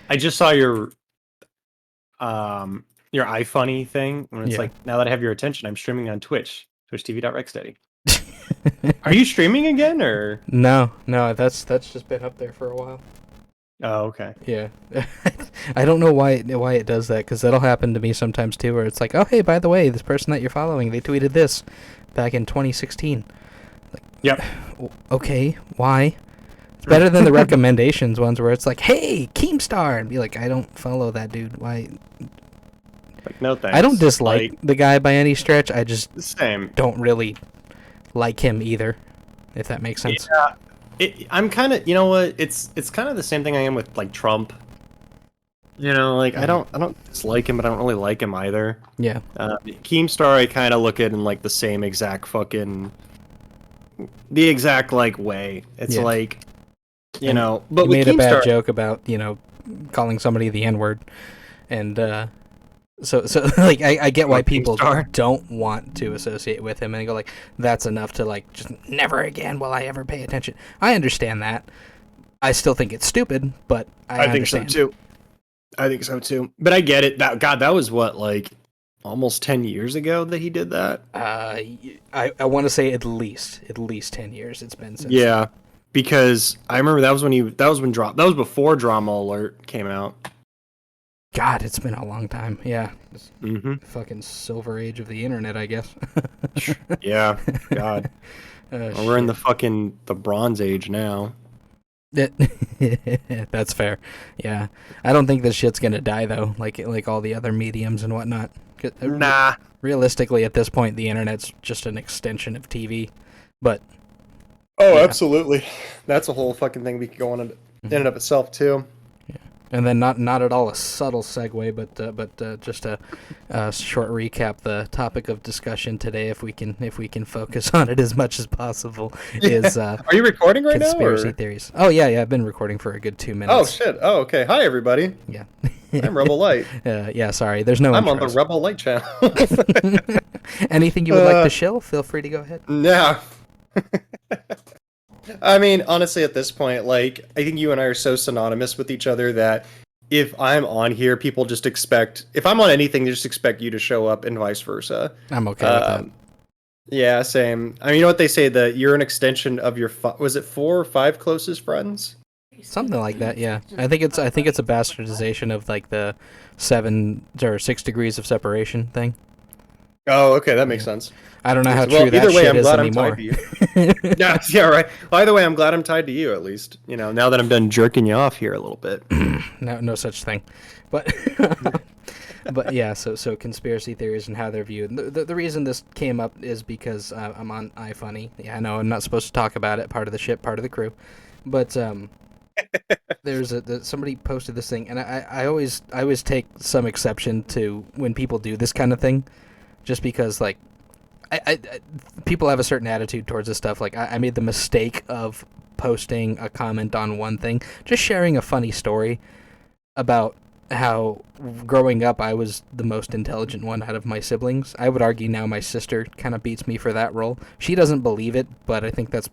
I just saw your iFunny thing when it's Yeah. like, now that I have your attention, I'm streaming on Twitch, twitch.tv.recsteady. Are you streaming again or? No, no, that's just been up there for a while. Oh, okay. Yeah. I don't know why it does that, because that'll happen to me sometimes too, where it's like, oh hey, by the way, this person that you're following, they tweeted this back in 2016. Like, Yep. okay, why? It's better than the recommendations ones where it's like, hey, Keemstar, and be like, I don't follow that dude. Why? Like, no thanks. I don't dislike Like, the guy by any stretch. I just same. don't really like him either, if that makes sense. Yeah. I'm kind of, you know what? It's kind of the same thing I am with like Trump. You know, like I don't dislike him, but I don't really like him either. Yeah. Keemstar, I kind of look at in like the same exact the exact like way. It's Yeah. like, you And know, but he with made a bad Keemstar, joke about, calling somebody the N-word. And so like I get why people Keemstar. don't want to associate with him and go like, that's enough to like just never again will I ever pay attention. I understand that. I still think it's stupid, but I think so understand. too. I think so too. But I get it. That was what, like almost 10 years ago that he did that. I want to say at least 10 years it's been since. Yeah, because I remember that was before Drama Alert came out. God, it's been a long time. Yeah. Mm-hmm. Fucking silver age of the internet, I guess. Yeah, God. Well, we're in the Bronze Age now. That's fair. Yeah, I don't think this shit's gonna die though, like all the other mediums and whatnot. Nah. Realistically, at this point, the internet's just an extension of TV. But Oh, yeah. absolutely. That's a whole fucking thing we could go on in and of itself too. And then not at all a subtle segue, but just a short recap. The topic of discussion today, if we can focus on it as much as possible, is Are you recording right now? conspiracy theories. Oh yeah, I've been recording for a good 2 minutes. Oh shit. Oh, okay. Hi everybody. Yeah. I'm Rebel Light. Yeah, sorry. There's no I'm on the intros. Rebel Light channel. Anything you would like to shill, feel free to go ahead. Yeah. I mean, honestly, at this point, like, I think you and I are so synonymous with each other that if I'm on here, people just expect, if I'm on anything, they just expect you to show up and vice versa. I'm okay with that. Yeah, same. I mean, you know what they say, that you're an extension of your, was it 4 or 5 closest friends? Something like that, yeah. I think it's a bastardization of like the 7 or 6 degrees of separation thing. Oh, okay, that makes sense. I don't know how Well, true that either way, shit I'm is glad I'm anymore. tied to you. Yeah, right. Well, either way, I'm glad I'm tied to you, at least. You know, now that I'm done jerking you off here a little bit. No such thing. But but yeah, so conspiracy theories and how they're viewed. The reason this came up is because I'm on iFunny. Yeah, I know I'm not supposed to talk about it. Part of the ship, part of the crew. But somebody posted this thing, and I always take some exception to when people do this kind of thing, just because like I people have a certain attitude towards this stuff. Like I made the mistake of posting a comment on one thing, just sharing a funny story about how growing up I was the most intelligent one out of my siblings. I would argue now my sister kind of beats me for that role. She doesn't believe it, but I think that's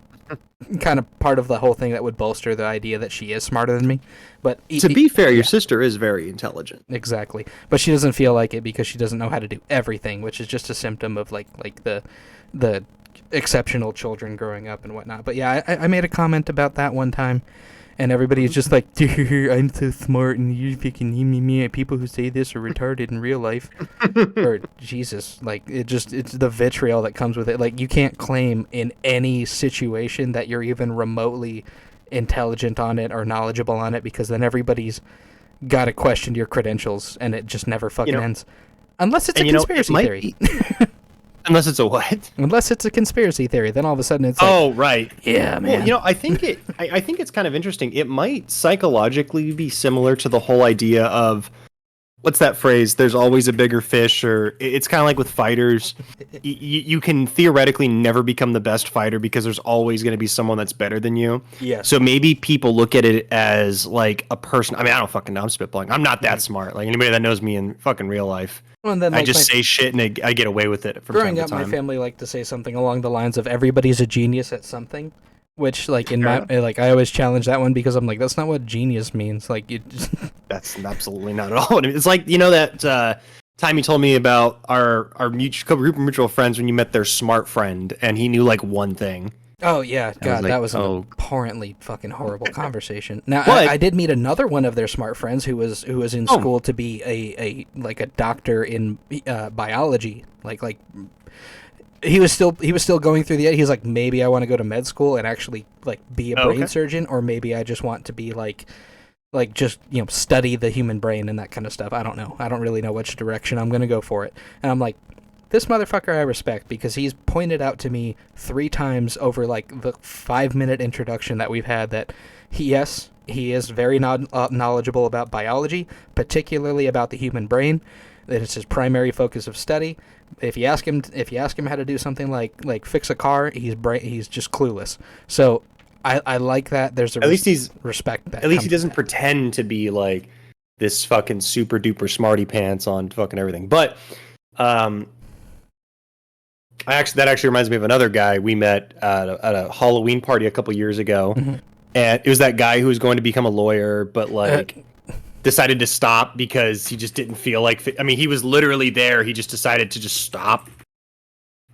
kind of part of the whole thing that would bolster the idea that she is smarter than me. But To be fair, your sister is very intelligent. exactly, but she doesn't feel like it because she doesn't know how to do everything, which is just a symptom of like the exceptional children growing up and whatnot. But yeah, I made a comment about that one time, and everybody's just like, I'm so smart, and you fucking me. People who say this are retarded in real life. Or Jesus, like it's the vitriol that comes with it. Like you can't claim in any situation that you're even remotely intelligent on it or knowledgeable on it, because then everybody's got to question your credentials, and it just never fucking ends. Unless it's a conspiracy theory. Unless it's a what? Unless it's a conspiracy theory, then all of a sudden it's like, Oh, right. yeah, man. Well, I think I think it's kind of interesting. It might psychologically be similar to the whole idea of, what's that phrase? There's always a bigger fish, or it's kind of like with fighters. You can theoretically never become the best fighter because there's always going to be someone that's better than you. Yeah. So maybe people look at it as like a person. I mean, I don't fucking know. I'm spitballing. I'm not that smart. Like anybody that knows me in fucking real life, Well, and then, I like, just say shit and I get away with it from growing time up, to my time. family liked to say something along the lines of everybody's a genius at something. Which, like, in Fair my enough. like, I always challenge that one because I'm like, that's not what genius means. Like, you just, That's absolutely not at all what it means. It's like, you know, that time you told me about our mutual group of mutual friends when you met their smart friend and he knew like one thing. oh yeah, I was God, like, that was an oh, abhorrently fucking horrible conversation. Now, I but did meet another one of their smart friends who was in oh, school to be a like a doctor in biology. Like he was still going through the. He's like, maybe I want to go to med school and actually like be a brain okay. surgeon, or maybe I just want to be like just study the human brain and that kind of stuff. I don't know. I don't really know which direction I'm gonna go for it. And I'm like, this motherfucker I respect because he's pointed out to me 3 times over like the 5-minute introduction that we've had that he is very knowledgeable about biology, particularly about the human brain. That it's his primary focus of study. If you ask him how to do something like fix a car, he's just clueless. So I like that. There's a At least he's respect that. at least he comes with doesn't that. pretend to be like this fucking super duper smarty pants on fucking everything. But um, that actually reminds me of another guy we met at a Halloween party a couple years ago, Mhm. and it was that guy who was going to become a lawyer, but Uh, like decided to stop because he just didn't feel like. I mean, he was literally there. He just decided to just stop.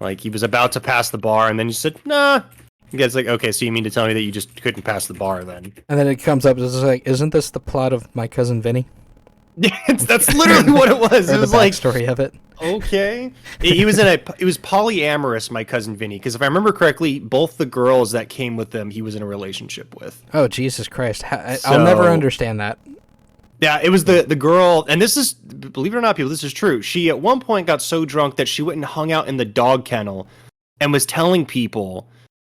Like he was about to pass the bar, and then he said, "Nah." You guys like, okay, so you mean to tell me that you just couldn't pass the bar then? and then it comes up it's like, isn't this the plot of My Cousin Vinny? Yeah, that's literally what it was. Or It the was like, backstory of it. okay. He was it was polyamorous, my cousin Vinny, because if I remember correctly, both the girls that came with them, he was in a relationship with. Oh Jesus Christ! I'll never So understand that. yeah, it was the girl, and this is, believe it or not, people, this is true. She at one point got so drunk that she went and hung out in the dog kennel and was telling people,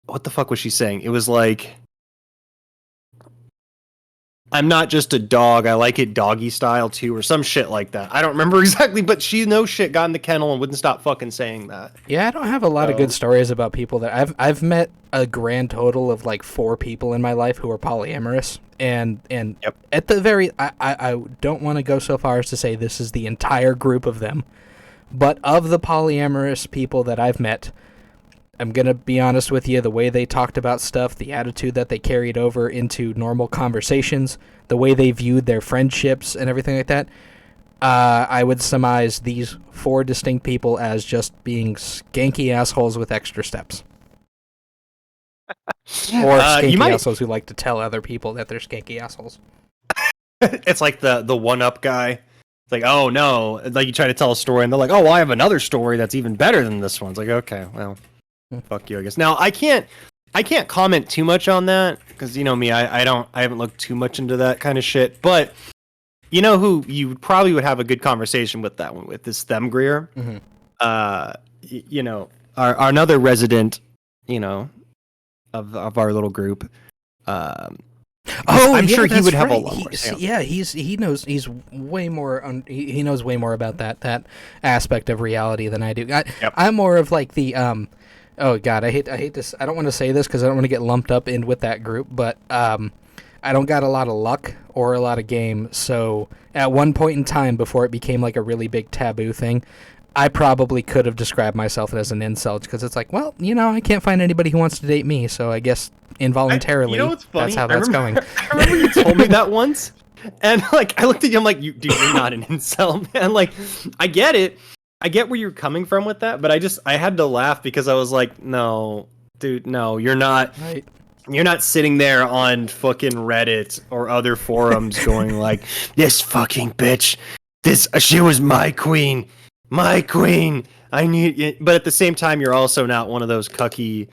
what the fuck was she saying? It was like, I'm not just a dog. I like it doggy style too, or some shit like that. I don't remember exactly, but she no shit got in the kennel and wouldn't stop fucking saying that. Yeah, I don't have a lot of good So stories about people that I've met a grand total of like 4 people in my life who are polyamorous, and yep. at the very I don't want to go so far as to say this is the entire group of them, but of the polyamorous people that I've met, I'm going to be honest with you, the way they talked about stuff, the attitude that they carried over into normal conversations, the way they viewed their friendships and everything like that, I would surmise these 4 distinct people as just being skanky assholes with extra steps. Or skanky assholes who like to tell other people that they're skanky assholes. It's like the one up guy. It's like, oh no, like you try to tell a story and they're like, oh, well, I have another story that's even better than this one. It's like, okay, well, fuck you, I guess. Now I can't comment too much on that because you know me, I haven't looked too much into that kind of shit. But you know who you probably would have a good conversation with that one with is Them Greer. Mm-hmm. You know, our another resident, you know, of our little group. I'm sure he would have a lot more. He knows way more. He knows way more about that aspect of reality than I do. I'm more of like the Oh God, I hate this. I don't want to say this because I don't want to get lumped up in with that group, but I don't got a lot of luck or a lot of game. So at one point in time, before it became like a really big taboo thing, I probably could have described myself as an incel because it's like, well, I can't find anybody who wants to date me, so I guess involuntarily, you know what's funny? that's how that's going. I remember you told me that once, and like I looked at you, I'm like, dude, you're not an incel, man. Like, I get it. I get where you're coming from with that, but I had to laugh because I was like, no, dude, no, you're not. Right. You're not sitting there on fucking Reddit or other forums going like, this fucking bitch, she was my queen. I need it. But at the same time, you're also not one of those cucky,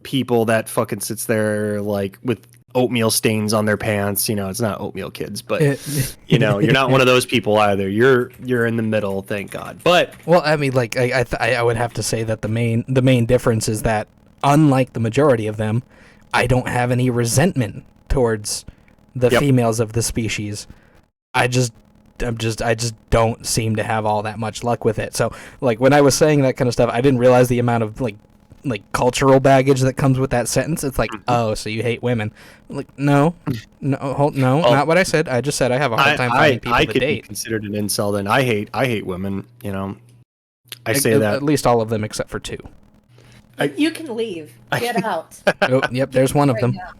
people that fucking sits there like with oatmeal stains on their pants. It's not oatmeal kids, but you're not one of those people either. You're in the middle, thank God. But well, I mean, like I would have to say that the main difference is that unlike the majority of them, I don't have any resentment towards the females of the species. I just don't seem to have all that much luck with it. So like when I was saying that kind of stuff, I didn't realize the amount of like cultural baggage that comes with that sentence. It's like, oh, so you hate women? Like, no, not what I said. I just said I have a hard time finding people to date. I could be considered an incel then. I hate women. I say that at least all of them except for 2. You can leave. Get out. Oh, yep, there's one of Right them. now.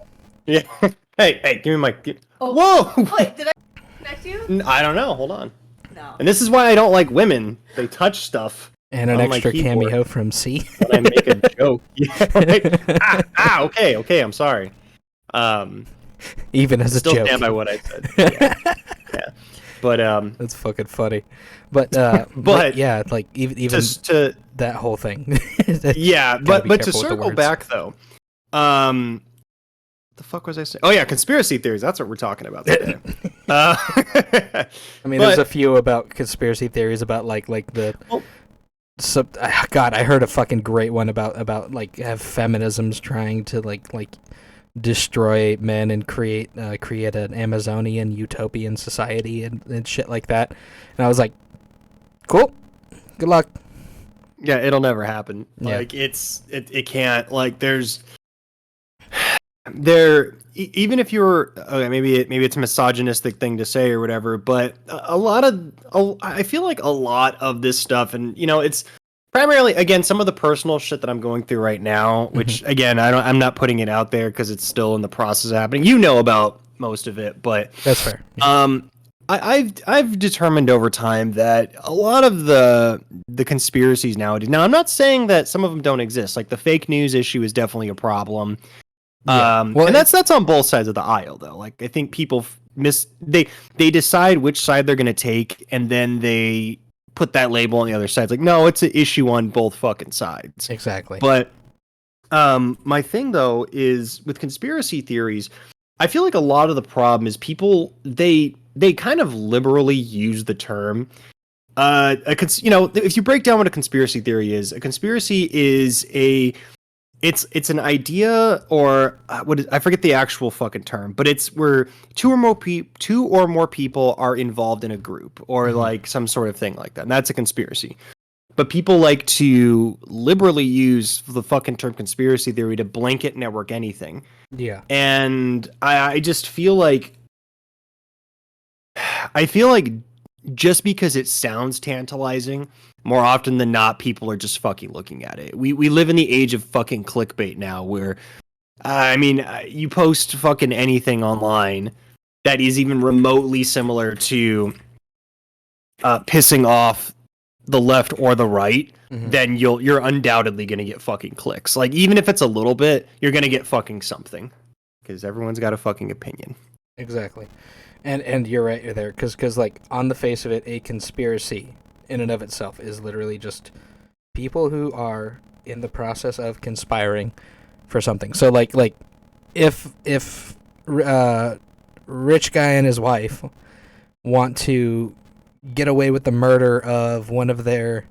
Yeah. Hey, give me my. Oh. Whoa! Wait, did I connect you? I don't know. Hold on. No. And this is why I don't like women. They touch stuff. And an on my extra keyboard cameo from C. when I make a joke. Yeah, right? Okay. I'm sorry. Even as a Still joke. stand by what I said. Yeah. But That's fucking funny. But But- yeah, like even just to that whole thing. yeah, Gotta be but to careful with the circle words. back though, what the fuck was I saying? Oh yeah, conspiracy theories. That's what we're talking about today. I mean, but- there's a few about conspiracy theories about like the. Well- God, I heard a fucking great one about like have feminisms trying to like destroy men and create an Amazonian utopian society and shit like that. And I was like, cool, good luck. Yeah, it'll never happen. Yeah. Like it can't. Like even if you're okay, maybe it's a misogynistic thing to say or whatever, but I feel like a lot of this stuff, and it's primarily again some of the personal shit that I'm going through right now, which again I'm not putting it out there because it's still in the process of happening. You know about most of it, but That's fair. Yeah. I've determined over time that a lot of the conspiracies nowadays. Now, I'm not saying that some of them don't exist. Like the fake news issue is definitely a problem. Yeah. Well, and that's on both sides of the aisle, though. Like I think people they decide which side they're going to take, and then they put that label on the other side. It's like, no, it's an issue on both fucking sides. Exactly. But my thing though is with conspiracy theories, I feel like a lot of the problem is people they kind of liberally use the term. If you break down what a conspiracy theory is, a conspiracy is it's an idea or I forget the actual fucking term, but it's where two or more people are involved in a group or like some sort of thing like that. And that's a conspiracy. But people like to liberally use the fucking term conspiracy theory to blanket network anything. Yeah. And I just feel like just because it sounds tantalizing, more often than not, people are just fucking looking at it. We live in the age of fucking clickbait now, where you post fucking anything online that is even remotely similar to pissing off the left or the right, then you're undoubtedly gonna get fucking clicks. Like even if it's a little bit, you're gonna get fucking something because everyone's got a fucking opinion. Exactly. And you're right there, because like on the face of it, a conspiracy in and of itself is literally just people who are in the process of conspiring for something. So like if rich guy and his wife want to get away with the murder of one of their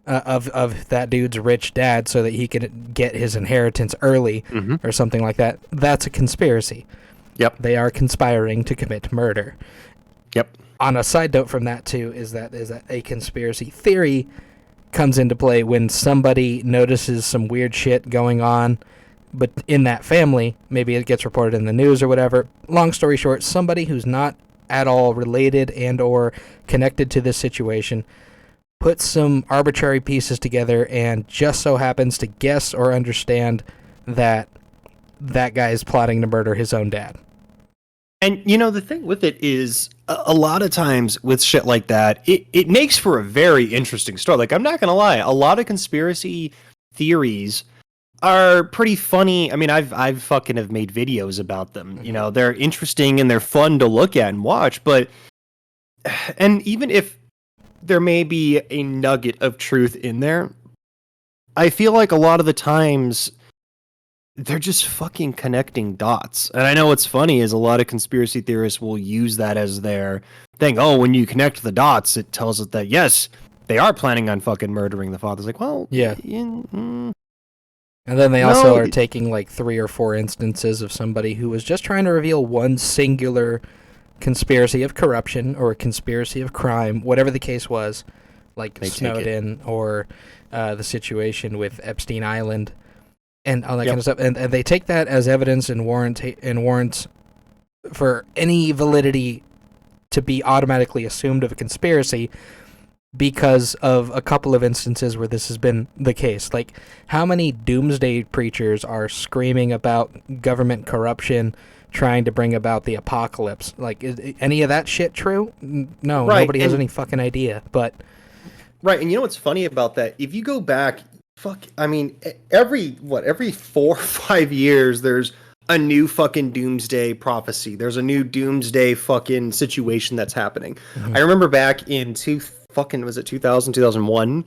of that dude's rich dad so that he can get his inheritance early or something like that, that's a conspiracy. Yep. They are conspiring to commit murder. Yep. On a side note from that too is that a conspiracy theory comes into play when somebody notices some weird shit going on, but in that family, maybe it gets reported in the news or whatever. Long story short, somebody who's not at all related and or connected to this situation puts some arbitrary pieces together and just so happens to guess or understand that guy is plotting to murder his own dad. And the thing with it is a lot of times with shit like that, it makes for a very interesting story. Like I'm not gonna lie, a lot of conspiracy theories are pretty funny. I mean, I've fucking have made videos about them. They're interesting and they're fun to look at and watch. And even if there may be a nugget of truth in there, I feel like a lot of the times they're just fucking connecting dots. And I know what's funny is a lot of conspiracy theorists will use that as their thing. Oh, when you connect the dots, it tells us that, yes, they are planning on fucking murdering the father. It's like, well, yeah. And then they also are taking like 3 or 4 instances of somebody who was just trying to reveal one singular conspiracy of corruption or a conspiracy of crime, whatever the case was, like Snowden or the situation with Epstein Island. And all that kind of stuff, and they take that as evidence and warrants for any validity to be automatically assumed of a conspiracy. because of a couple of instances where this has been the case. Like, how many doomsday preachers are screaming about government corruption, trying to bring about the apocalypse? Like, is any of that shit true? No, Right, nobody has and- any fucking idea. But Right, and you know what's funny about that? If you go back, I mean, every 4 or 5 years, there's a new fucking doomsday prophecy. There's a new doomsday fucking situation that's happening. Mhm. I remember back in 2000, 2001,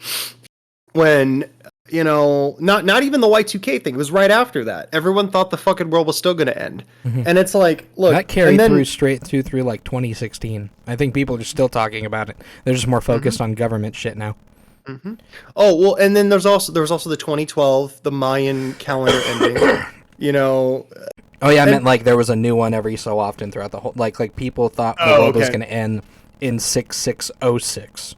when, you know, not even the Y2K thing. It was right after that. Everyone thought the fucking world was still going to end. Mhm. And it's like, look, that carried and then, through straight through like 2016. I think people are still talking about it. They're just more focused on government shit now. Mhm. Oh, well, and then there was also the 2012, the Mayan calendar ending. You know, Oh yeah, I meant like there was a new one every so often throughout the whole. Like people thought the world was okay. going to end in 6606.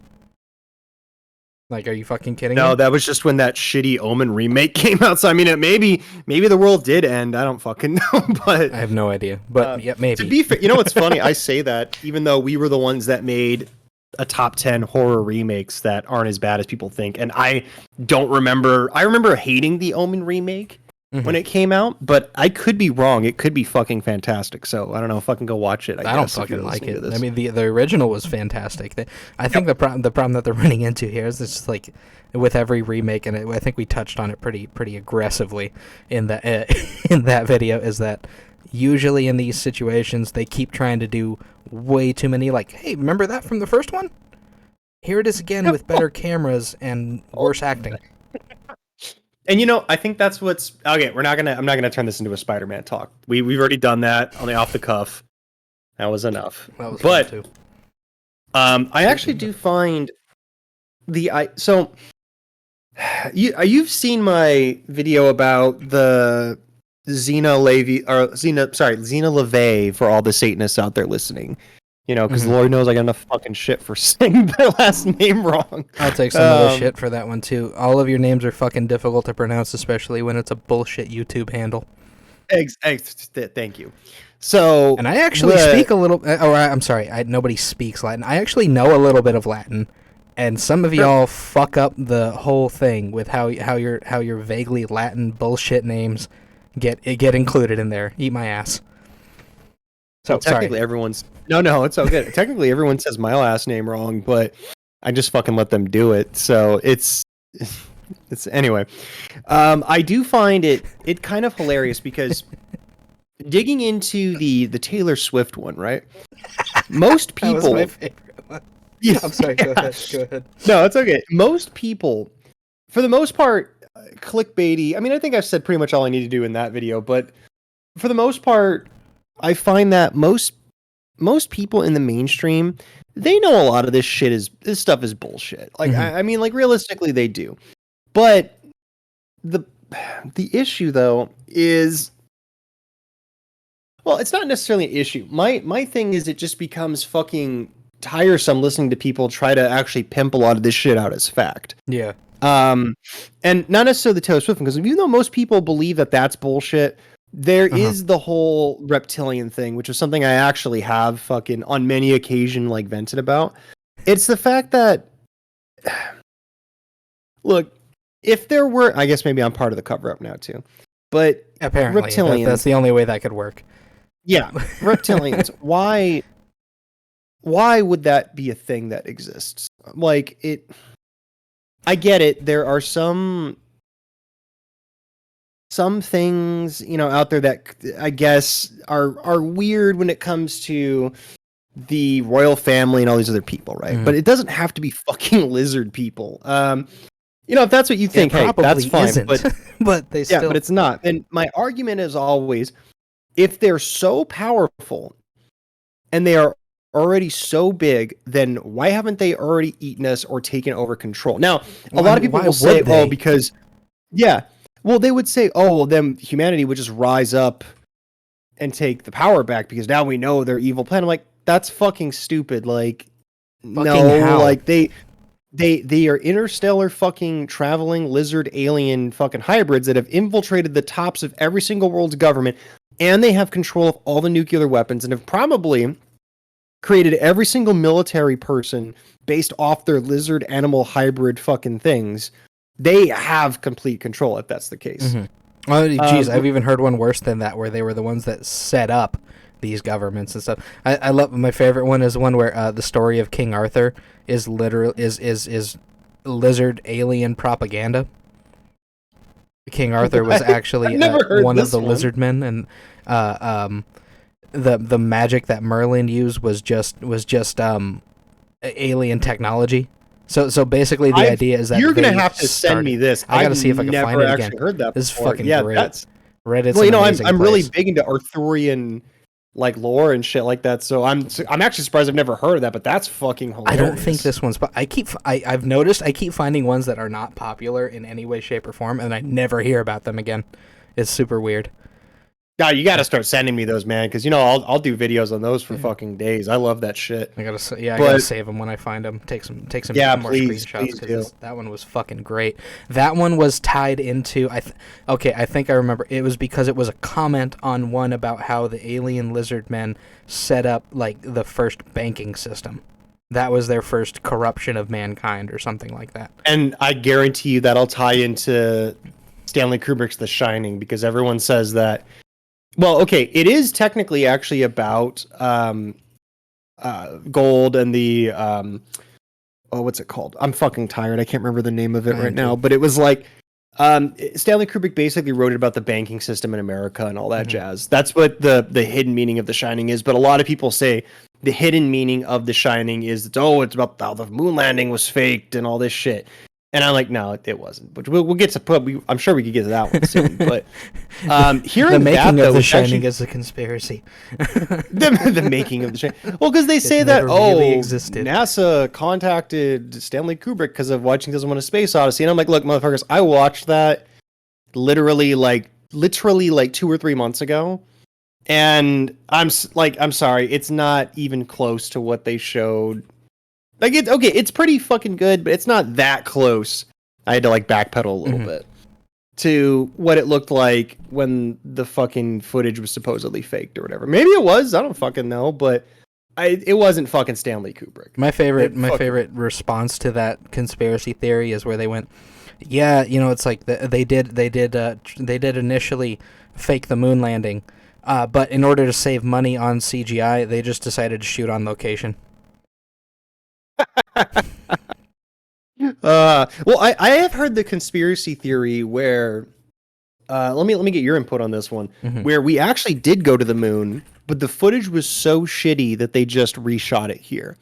Like, are you fucking kidding No, me? that was just when that shitty Omen remake came out. So I mean, maybe the world did end. I don't fucking know, but I have no idea, but yeah, maybe. to be fair, you know what's funny? I say that even though we were the ones that made a top 10 horror remakes that aren't as bad as people think, and I don't remember. I remember hating the Omen remake when it came out, but I could be wrong. It could be fucking fantastic. So I don't know if I can go watch it. I don't guess, if fucking you're like listening it. to this. I mean, the original was fantastic. I think the problem that they're running into here is it's like with every remake, and I think we touched on it pretty aggressively in that in that video, is that usually in these situations they keep trying to do way too many. Like, hey, remember that from the first one? Here it is again with better cameras and worse acting. And you know, I think that's what's okay. I'm not gonna turn this into a Spider-Man talk. We've already done that on the off the cuff. That was enough. That was But fun too. I actually do find you've seen my video about the Xena LaVey for all the Satanists out there listening. You know, because Lord knows I got enough fucking shit for saying their last name wrong. I'll take some of the shit for that one too. All of your names are fucking difficult to pronounce, especially when it's a bullshit YouTube handle. Thank you. So, And I actually speak a little. I'm sorry. Nobody speaks Latin. I actually know a little bit of Latin, and some of y'all fuck up the whole thing with how your vaguely Latin bullshit names get included in there. Eat my ass. So technically, everyone's no, it's all good. Technically, everyone says my last name wrong, but I just fucking let them do it. So it's anyway. I do find it kind of hilarious because digging into the Taylor Swift one, right? Most people. That was my favorite one. Yeah, I'm sorry. Go ahead. No, it's okay. Most people, for the most part, clickbaity. I mean, I think I've said pretty much all I need to do in that video, but for the most part, I find that most people in the mainstream, they know a lot of this stuff is bullshit. Like, I mean, like realistically, they do. But the issue though is, well, it's not necessarily an issue. My thing is, it just becomes fucking tiresome listening to people try to actually pimp a lot of this shit out as fact. Yeah. And not necessarily the Taylor Swift, because even though most people believe that that's bullshit, there is the whole reptilian thing, which is something I actually have fucking on many occasions like vented about. It's the fact that, look, if there were, I guess maybe I'm part of the cover up now too, but Apparently, reptilians, that's the only way that could work. yeah, reptilians. Why would that be a thing that exists? Like it, I get it. There are some things, you know, out there that I guess are weird when it comes to the royal family and all these other people, right? But it doesn't have to be fucking lizard people. You know, if that's what you think, hey, that's fine. Isn't. But but they still. yeah, but it's not. And my argument is always, if they're so powerful and they are already so big, then why haven't they already eaten us or taken over control? Now, a lot of people will say, oh, because, yeah. Well, they would say, oh, well, then humanity would just rise up and take the power back because now we know their evil plan. I'm like, that's fucking stupid. Like, no, like they are interstellar fucking traveling lizard alien fucking hybrids that have infiltrated the tops of every single world's government, and they have control of all the nuclear weapons and have probably created every single military person based off their lizard animal hybrid fucking things, they have complete control if that's the case. Oh, geez, I've even heard one worse than that, where they were the ones that set up these governments and stuff. I love, my favorite one is one where the story of King Arthur is is lizard alien propaganda. King Arthur was actually one of the lizard men, and the magic that Merlin used was just alien technology. So basically, the idea is that you're gonna have to send me this. I gotta see if I can find it again. Heard that this before. is fucking great. That's Reddit's well, place. I'm really big into Arthurian like lore and shit like that. So I'm actually surprised I've never heard of that. But that's fucking hilarious. I don't think this one's. I've noticed I keep finding ones that are not popular in any way, shape, or form, and I never hear about them again. It's super weird. God, you got to start sending me those, man, because I'll do videos on those for fucking days. I love that shit. I gotta save them when I find them. Take some more screenshots, because that one was fucking great. That one was tied into I think I remember. It was because it was a comment on one about how the alien lizard men set up like the first banking system. That was their first corruption of mankind or something like that. And I guarantee you that'll tie into Stanley Kubrick's The Shining, because everyone says that. Well, okay, it is technically actually about gold and the what's it called? I'm fucking tired. I can't remember the name of it right now, but it was like Stanley Kubrick basically wrote it about the banking system in America and all that jazz. That's what the hidden meaning of The Shining is. But a lot of people say the hidden meaning of The Shining is it's about how the moon landing was faked and all this shit. And I'm like, no, it wasn't. But we'll get to I'm sure we could get to that one soon. But hearing the making that, of The Shining is a conspiracy. the making of The Shining. Well, because they say that NASA contacted Stanley Kubrick because of watching 2001: A Space Odyssey, and I'm like, look, motherfuckers, I watched that literally like 2 or 3 months ago, and I'm sorry, it's not even close to what they showed. Like it's pretty fucking good, but it's not that close. I had to like backpedal a little bit to what it looked like when the fucking footage was supposedly faked or whatever. Maybe it was. I don't fucking know, but it wasn't fucking Stanley Kubrick. My favorite response to that conspiracy theory is where they went, yeah, it's like they did initially fake the moon landing, but in order to save money on CGI, they just decided to shoot on location. Well, I have heard the conspiracy theory where let me get your input on this one, where we actually did go to the moon, but the footage was so shitty that they just reshot it here.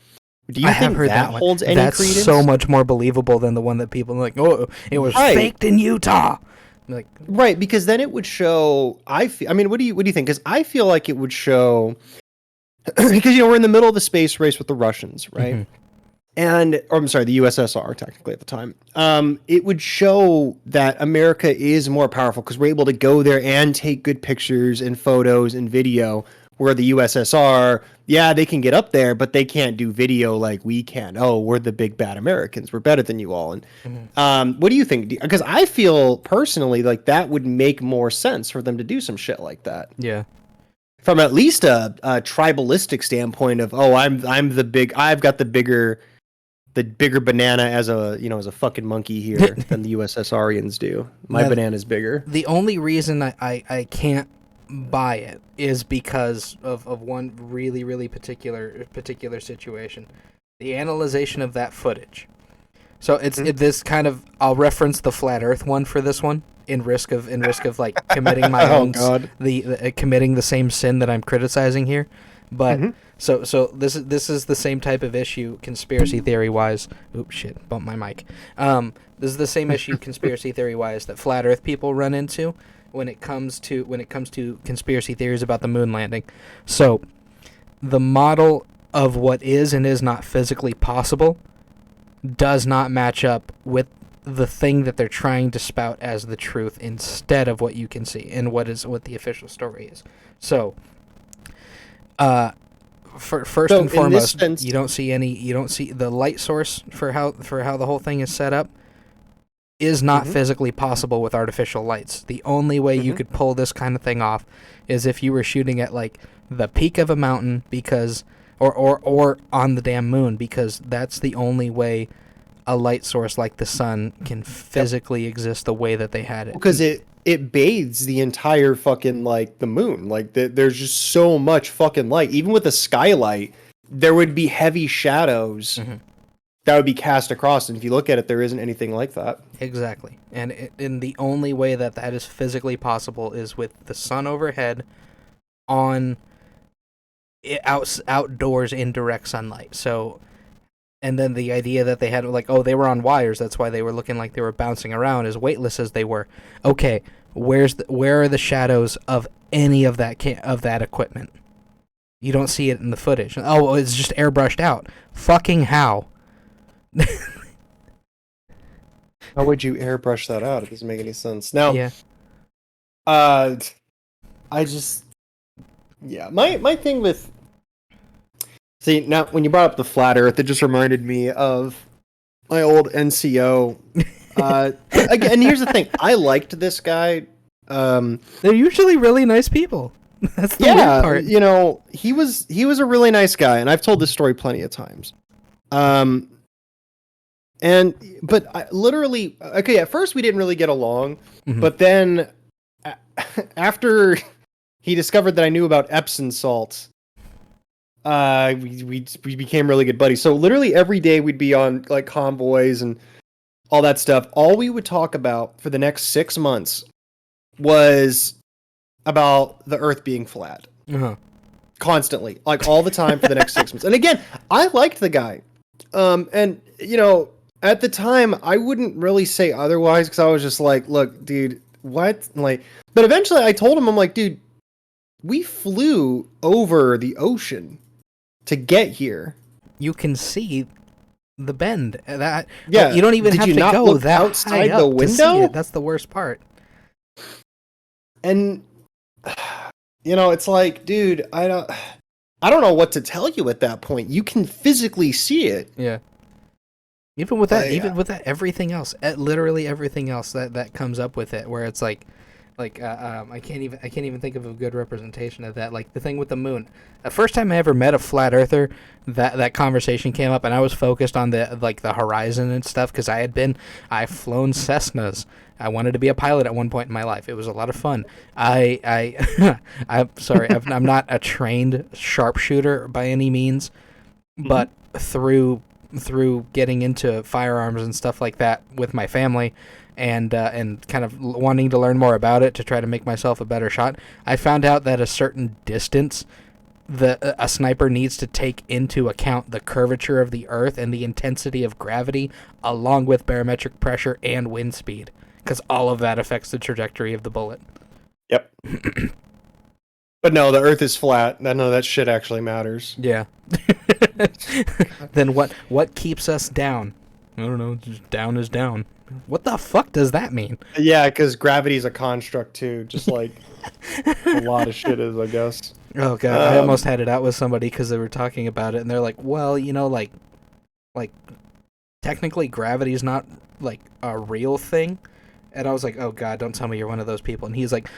Do you think that holds any credence? That's so much more believable than the one that people are like, oh, it was faked in Utah. Like, right, because then it would show. I mean, what do you think? Because I feel like it would show because we're in the middle of the space race with the Russians, right? Or I'm sorry, the USSR technically at the time. It would show that America is more powerful because we're able to go there and take good pictures and photos and video, where the USSR, yeah, they can get up there, but they can't do video like we can. Oh, we're the big bad Americans. We're better than you all. And what do you think? Because I feel personally like that would make more sense for them to do some shit like that. Yeah. From at least a tribalistic standpoint of, oh, I've got the bigger banana as a fucking monkey here than the USSRians do. My banana's bigger. The only reason I can't buy it is because of one really, really particular situation. The analyzation of that footage. So it's this kind of, I'll reference the flat earth one for this one in risk of like committing my own committing the same sin that I'm criticizing here. But so this is the same type of issue conspiracy theory wise. Oops, shit, bumped my mic. This is the same issue conspiracy theory wise that flat earth people run into when it comes to conspiracy theories about the moon landing. So the model of what is and is not physically possible does not match up with the thing that they're trying to spout as the truth instead of what you can see and what the official story is. So first and foremost, you don't see the light source for how the whole thing is set up is not physically possible with artificial lights. The only way you could pull this kind of thing off is if you were shooting at like the peak of a mountain or on the damn moon, because that's the only way a light source like the sun can physically exist the way that they had it. Because it bathes the entire fucking, like, the moon. Like, there's just so much fucking light. Even with a skylight, there would be heavy shadows that would be cast across. And if you look at it, there isn't anything like that. Exactly. And the only way that is physically possible is with the sun overhead on outdoors in direct sunlight. So, and then the idea that they had, like, oh, they were on wires, that's why they were looking like they were bouncing around, as weightless as they were. Okay, where are the shadows of any of that equipment? You don't see it in the footage. Oh, it's just airbrushed out. Fucking how? How would you airbrush that out? It doesn't make any sense. Now, yeah. I just, yeah, my thing with, see, now when you brought up the flat Earth, it just reminded me of my old NCO. Again, and here's the thing: I liked this guy. They're usually really nice people. That's the weird part. You know, he was a really nice guy, and I've told this story plenty of times. But I, literally, okay, at first we didn't really get along, but then after he discovered that I knew about Epsom salts, we became really good buddies. So literally every day we'd be on, like, convoys and all that stuff. All we would talk about for the next 6 months was about the Earth being flat. Constantly, like, all the time for the next 6 months. And again, I liked the guy. And, you know, at the time, I wouldn't really say otherwise, because I was just like, look, dude, what? Like, but eventually I told him, I'm like, dude, we flew over the ocean to get here. You can see the bend. That, yeah, you don't even have to go that outside high the up to see window. it. That's the worst part. And, you know, it's like, dude, I don't know what to tell you at that point. You can physically see it. Yeah. Even with that, everything else, literally everything else that comes up with it, where it's like, I can't even think of a good representation of that. Like the thing with the moon. The first time I ever met a flat earther, that conversation came up, and I was focused on the horizon and stuff, because I've flown Cessnas. I wanted to be a pilot at one point in my life. It was a lot of fun. I'm sorry, I'm not a trained sharpshooter by any means, but through getting into firearms and stuff like that with my family, and kind of wanting to learn more about it to try to make myself a better shot, I found out that a certain distance a sniper needs to take into account the curvature of the Earth and the intensity of gravity, along with barometric pressure and wind speed, because all of that affects the trajectory of the bullet. Yep. But no, the Earth is flat. None of that shit actually matters. Yeah. Then what keeps us down? I don't know. Just down is down. What the fuck does that mean? Yeah, because gravity's a construct too, just like a lot of shit is, I guess. Oh god, I almost had it out with somebody because they were talking about it, and they're like, "Well, you know, like technically gravity's not like a real thing," and I was like, "Oh god, don't tell me you're one of those people." And he's like,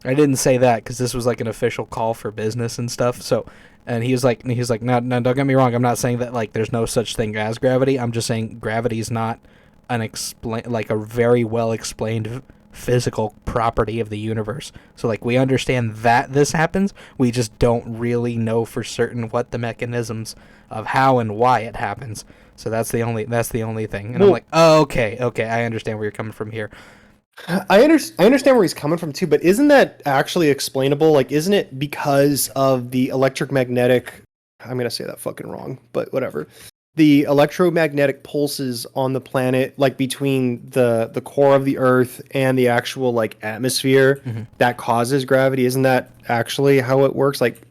I didn't say that because this was like an official call for business and stuff. So, and he was like, no, don't get me wrong. I'm not saying that like there's no such thing as gravity. I'm just saying gravity's not like a very well explained physical property of the universe. So like we understand that this happens. We just don't really know for certain what the mechanisms of how and why it happens. So that's the only thing. And I'm like, oh, okay, I understand where you're coming from here. I understand where he's coming from too, but isn't that actually explainable? Like, isn't it because of the electromagnetic? I'm gonna say that fucking wrong, but whatever. The electromagnetic pulses on the planet, like between the core of the Earth and the actual like atmosphere, that causes gravity. Isn't that actually how it works? Like,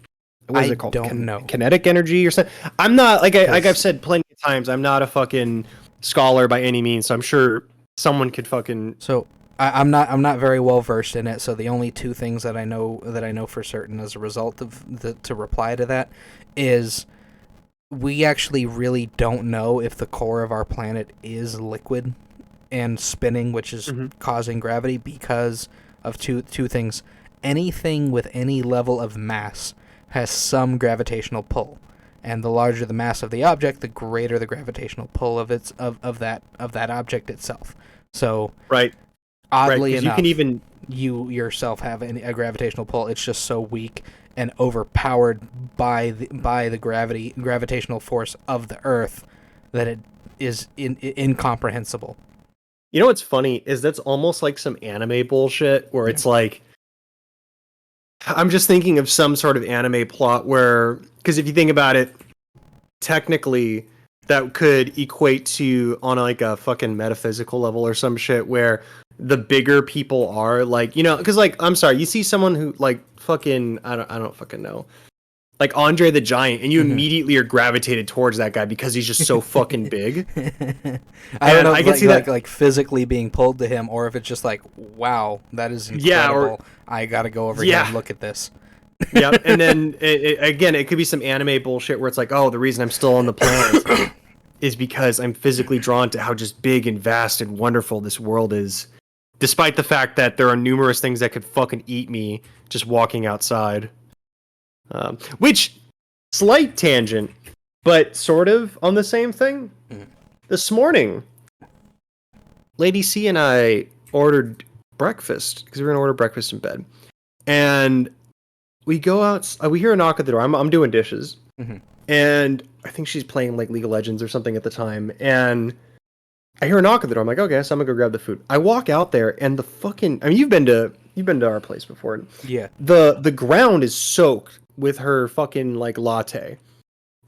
what is it called? Don't know. Kinetic energy or something. I'm not like I've said plenty of times. I'm not a fucking scholar by any means. So I'm sure someone could fucking. So I'm not very well versed in it. So the only two things that I know for certain as a result of to reply to that is, we actually really don't know if the core of our planet is liquid and spinning, which is causing gravity, because of two things. Anything with any level of mass has some gravitational pull, and the larger the mass of the object, the greater the gravitational pull of that object itself. So, Right. oddly Right, 'cause enough, you can even you yourself have a gravitational pull. It's just so weak and overpowered by the gravitational force of the Earth that it is incomprehensible. You know what's funny is that's almost like some anime bullshit where it's like, I'm just thinking of some sort of anime plot where, because if you think about it, technically that could equate to on like a fucking metaphysical level or some shit where the bigger people are, like, you know, because like, I'm sorry, you see someone who like fucking, I don't fucking know, like Andre the Giant, and you immediately are gravitated towards that guy because he's just so fucking big. I don't know I if can see that like physically being pulled to him, or if it's just like, wow, that is incredible. Yeah, or I gotta go over here and look at this. Yep, and then again, it could be some anime bullshit where it's like, oh, the reason I'm still on the planet is because I'm physically drawn to how just big and vast and wonderful this world is, despite the fact that there are numerous things that could fucking eat me just walking outside. Which, slight tangent, but sort of on the same thing. This morning, Lady C and I ordered breakfast because we were gonna order breakfast in bed, and we go out. We hear a knock at the door. I'm doing dishes, and I think she's playing like League of Legends or something at the time, and I hear a knock at the door. I'm like, okay, so I'm gonna go grab the food. I walk out there, and the fucking, I mean, you've been to our place before. Yeah. The ground is soaked with her fucking like latte.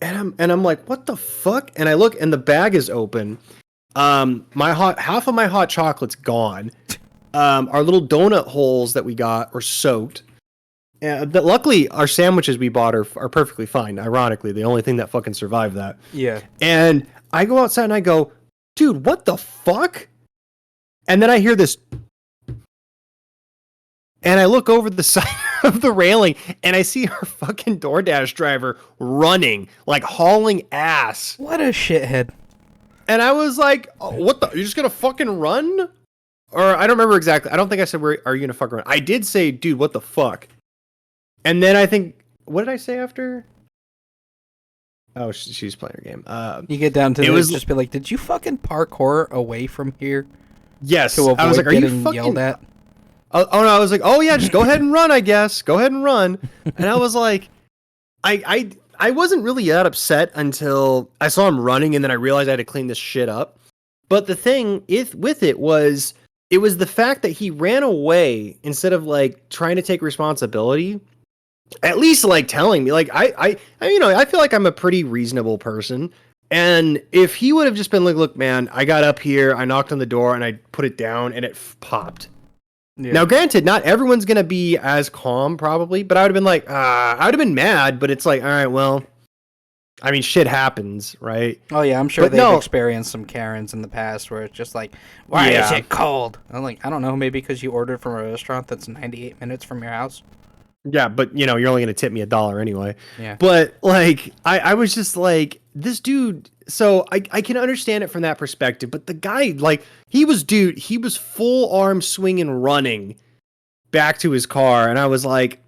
And I'm like, what the fuck? And I look, and the bag is open. Half of my hot chocolate's gone. Our little donut holes that we got are soaked. But luckily, our sandwiches we bought are perfectly fine. Ironically, the only thing that fucking survived that. Yeah. And I go outside and I go, dude, what the fuck? And then I hear this, and I look over the side of the railing, and I see our fucking DoorDash driver running, like hauling ass. What a shithead. And I was like, oh, what the? You're just gonna fucking run? Or I don't remember exactly. I don't think I said, are you gonna fucking run? I did say, dude, what the fuck? And then I think, what did I say after? Oh, she's playing her game. You get down to this, just be like, did you fucking parkour away from here? Yes. To avoid I was like, are you getting fucking yelled at? Oh no, I was like, oh yeah, just go ahead and run, I guess. Go ahead and run. And I was like, I wasn't really that upset until I saw him running, and then I realized I had to clean this shit up. But the thing with it was the fact that he ran away instead of like trying to take responsibility. At least like telling me, like I you know, I feel like I'm a pretty reasonable person. And if he would have just been like, look, man, I got up here, I knocked on the door, and I put it down, and it popped. Yeah. Now, granted, not everyone's going to be as calm, probably, but I would have been like, I would have been mad, but it's like, all right, well, I mean, shit happens, right? Oh, yeah, I'm sure they've experienced some Karens in the past where it's just like, why is it cold? I'm like, I don't know, maybe because you ordered from a restaurant that's 98 minutes from your house. Yeah, but, you know, you're only going to tip me $1 anyway. Yeah. But, like, I was just like, this dude... So I can understand it from that perspective, but the guy, like, he was full arm swinging, running back to his car, and I was like,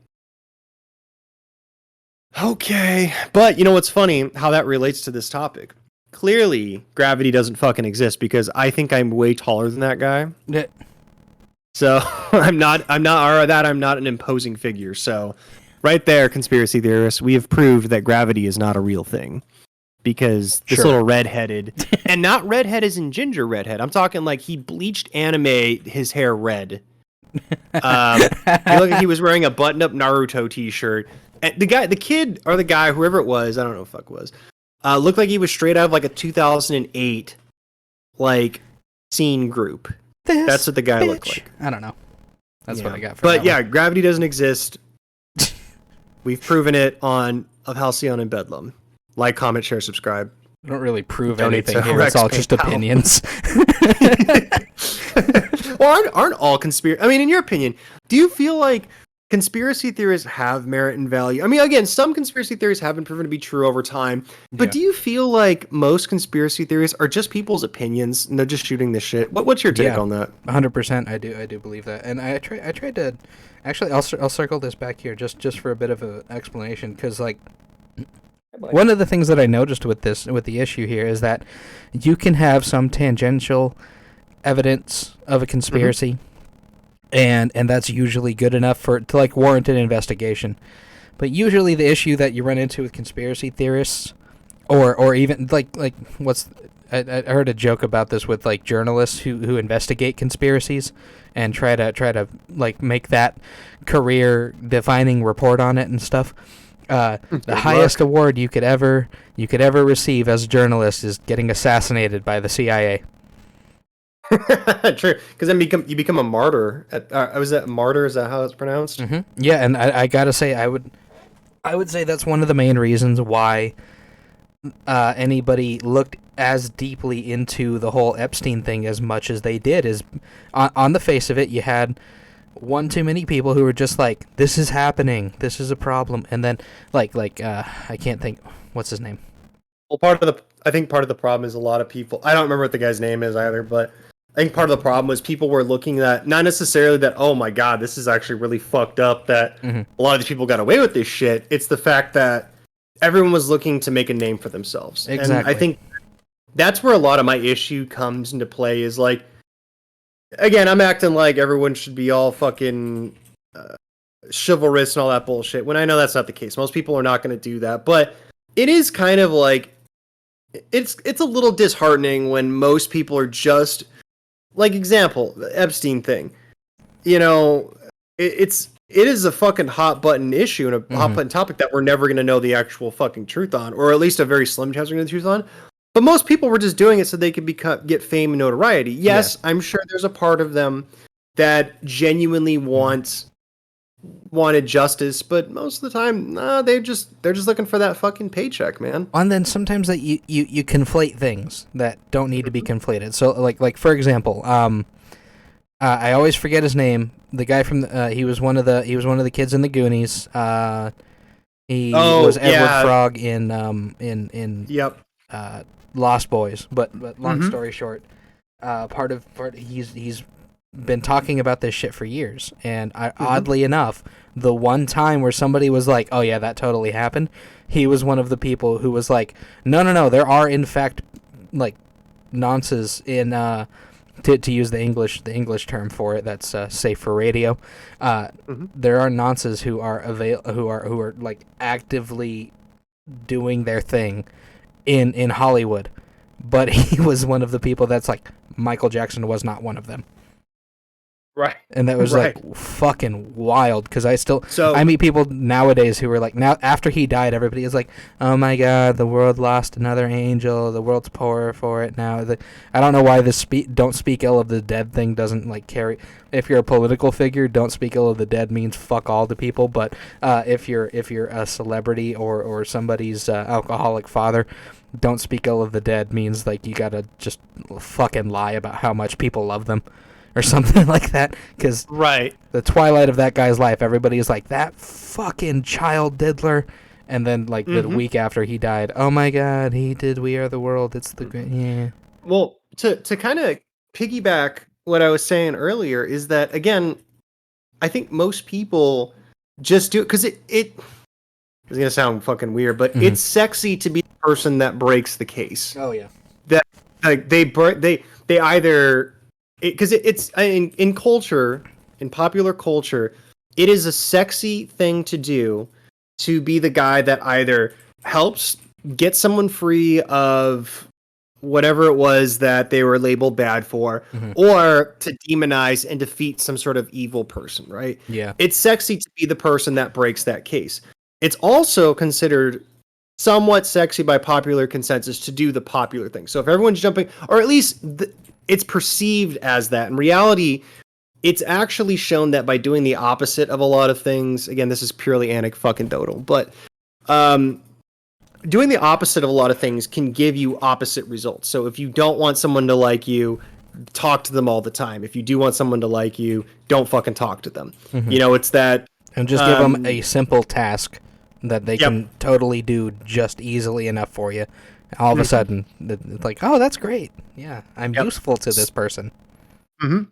okay. But you know what's funny? How that relates to this topic. Clearly, gravity doesn't fucking exist because I think I'm way taller than that guy. Yeah. So I'm not an imposing figure. So right there, conspiracy theorists, we have proved that gravity is not a real thing. Because this little redheaded, and not redhead as in ginger redhead. I'm talking like he bleached anime his hair red. He looked like he was wearing a button-up Naruto t-shirt. And the kid, or the guy, whoever it was, I don't know who the fuck it was, looked like he was straight out of like a 2008 like scene group. That's what the guy looked like. I don't know. That's what I got. But yeah, gravity doesn't exist. We've proven it on OfHalcyon and Bedlam. Like, comment, share, subscribe. I don't really prove anything here. It's all just opinions. Well, aren't all conspiracy? I mean, in your opinion, do you feel like conspiracy theories have merit and value. I mean, again, some conspiracy theories have been proven to be true over time. But do you feel like most conspiracy theories are just people's opinions and they're just shooting the shit? What's your take on that? 100%. I do believe that, and I tried to. Actually, I'll circle this back here just for a bit of an explanation, because like one of the things that I noticed with the issue here is that you can have some tangential evidence of a conspiracy, and that's usually good enough to like warrant an investigation. But usually the issue that you run into with conspiracy theorists, or even like what's I heard a joke about this with like journalists who investigate conspiracies and try to like make that career defining report on it and stuff. The highest award you could ever receive as a journalist is getting assassinated by the CIA. True, because then you become a martyr. Was that martyr? Is that how it's pronounced? Mm-hmm. Yeah, and I gotta say, I would say that's one of the main reasons why anybody looked as deeply into the whole Epstein thing as much as they did. Is on the face of it, you had one too many people who were just like, "This is happening. This is a problem," and then like I can't think what's his name. Well, I think part of the problem is a lot of people. I don't remember what the guy's name is either, but I think part of the problem was people were looking at not necessarily that, oh my god, this is actually really fucked up that a lot of these people got away with this shit. It's the fact that everyone was looking to make a name for themselves. Exactly. And I think that's where a lot of my issue comes into play is like, again, I'm acting like everyone should be all fucking chivalrous and all that bullshit, when I know that's not the case. Most people are not going to do that. But it is kind of like, it's a little disheartening when most people are just, like, example, the Epstein thing. You know, it is a fucking hot button issue and a hot button topic that we're never going to know the actual fucking truth on, or at least a very slim chance we're going to know the truth on. But most people were just doing it so they could get fame and notoriety. Yes, yeah. I'm sure there's a part of them that genuinely wanted justice, but most of the time, they're just looking for that fucking paycheck, man. And then sometimes that you conflate things that don't need to be conflated. So like for example, I always forget his name. The guy from he was one of the kids in the Goonies. He was Edward Frog in Yep. Lost Boys. But long story short, he's been talking about this shit for years, and oddly enough, the one time where somebody was like, "Oh yeah, that totally happened," he was one of the people who was like, "No, there are in fact like nonces in to use the English term for it that's safe for radio. There are nonces who are like actively doing their thing in Hollywood," but he was one of the people that's like, Michael Jackson was not one of them. Right. And that was like fucking wild, because I meet people nowadays who are like, now after he died, everybody is like, oh my god, the world lost another angel, the world's poor for it now. I don't know why this don't speak ill of the dead thing doesn't like carry. If you're a political figure, don't speak ill of the dead means fuck all to people, but if you're a celebrity or somebody's alcoholic father, don't speak ill of the dead means like you gotta just fucking lie about how much people love them. Or something like that, because the twilight of that guy's life, everybody is like, that fucking child diddler, and then like the week after he died, oh my god, he did We Are the World. It's the great, yeah. Well, to kind of piggyback what I was saying earlier is that, again, I think most people just do it because it's gonna sound fucking weird, but it's sexy to be the person that breaks the case. Oh yeah, that like they either. Because it's in culture, in popular culture, it is a sexy thing to do to be the guy that either helps get someone free of whatever it was that they were labeled bad for, or to demonize and defeat some sort of evil person, right? Yeah. It's sexy to be the person that breaks that case. It's also considered somewhat sexy by popular consensus to do the popular thing. So if everyone's jumping, or at least it's perceived as that. In reality, it's actually shown that by doing the opposite of a lot of things, again, this is purely anecdotal, but doing the opposite of a lot of things can give you opposite results. So if you don't want someone to like you, talk to them all the time. If you do want someone to like you, don't fucking talk to them. You know, it's that And just give them a simple task that they can totally do just easily enough for you. All of a sudden, it's like, oh, that's great. Yeah, I'm useful to this person.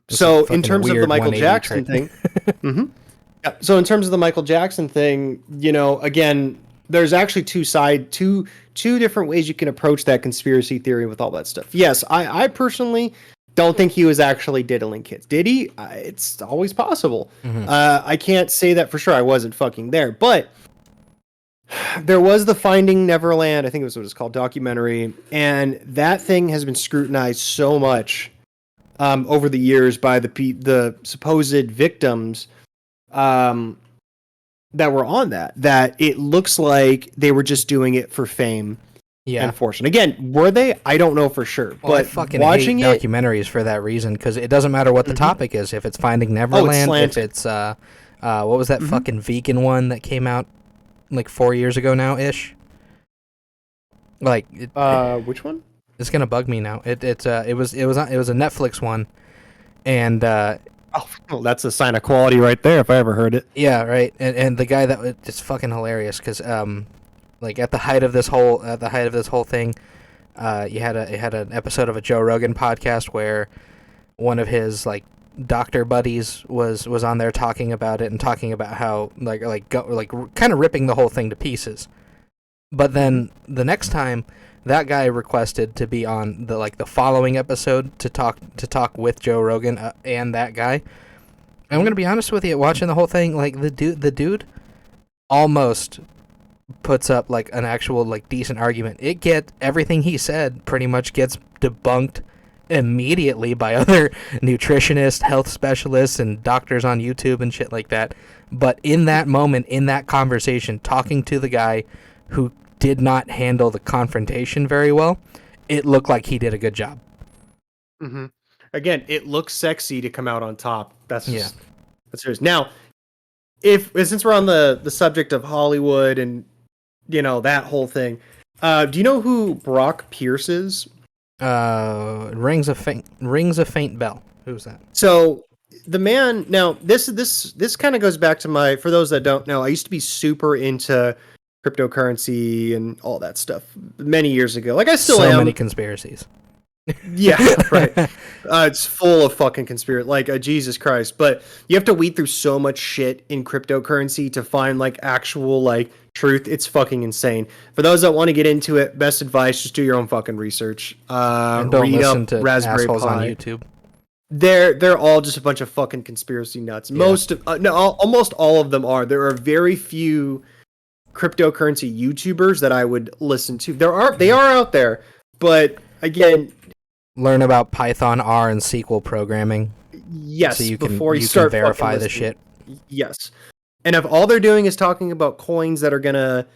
So in terms of the Michael Jackson thing, so in terms of the Michael Jackson thing, again, there's actually two different ways you can approach that conspiracy theory with all that stuff. Yes, I personally don't think he was actually diddling kids. Did he? It's always possible. I can't say that for sure. I wasn't fucking there, but there was the Finding Neverland, I think it was what it's called, documentary, and that thing has been scrutinized so much over the years by the supposed victims that were on that it looks like they were just doing it for fame and fortune. Again, were they? I don't know for sure. Well, but I fucking watching hate documentaries for that reason, because it doesn't matter what the topic is. If it's Finding Neverland, if it's what was that fucking vegan one that came out like 4 years ago now ish? Like which one? It's gonna bug me now. It was a Netflix one, and well, that's a sign of quality right there if I ever heard it. Yeah, right. And the guy it's fucking hilarious because like at the height of this whole thing, you had an episode of a Joe Rogan podcast where one of his like doctor buddies was on there talking about it and talking about how kind of ripping the whole thing to pieces. But then the next time, that guy requested to be on the following episode to talk with Joe Rogan and that guy. I'm gonna be honest with you, watching the whole thing, like the dude almost puts up like an actual like decent argument. Everything he said pretty much gets debunked immediately by other nutritionists, health specialists, and doctors on YouTube and shit like that. But in that moment, in that conversation, talking to the guy who did not handle the confrontation very well, it looked like he did a good job. Again, it looks sexy to come out on top. That's serious. Now, since we're on the subject of Hollywood and that whole thing, do you know who Brock Pierce is? Rings a faint bell. Who's that? So the man. Now this kind of goes back to for those that don't know, I used to be super into cryptocurrency and all that stuff many years ago. Like I still am. So many conspiracies. Yeah, right. It's full of fucking conspiracy. Like Jesus Christ. But you have to weed through so much shit in cryptocurrency to find like actual like truth. It's fucking insane. For those that want to get into it, best advice: just do your own fucking research. And don't listen to Raspberry assholes Pi on YouTube. They're all just a bunch of fucking conspiracy nuts. Almost all of them are. There are very few cryptocurrency YouTubers that I would listen to. They are out there, but again, learn about Python, R, and SQL programming. Yes, so you can start verify the shit. Yes, and if all they're doing is talking about coins that are gonna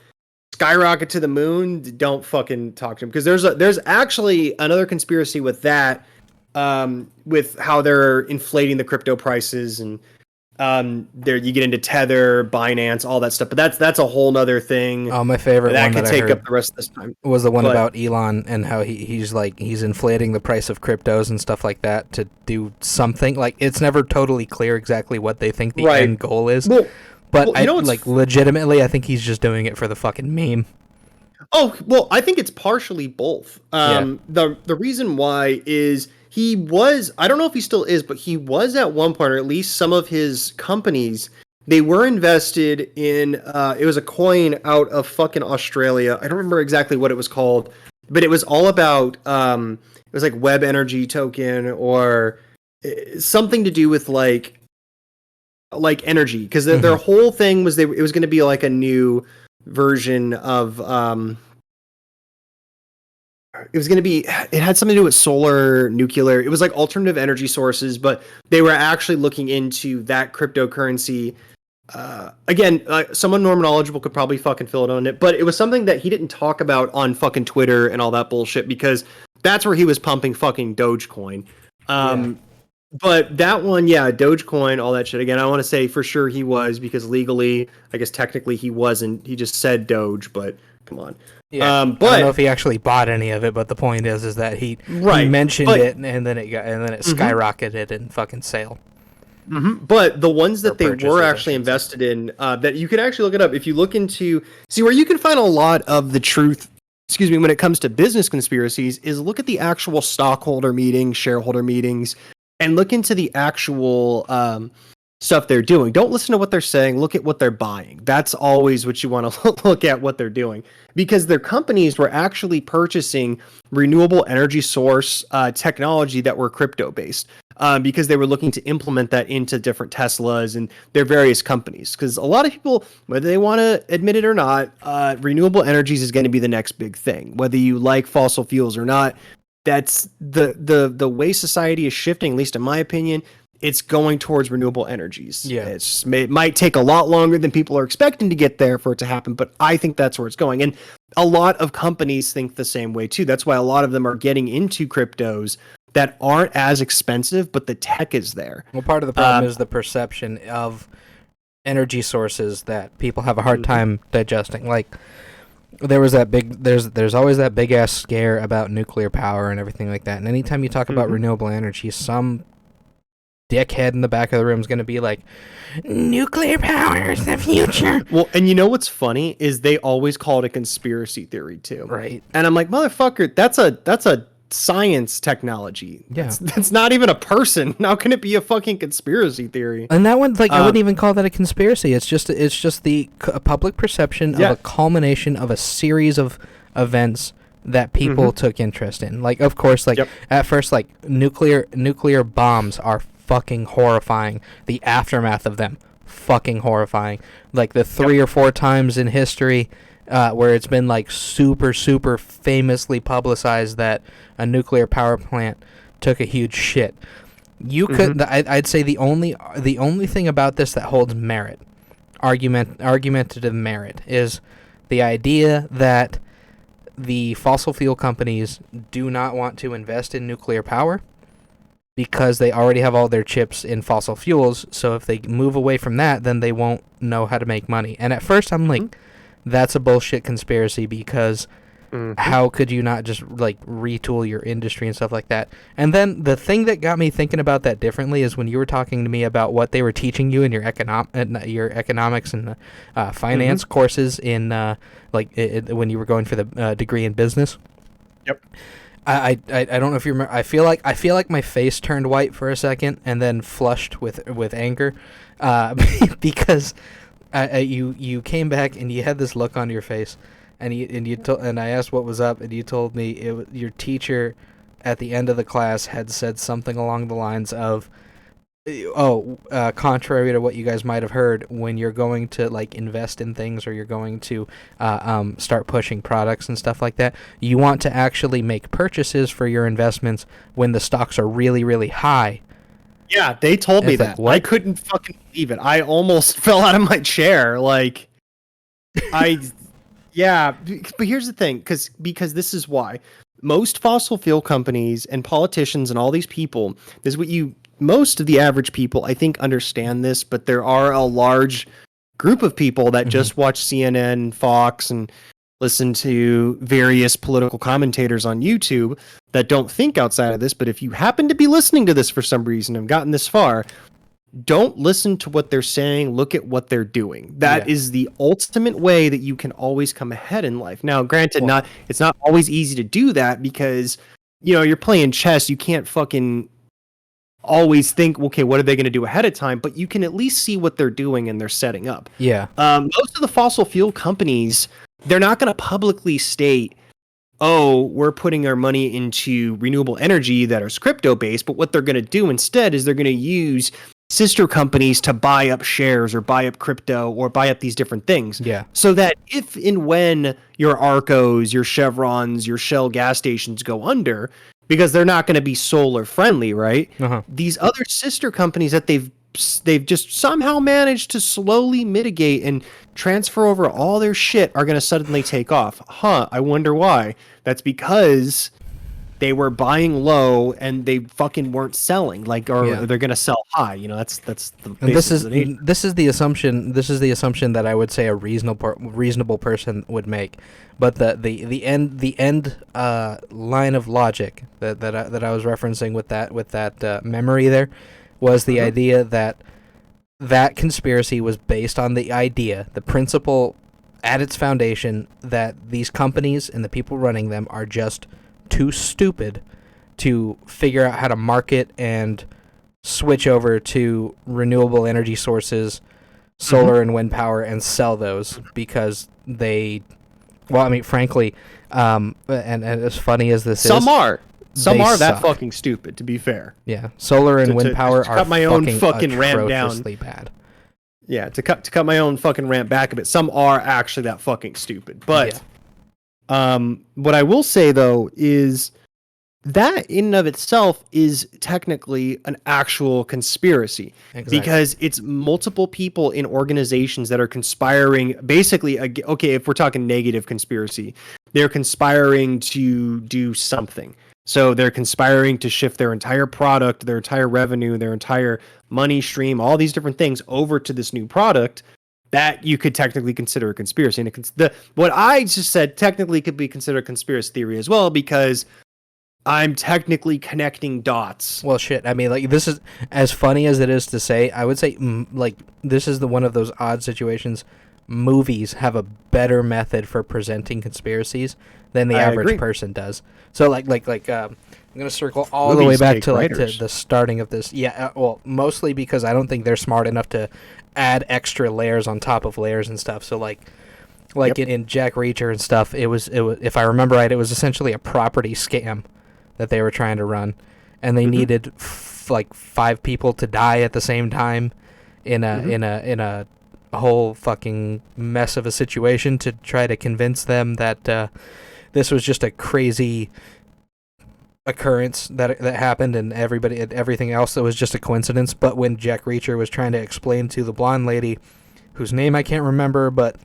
skyrocket to the moon, don't fucking talk to them, because there's actually another conspiracy with that, with how they're inflating the crypto prices, and there you get into Tether, Binance, all that stuff. But that's a whole nother thing. Oh, my favorite that one could that take I heard up the rest of this time was the one about Elon and how he's inflating the price of cryptos and stuff like that to do something. Like, it's never totally clear exactly what they think the end goal is. But legitimately, I think he's just doing it for the fucking meme. Oh, well, I think it's partially both. The reason why is he was, I don't know if he still is, but he was at one point, or at least some of his companies, they were invested in, it was a coin out of fucking Australia. I don't remember exactly what it was called, but it was all about, it was like web energy token or something to do with like energy. Because their whole thing was, it was going to be like a new version of, it had something to do with solar, nuclear. It was like alternative energy sources, but they were actually looking into that cryptocurrency. Again, someone more knowledgeable could probably fucking fill it on it, but it was something that he didn't talk about on fucking Twitter and all that bullshit, because that's where he was pumping fucking Dogecoin. But that one, Dogecoin, all that shit. Again, I want to say for sure he was, because legally, I guess technically he wasn't. He just said Doge, but come on. Yeah, but I don't know if he actually bought any of it, but the point is that he mentioned it, and then it skyrocketed in fucking sale. But the ones that they purchases, were I actually should say. invested in, that you could actually look it up if you look into, see where you can find a lot of the truth. Excuse me, when it comes to business conspiracies, is look at the actual stockholder meetings, shareholder meetings, and look into the actual stuff they're doing. Don't listen to what they're saying. Look at what they're buying. That's always what you want to look at, what they're doing, because their companies were actually purchasing renewable energy source technology that were crypto based. Because they were looking to implement that into different Teslas and their various companies. Because a lot of people, whether they want to admit it or not, renewable energies is going to be the next big thing. Whether you like fossil fuels or not, that's the way society is shifting. At least in my opinion, it's going towards renewable energies. Yeah. It might take a lot longer than people are expecting to get there for it to happen, but I think that's where it's going. And a lot of companies think the same way too. That's why a lot of them are getting into cryptos that aren't as expensive, but the tech is there. Well, part of the problem is the perception of energy sources that people have a hard time digesting. Like, there was that there's always that big ass scare about nuclear power and everything like that. And anytime you talk about renewable energy, some dickhead in the back of the room is going to be like, nuclear power is the future. Well, and you know what's funny is they always call it a conspiracy theory too. Right. And I'm like, motherfucker, that's a science technology. Yeah. That's not even a person. How can it be a fucking conspiracy theory? And that one, like, I wouldn't even call that a conspiracy. It's just the public perception of a culmination of a series of events that people took interest in. Like, of course, like at first, like nuclear bombs are fucking horrifying. The aftermath of them, fucking horrifying. Like the 3 or 4 times in history where it's been like super famously publicized that a nuclear power plant took a huge shit. You could, I'd say the only thing about this that holds merit, argumentative merit, is the idea that the fossil fuel companies do not want to invest in nuclear power because they already have all their chips in fossil fuels. So if they move away from that, then they won't know how to make money. And at first I'm like, that's a bullshit conspiracy, because how could you not just like retool your industry and stuff like that? And then the thing that got me thinking about that differently is when you were talking to me about what they were teaching you in your economics and finance courses in when you were going for the degree in business. Yep. I don't know if you remember. I feel like my face turned white for a second and then flushed with anger, because you came back and you had this look on your face, and I asked what was up, and you told me your teacher at the end of the class had said something along the lines of, contrary to what you guys might have heard, when you're going to like invest in things, or you're going to start pushing products and stuff like that, you want to actually make purchases for your investments when the stocks are really, really high. Yeah, they told me that. I couldn't fucking believe it. I almost fell out of my chair. Like, yeah, but here's the thing, because this is why most fossil fuel companies and politicians and all these people, this is what most of the average people, I think, understand this, but there are a large group of people that just watch CNN, Fox, and listen to various political commentators on YouTube that don't think outside of this. But if you happen to be listening to this for some reason and gotten this far, don't listen to what they're saying. Look at what they're doing. That is the ultimate way that you can always come ahead in life. Now, granted, it's not always easy to do that, because, you're playing chess. You can't fucking always think, okay, what are they going to do ahead of time? But you can at least see what they're doing and they're setting up. Yeah. Most of the fossil fuel companies, they're not going to publicly state, we're putting our money into renewable energy that is crypto based. But what they're going to do instead is they're going to use sister companies to buy up shares or buy up crypto or buy up these different things. Yeah. So that if and when your Arcos, your Chevrons, your Shell gas stations go under, because they're not going to be solar friendly, right? These other sister companies that they've just somehow managed to slowly mitigate and transfer over all their shit are going to suddenly take off. I wonder why. That's because they were buying low and they fucking weren't selling, they're going to sell high. That's the. And this is the assumption. This is the assumption that I would say a reasonable person would make. But the end line of logic that I was referencing with that memory there was the idea that that conspiracy was based on the idea, the principle at its foundation, that these companies and the people running them are just too stupid to figure out how to market and switch over to renewable energy sources, solar and wind power, and sell those because they, well, I mean, frankly, and as funny as this Some are that suck. fucking stupid, to be fair. Yeah, solar and wind power to are cut my own fucking rant atrociously down. bad. Yeah, to cut my own fucking rant back a bit. Some are actually that fucking stupid. But what I will say though is that in and of itself is technically an actual conspiracy. Exactly. Because it's multiple people in organizations that are conspiring. Basically, okay, if we're talking negative conspiracy, they're conspiring to do something. So they're conspiring to shift their entire product, their entire revenue, their entire money stream, all these different things over to this new product that you could technically consider a conspiracy. And what I just said technically could be considered a conspiracy theory as well, because I'm technically connecting dots. Well, shit. I mean, like, this is as funny as it is to say. I would say, like, this is one of those odd situations. Movies have a better method for presenting conspiracies than the average person does. So, like, I'm gonna circle all the way back to the starting of this. Yeah, well, mostly because I don't think they're smart enough to add extra layers on top of layers and stuff. So, like in Jack Reacher and stuff, it was if I remember right, it was essentially a property scam that they were trying to run, and they needed like 5 people to die at the same time in a whole fucking mess of a situation to try to convince them that this was just a crazy occurrence that happened, and everything else that was just a coincidence. But when Jack Reacher was trying to explain to the blonde lady, whose name I can't remember, but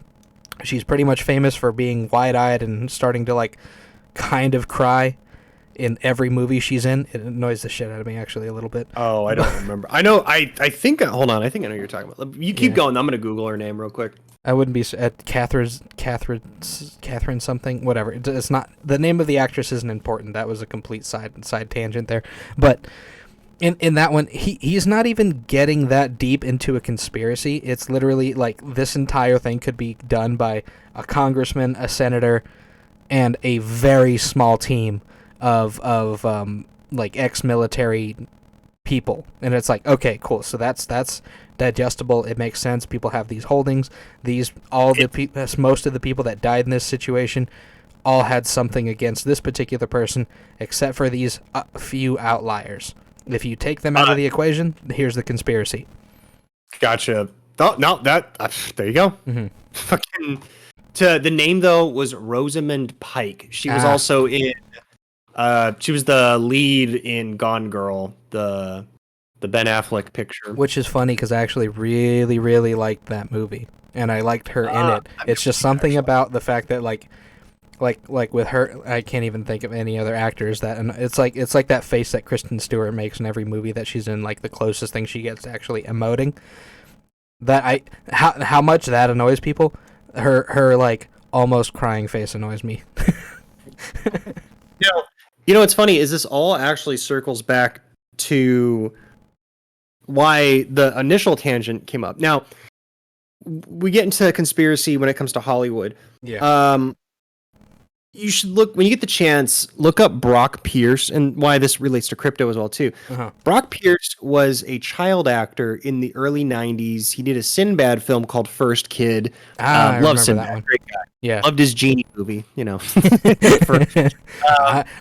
she's pretty much famous for being wide-eyed and starting to like kind of cry in every movie she's in. It annoys the shit out of me, actually, a little bit. Oh, I don't remember. I know. I think. Hold on. I think I know what you're talking about. You keep going. I'm gonna Google her name real quick. I wouldn't be at Catherine something, whatever. It's not, the name of the actress isn't important. That was a complete side tangent there. But in that one, he's not even getting that deep into a conspiracy. It's literally like this entire thing could be done by a congressman, a senator, and a very small team of like ex-military people. And it's like, okay, cool. So that's digestible. It makes sense. People have these holdings. Most of the people that died in this situation all had something against this particular person, except for these few outliers. If you take them out of the equation, here's the conspiracy. Gotcha. Oh, no, that there you go. Mm-hmm. Fucking. The name though was Rosamund Pike. She was also in. She was the lead in Gone Girl, the Ben Affleck picture. Which is funny because I actually really, really liked that movie, and I liked her in it. It's just something about the fact that like with her, I can't even think of any other actors that, and it's like that face that Kristen Stewart makes in every movie that she's in, like the closest thing she gets to actually emoting. How much that annoys people. Her like almost crying face annoys me. You know what's funny is this all actually circles back to why the initial tangent came up. Now, we get into conspiracy when it comes to Hollywood. Yeah. You should look, when you get the chance, look up Brock Pierce, and why this relates to crypto as well too. Uh-huh. Brock Pierce was a child actor in the early 90s. He did a Sinbad film called First Kid. I love remember Sinbad. that one. Great guy. Yeah. Loved his Genie movie, you know.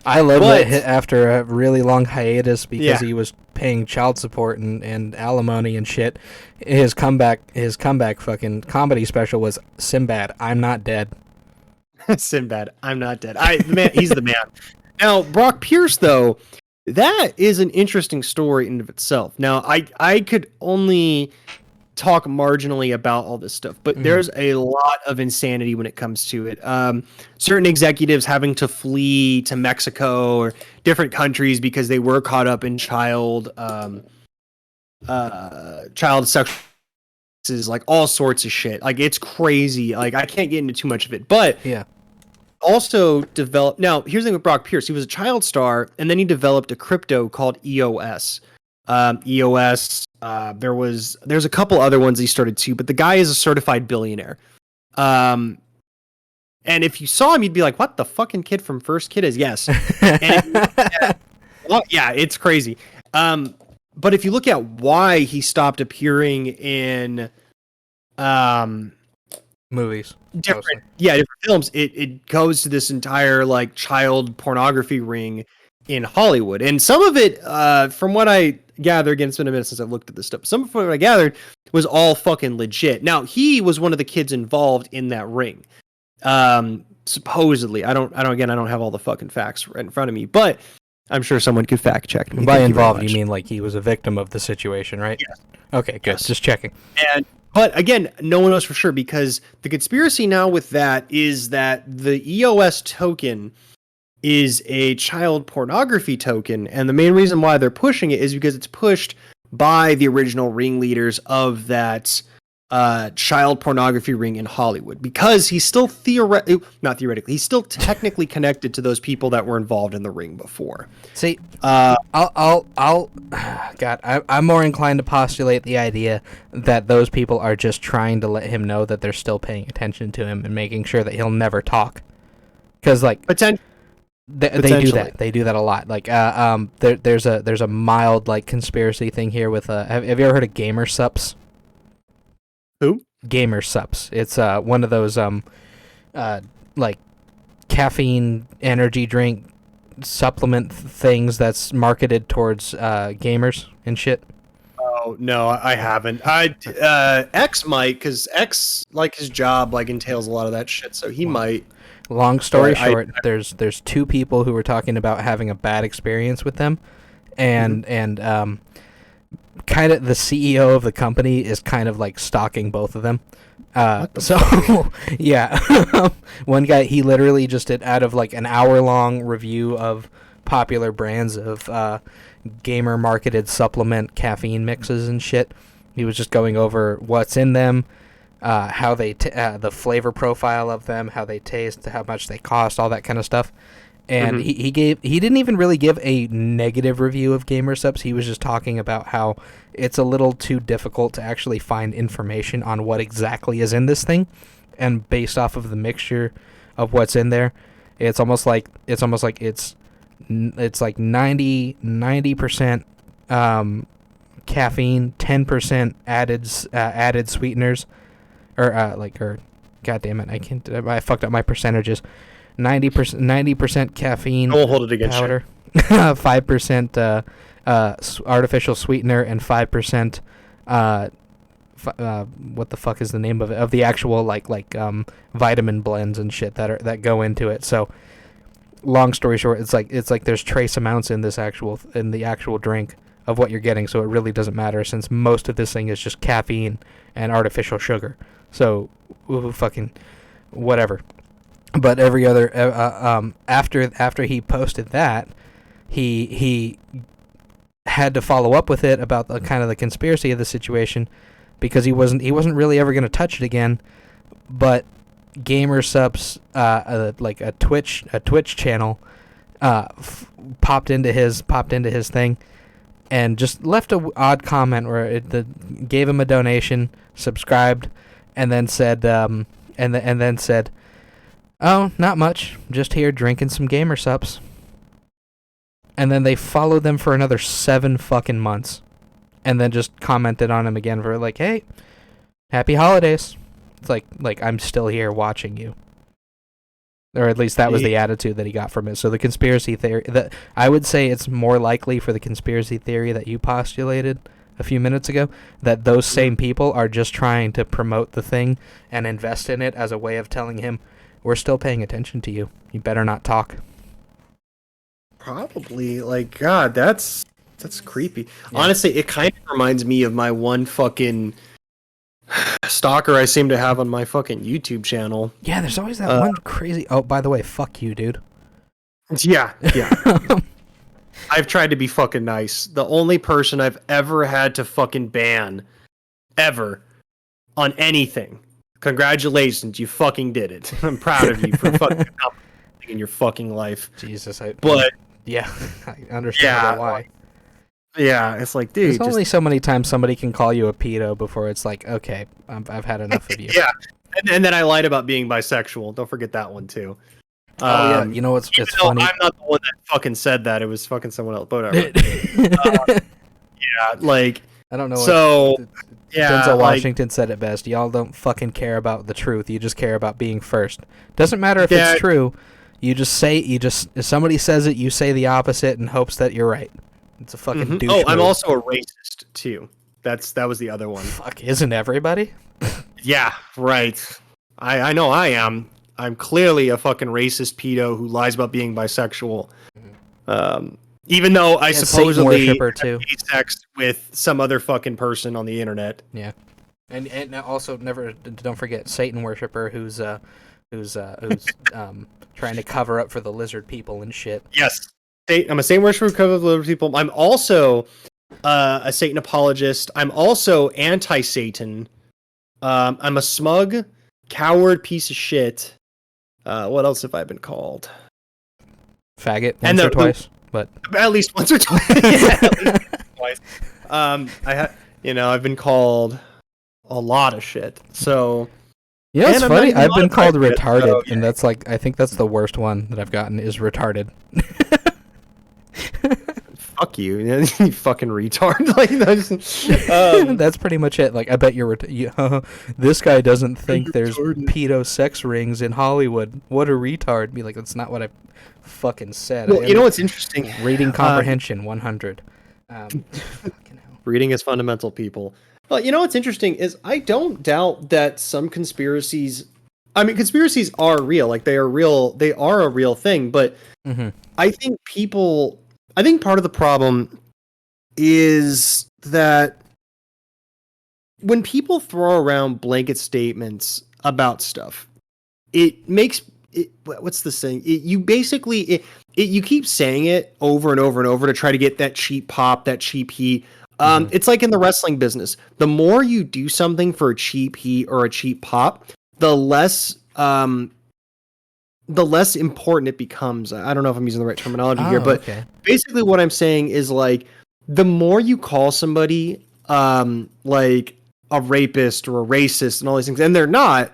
I loved that hit after a really long hiatus because he was paying child support and alimony and shit. His comeback fucking comedy special was Sinbad, I'm Not Dead. Sinbad, I'm not dead. He's the man. Now, Brock Pierce, though, that is an interesting story in of itself. Now, I could only talk marginally about all this stuff, but there's a lot of insanity when it comes to it. Certain executives having to flee to Mexico or different countries because they were caught up in child sexual, like all sorts of shit. Like, it's crazy. Like, I can't get into too much of it, but yeah. Also developed. Now, here's the thing with Brock Pierce. He was a child star, and then he developed a crypto called EOS. EOS. There's a couple other ones he started too, but the guy is a certified billionaire. And if you saw him, you'd be like, "What the fucking kid from First Kid is?" Yes. Well, yeah, it's crazy. But if you look at why he stopped appearing in movies, different films, it goes to this entire like child pornography ring in Hollywood. And some of it, from what I gather, again, it's been a minute since I've looked at this stuff, some of what I gathered was all fucking legit. Now, he was one of the kids involved in that ring. Supposedly. I don't have all the fucking facts right in front of me, but I'm sure someone could fact check me. By involved, you mean like he was a victim of the situation, right? Yes. Okay, good. Yes. Just checking. But again, no one knows for sure, because the conspiracy now with that is that the EOS token is a child pornography token, and the main reason why they're pushing it is because it's pushed by the original ringleaders of that child pornography ring in Hollywood, because he's still he's still technically connected to those people that were involved in the ring before. See, God, I'm more inclined to postulate the idea that those people are just trying to let him know that they're still paying attention to him and making sure that he'll never talk. Because like they do that. They do that a lot. Like there's a mild like conspiracy thing here with have you ever heard of gamer sups? Who? Gamer sups. It's one of those like caffeine energy drink supplement things that's marketed towards gamers and shit. Oh no, I haven't. X might, because X, like, his job like entails a lot of that shit, so he might. Long story short, there's two people who were talking about having a bad experience with them, and kind of the CEO of the company is kind of like stalking both of them. Yeah, one guy, he literally just did, out of like an hour-long review of popular brands of gamer marketed supplement caffeine mixes and shit. He was just going over what's in them, how they the flavor profile of them, how they taste, how much they cost, all that kind of stuff. And he didn't even really give a negative review of gamer subs. He was just talking about how it's a little too difficult to actually find information on what exactly is in this thing, and based off of the mixture of what's in there, it's almost like it's like 90% caffeine, 10% added sweeteners, or god damn it, I fucked up my percentages. 90% caffeine. I'll hold it against powder, 5% artificial sweetener, and 5% what the fuck is the name of it? Of the actual like vitamin blends and shit that go into it. So, long story short, it's like there's trace amounts in the actual drink of what you're getting. So it really doesn't matter, since most of this thing is just caffeine and artificial sugar. So, fucking whatever. But every other after he posted that, he had to follow up with it about the kind of the conspiracy of the situation, because he wasn't really ever going to touch it again. But Gamer Subs, like a Twitch channel, popped into his thing, and just left a odd comment where it gave him a donation, subscribed, and then said said, "Oh, not much. Just here drinking some Gamer Sups." And then they followed them for another 7 fucking months, and then just commented on him again for like, "Hey, happy holidays." It's like I'm still here watching you. Or at least that was the attitude that he got from it. So the conspiracy theory, that I would say it's more likely for the conspiracy theory that you postulated a few minutes ago, that those same people are just trying to promote the thing and invest in it as a way of telling him, we're still paying attention to you. You better not talk. Probably. Like, God, that's creepy. Yeah. Honestly, it kind of reminds me of my one fucking stalker I seem to have on my fucking YouTube channel. Yeah, there's always that one crazy... Oh, by the way, fuck you, dude. Yeah. I've tried to be fucking nice. The only person I've ever had to fucking ban, ever, on anything. Congratulations, you fucking did it. I'm proud of you for fucking in your fucking life. Jesus, but yeah, I understand why. Yeah, it's like, dude, There's only so many times somebody can call you a pedo before it's like, okay, I've had enough of you. Yeah, and then I lied about being bisexual. Don't forget that one too. Oh yeah, you know what's it's funny. I'm not the one that fucking said that. It was fucking someone else. But whatever. Yeah, like I don't know. So yeah, Denzel Washington said it best. Y'all don't fucking care about the truth. You just care about being first. Doesn't matter if it's true. You just say if somebody says it, you say the opposite in hopes that you're right. It's a fucking douche. Oh, I'm move. also a racist too. That was the other one. Fuck, isn't everybody? Yeah, right. I know I am. I'm clearly a fucking racist pedo who lies about being bisexual. Even though I supposedly have sex with some other fucking person on the internet. Yeah, and also don't forget Satan worshiper who's trying to cover up for the lizard people and shit. Yes, I'm a Satan worshiper who covers up for the lizard people. I'm also a Satan apologist. I'm also anti-Satan. I'm a smug, coward piece of shit. What else have I been called? Faggot once or twice, but at least once or twice. Yeah, at least twice. I've been called a lot of shit. So yeah, it's funny. I've been called retarded, and that's like I think that's the worst one that I've gotten is retarded. Fuck you, you fucking retard. Like that's pretty much it. Like I bet this guy doesn't think there's pedo sex rings in Hollywood. What a retard! Be like, that's not what I fucking said. Well, you know what's interesting? Reading comprehension 100. Reading is fundamental, people. Well, you know what's interesting is I don't doubt that some conspiracies. I mean, conspiracies are real. Like they are real. They are a real thing. But I think part of the problem is that when people throw around blanket statements about stuff, it makes it. What's the saying? You keep saying it over and over and over to try to get that cheap pop, that cheap heat. It's like in the wrestling business. The more you do something for a cheap heat or a cheap pop, the less important it becomes. I don't know if I'm using the right terminology here, but basically what I'm saying is like the more you call somebody like a rapist or a racist and all these things, and they're not,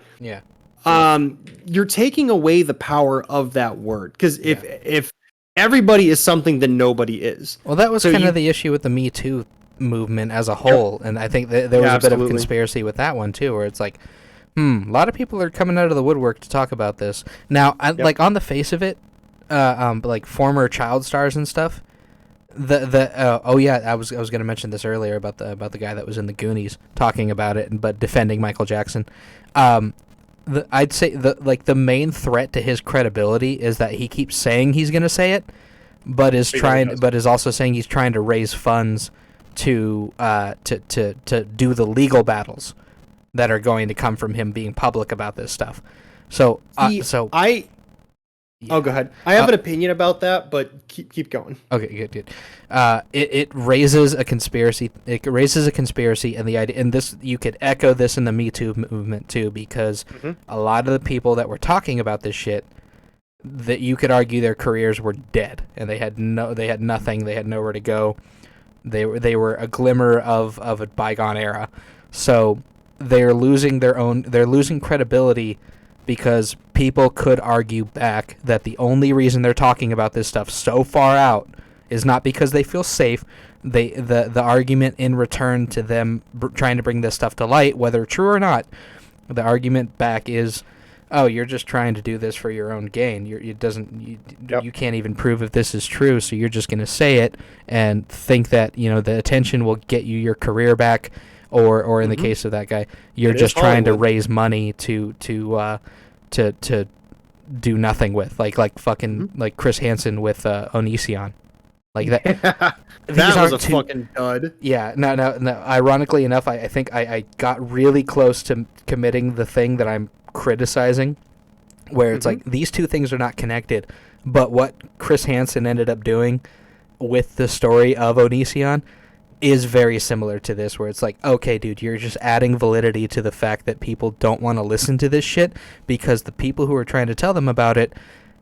you're taking away the power of that word. Because if everybody is something, then nobody is. Well, that was kind of the issue with the Me Too movement as a whole, and I think there was a bit of a conspiracy with that one too, where it's like, a lot of people are coming out of the woodwork to talk about this. Now, like on the face of it, like former child stars and stuff. I was going to mention this earlier about the guy that was in the Goonies talking about it, but defending Michael Jackson. I'd say the main threat to his credibility is that he keeps saying he's going to say it, but is also saying he's trying to raise funds to do the legal battles that are going to come from him being public about this stuff. So, go ahead. I have an opinion about that, but keep going. Okay, good. It raises a conspiracy. It raises a conspiracy, and the idea, and this you could echo this in the Me Too movement too, because a lot of the people that were talking about this shit, that you could argue their careers were dead, and they had nothing. They had nowhere to go. They were a glimmer of a bygone era. So they're losing credibility because people could argue back that the only reason they're talking about this stuff so far out is not because they feel safe. The argument in return to them trying to bring this stuff to light, whether true or not, the argument back is, oh, you're just trying to do this for your own gain. You can't even prove if this is true, so you're just going to say it and think that the attention will get you your career back. Or in the case of that guy, you're just trying to raise money to do nothing with, like fucking like Chris Hansen with Onision, like that. That was a fucking dud. Yeah, no. Ironically enough, I think I got really close to committing the thing that I'm criticizing, where it's like these two things are not connected, but what Chris Hansen ended up doing with the story of Onision is very similar to this, where it's like, okay, dude, you're just adding validity to the fact that people don't want to listen to this shit because the people who are trying to tell them about it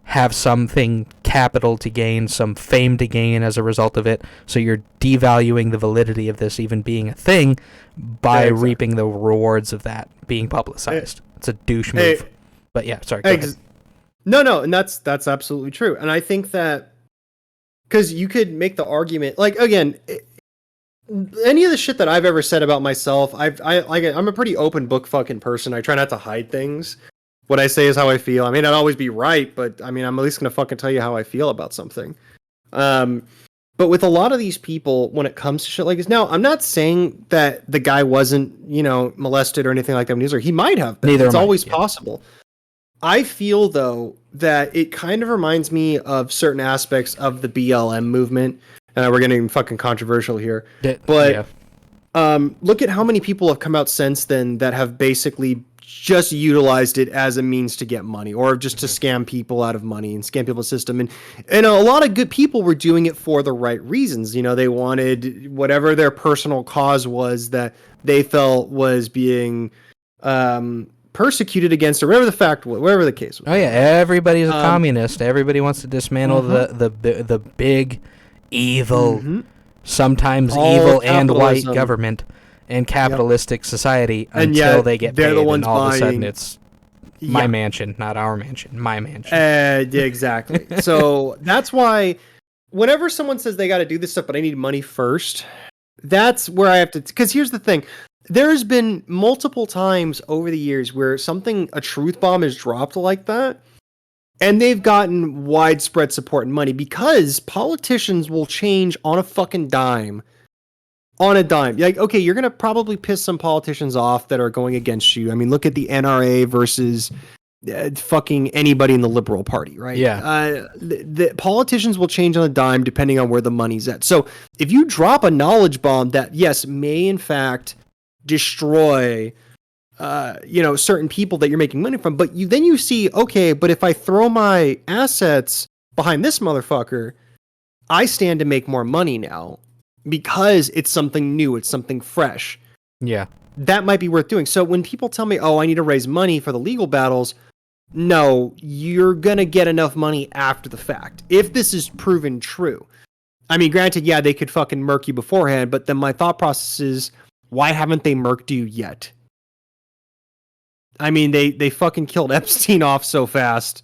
have something capital to gain, some fame to gain as a result of it. So you're devaluing the validity of this even being a thing by reaping the rewards of that being publicized. It's a douche move. But yeah, sorry. Go ahead. No, and that's absolutely true. And I think that because you could make the argument, like, again, any of the shit that I've ever said about myself, I'm a pretty open book fucking person. I try not to hide things. What I say is how I feel. I may not always be right, but I mean, I'm at least going to fucking tell you how I feel about something. But with a lot of these people, when it comes to shit like this, now, I'm not saying that the guy wasn't, molested or anything like that when he was there. He might have been. It's always possible. I feel, though, that it kind of reminds me of certain aspects of the BLM movement. We're getting fucking controversial here. But look at how many people have come out since then that have basically just utilized it as a means to get money, or just to scam people out of money and scam people's system. And a lot of good people were doing it for the right reasons. They wanted whatever their personal cause was that they felt was being persecuted against, or whatever the case was. Oh yeah, everybody's a communist. Everybody wants to dismantle the big evil, sometimes evil and white government and capitalistic society until they get paid, and all of a sudden it's my mansion, not our mansion, my mansion. Exactly. So that's why whenever someone says they got to do this stuff, but I need money first, that's where I have to, because here's the thing. There's been multiple times over the years where a truth bomb is dropped like that, and they've gotten widespread support and money, because politicians will change on a fucking dime. On a dime. Like, okay, you're going to probably piss some politicians off that are going against you. I mean, look at the NRA versus fucking anybody in the Liberal Party, right? Yeah. The politicians will change on a dime depending on where the money's at. So if you drop a knowledge bomb that, yes, may in fact destroy certain people that you're making money from, but then you see, okay, but if I throw my assets behind this motherfucker, I stand to make more money now because it's something new, it's something fresh. Yeah. That might be worth doing. So when people tell me, I need to raise money for the legal battles, no, you're going to get enough money after the fact. If this is proven true. I mean, granted, yeah, they could fucking murk you beforehand, but then my thought process is, why haven't they murked you yet? I mean, they fucking killed Epstein off so fast.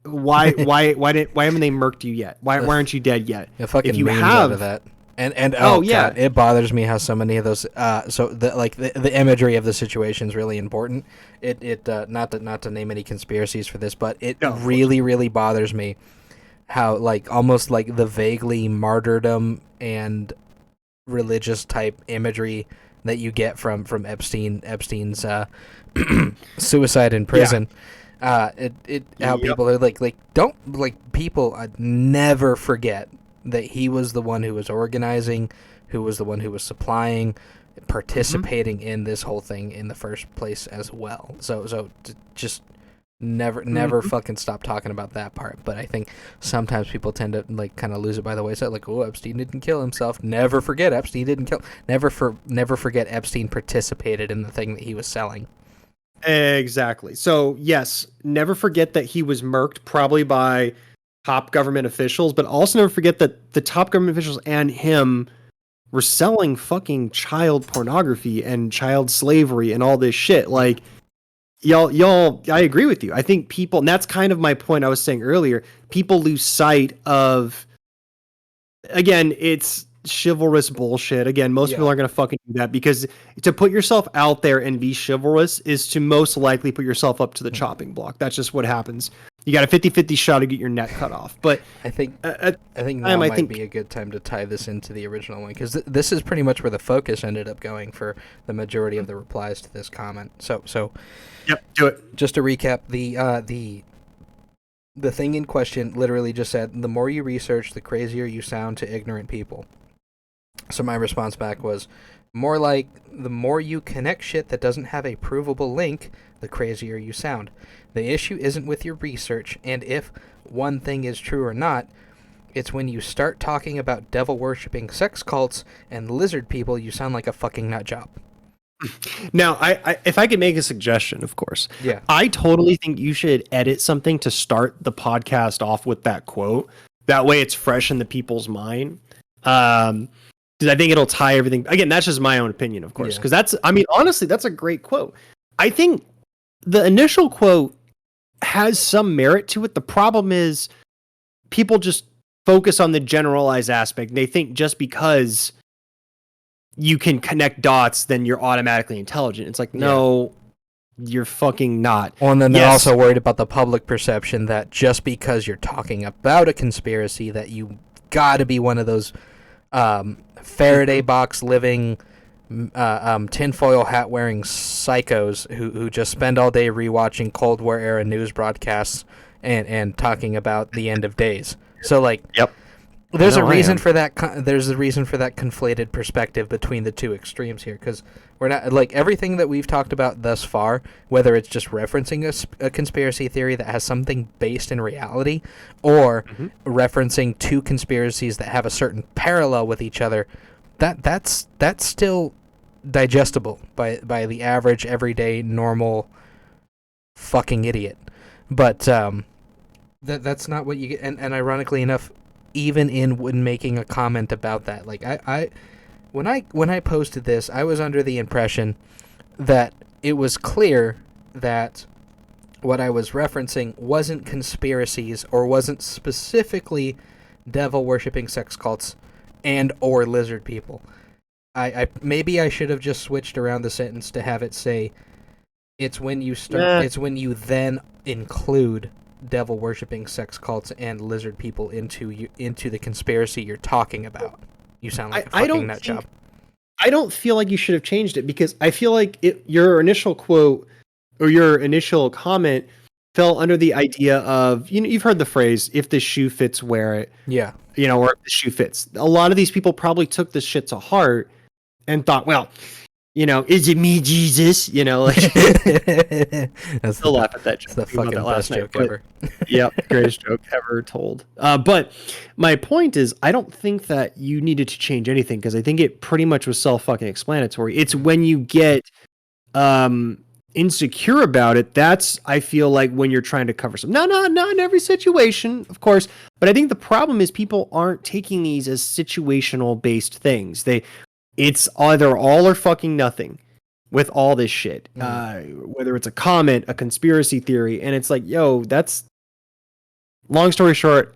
Why haven't they murked you yet? Why aren't you dead yet? If you have out of that. And God, it bothers me how so many of those the imagery of the situation is really important. It not to name any conspiracies for this, but it really bothers me how almost like the vaguely martyrdom and religious type imagery that you get from Epstein's suicide in prison. How people are people never forget that he was the one who was organizing, who was the one who was supplying, participating in this whole thing in the first place as well. So just never fucking stop talking about that part. But I think sometimes people tend to kind of lose it by the wayside. Epstein didn't kill himself. Never forget Epstein didn't kill. Never forget Epstein participated in the thing that he was selling. Exactly. So yes, never forget that he was murked, probably by top government officials, but also never forget that the top government officials and him were selling fucking child pornography and child slavery and all this shit. Y'all, I agree with you. I think people, and that's kind of my point I was saying earlier, people lose sight of, again, it's chivalrous bullshit. Again, most people aren't going to fucking do that, because to put yourself out there and be chivalrous is to most likely put yourself up to the chopping block. That's just what happens. You got a 50-50 shot to get your neck cut off. But I think now might be a good time to tie this into the original one, because this is pretty much where the focus ended up going for the majority of the replies to this comment. So yep, do it. Just to recap, the thing in question literally just said, the more you research, the crazier you sound to ignorant people. So my response back was more like, the more you connect shit that doesn't have a provable link, the crazier you sound. The issue isn't with your research, and if one thing is true or not, it's when you start talking about devil-worshipping sex cults and lizard people, you sound like a fucking nut job. Now, if I could make a suggestion, of course, Yeah. I totally think you should edit something to start the podcast off with that quote. That way, it's fresh in the people's mind. Because I think it'll tie everything. Again, that's just my own opinion, of course. Yeah. Because honestly, that's a great quote. I think the initial quote has some merit to it. The problem is people just focus on the generalized aspect. They think just because you can connect dots, then you're automatically intelligent. It's like, no, you're fucking not. Well, and then they're also worried about the public perception that just because you're talking about a conspiracy, that you gotta be one of those Faraday box living, tinfoil hat wearing psychos who just spend all day rewatching Cold War era news broadcasts and talking about the end of days. So like, yep. There's a reason for that. There's a reason for that conflated perspective between the two extremes here, because we're not like everything that we've talked about thus far, whether it's just referencing a conspiracy theory that has something based in reality, or referencing two conspiracies that have a certain parallel with each other. That's still digestible by the average, everyday, normal fucking idiot. But that's not what you get. And ironically enough, even when making a comment about that, like when I posted this, I was under the impression that it was clear that what I was referencing wasn't conspiracies or wasn't specifically devil worshipping sex cults and or lizard people. I maybe I should have just switched around the sentence to have it say it's when you start it's when you then include devil worshipping sex cults and lizard people into the conspiracy you're talking about. You sound like a fucking nut job. I don't feel like you should have changed it, because I feel like your initial quote or your initial comment fell under the idea of, you've heard the phrase, if the shoe fits, wear it. Yeah. Or if the shoe fits. A lot of these people probably took this shit to heart and thought, well, is it me, Jesus? Like, That's still laugh at that joke. It's the fucking best joke ever. Yep, greatest joke ever told. But my point is, I don't think that you needed to change anything, because I think it pretty much was self-fucking-explanatory. It's when you get insecure about it, that's, I feel like, when you're trying to cover some. No, not in every situation, of course. But I think the problem is people aren't taking these as situational-based things. It's either all or fucking nothing with all this shit. Whether it's a comment, a conspiracy theory, and it's like, yo, that's... Long story short,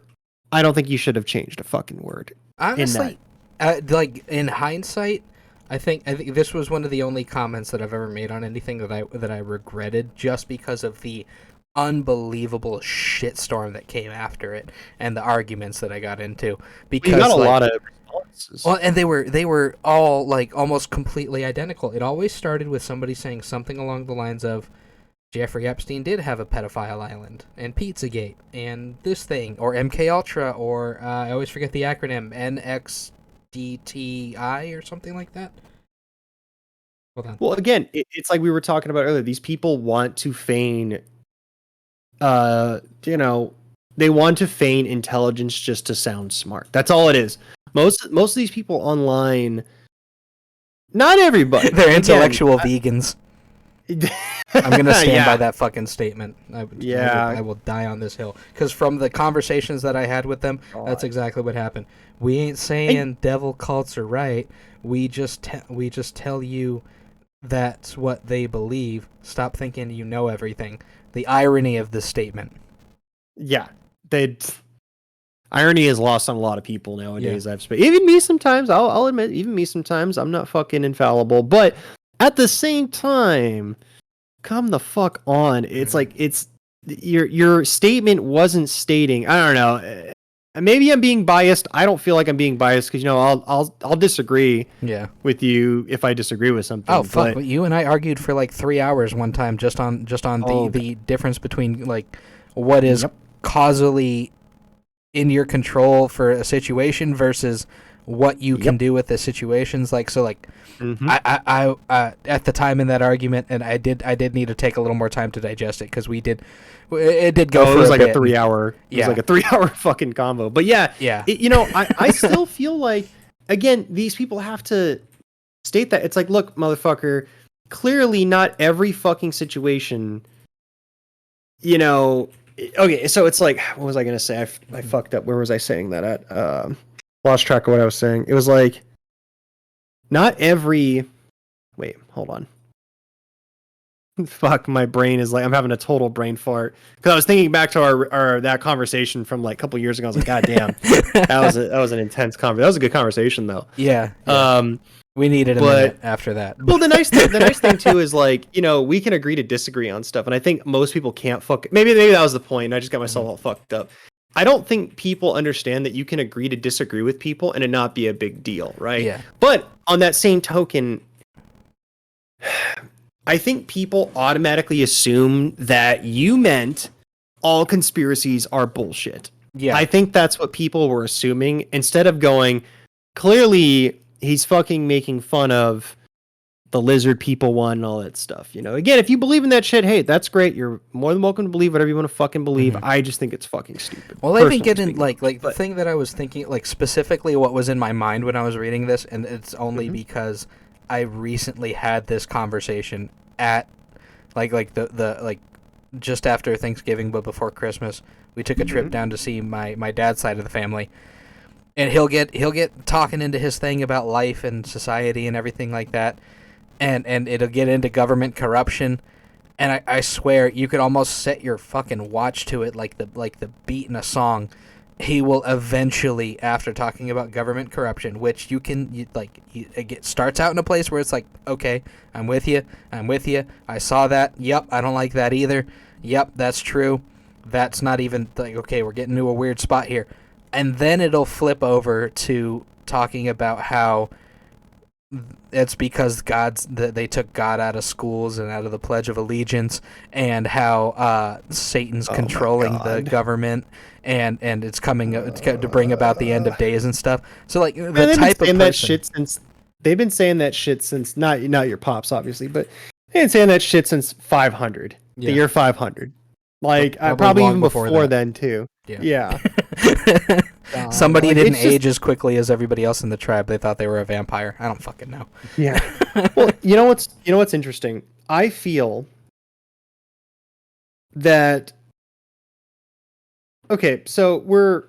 I don't think you should have changed a fucking word. Honestly, like in hindsight, I think this was one of the only comments that I've ever made on anything that I regretted, just because of the unbelievable shitstorm that came after it and the arguments that I got into. Because you got a lot of responses. Well, and they were all like almost completely identical. It always started with somebody saying something along the lines of, Jeffrey Epstein did have a pedophile island, and Pizzagate, and this thing, or MK Ultra, or I always forget the acronym, NXDTI or something like that. Hold on. Well, again, it's like we were talking about earlier. These people want to feign, they want to feign intelligence just to sound smart. That's all it is. Most of these people online, not everybody. They're intellectual vegans. I'm going to stand by that fucking statement. I will die on this hill. Because from the conversations that I had with them, that's exactly what happened. We ain't saying devil cults are right. We just tell you that's what they believe. Stop thinking you know everything. The irony of this statement. Yeah. Irony is lost on a lot of people nowadays. Yeah. Even me sometimes. I'll admit, even me sometimes. I'm not fucking infallible. But at the same time, come the fuck on. It's like, it's your statement wasn't stating, I don't know, maybe I'm being biased. I don't feel like I'm being biased, because I'll disagree with you if I disagree with something. Oh fuck, but you and I argued for like 3 hours one time just on the difference between like what is causally in your control for a situation versus what you can do with the situations. Like, so like I at the time in that argument, and I did need to take a little more time to digest it, because it did go for it was a like bit. a 3 hour it was like a 3 hour fucking combo. But I still feel like, again, these people have to state that. It's like, look, motherfucker, clearly not every fucking situation, you know. Okay, so it's like, what was I gonna say? I fucked up. Where was I saying that at? Lost track of what I was saying. It was like, not every. Wait, hold on. Fuck, my brain is like, I'm having a total brain fart because I was thinking back to our that conversation from like a couple years ago. I was like, God damn, that was an intense conversation. That was a good conversation though. Yeah. We needed a but- minute after that. Well, the nice thing too is like, you know, we can agree to disagree on stuff, and I think most people can't maybe that was the point. And I just got myself all fucked up. I don't think people understand that you can agree to disagree with people and it not be a big deal, right? Yeah. But on that same token, I think people automatically assume that you meant all conspiracies are bullshit. Yeah. I think that's what people were assuming instead of going, clearly he's fucking making fun of the lizard people one and all that stuff. You know, again, if you believe in that shit, hey, that's great. You're more than welcome to believe whatever you want to fucking believe. I just think it's fucking stupid. Well, I think personally the thing that I was thinking, like specifically what was in my mind when I was reading this, and it's only because I recently had this conversation at like just after Thanksgiving but before Christmas. We took a trip down to see my dad's side of the family. And he'll get talking into his thing about life and society and everything like that. And it'll get into government corruption. And I swear you could almost set your fucking watch to it like the beat in a song. He will eventually, after talking about government corruption, which it starts out in a place where it's like, okay, I'm with you, I saw that, yep, I don't like that either, yep, that's true, that's not even, like, okay, we're getting to a weird spot here. And then it'll flip over to talking about how it's because they took God out of schools and out of the Pledge of Allegiance, and how Satan's controlling the government, and it's coming to bring about the end of days and stuff. So like the type of person, they've been saying that shit since not your pops obviously, but they've been saying that shit since 500, the year 500. Like probably even before then too. Yeah. Somebody like, didn't age as quickly as everybody else in the tribe. They thought they were a vampire. I don't fucking know. Yeah. Well, you know what's interesting? I feel that okay, so we're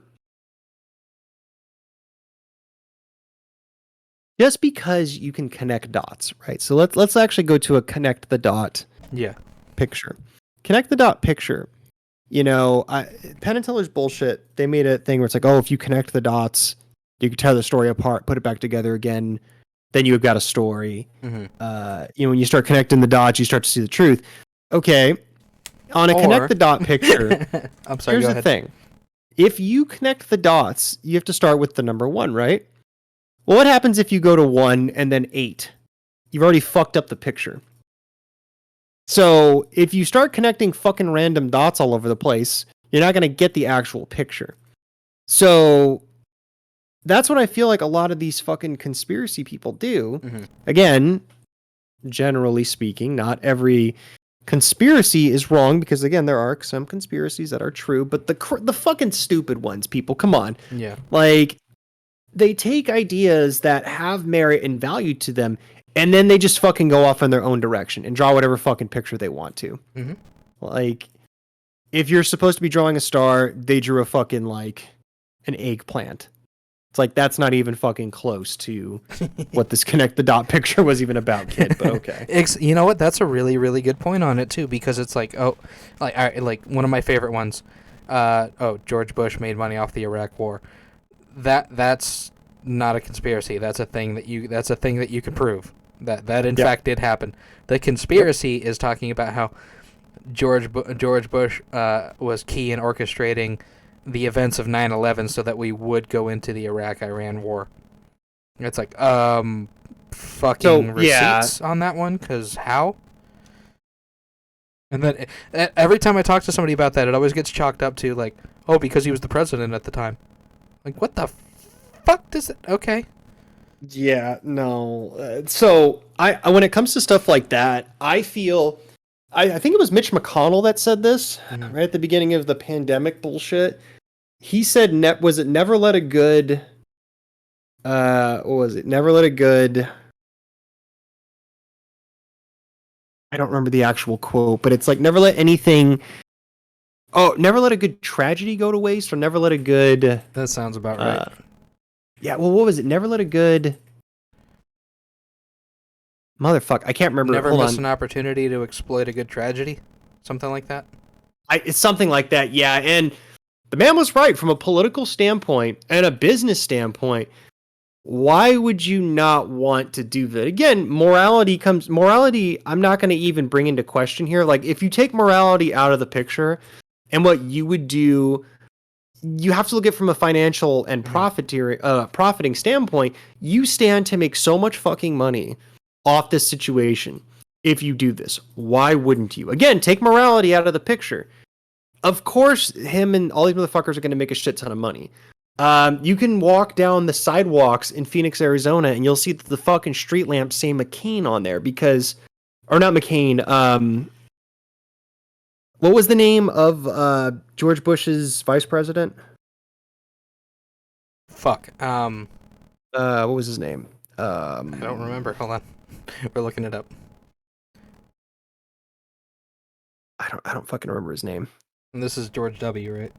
just because you can connect dots, right? So let's actually go to a connect the dot picture. Connect the dot picture. You know, Penn and Teller's bullshit. They made a thing where it's like, oh, if you connect the dots, you can tear the story apart, put it back together again, then you've got a story. You know, when you start connecting the dots, you start to see the truth. Okay, on a connect the dot picture, I'm sorry. here's the thing: if you connect the dots, you have to start with the number 1, right? Well, what happens if you go to 1 and then 8? You've already fucked up the picture. So if you start connecting fucking random dots all over the place, you're not going to get the actual picture. So that's what I feel like a lot of these fucking conspiracy people do. Again, generally speaking, not every conspiracy is wrong, because again, there are some conspiracies that are true, but the fucking stupid ones, people, come on. Yeah. Like, they take ideas that have merit and value to them, and then they just fucking go off in their own direction and draw whatever fucking picture they want to. Like, if you're supposed to be drawing a star, they drew a fucking, like, an eggplant. It's like, that's not even fucking close to what this connect the dot picture was even about, kid, but okay. You know what? That's a really, really good point on it, too, because it's like, like one of my favorite ones. George Bush made money off the Iraq War. That's not a conspiracy. That's a thing that you can prove. That in fact did happen. The conspiracy is talking about how George Bush was key in orchestrating the events of 9/11 so that we would go into the Iraq-Iran war. It's like fucking receipts on that one, because how? And then every time I talk to somebody about that, it always gets chalked up to like, oh, because he was the president at the time. Like, what the fuck does it? Okay. Yeah, no. So I when it comes to stuff like that, I feel I think it was Mitch McConnell that said this right at the beginning of the pandemic bullshit. He said, was it never let a good what was it? Never let a good I don't remember the actual quote, but it's like never let anything. Oh, never let a good tragedy go to waste, or never let a good. That sounds about right. Yeah, well, what was it? Never let a good. Motherfuck, I can't remember. Never Hold miss on. an opportunity to exploit a good tragedy, something like that. It's something like that, yeah. And the man was right from a political standpoint and a business standpoint. Why would you not want to do that? Again, morality, I'm not going to even bring into question here. Like, if you take morality out of the picture and what you would do, you have to look at it from a financial and profiting standpoint. You stand to make so much fucking money off this situation if you do this. Why wouldn't you? Again, take morality out of the picture. Of course, him and all these motherfuckers are going to make a shit ton of money. You can walk down the sidewalks in Phoenix, Arizona, and you'll see that the fucking street lamps say McCain on there because, or not McCain. What was the name of George Bush's vice president? Fuck. What was his name? I don't remember. Hold on, we're looking it up. I don't fucking remember his name. And this is George W., right?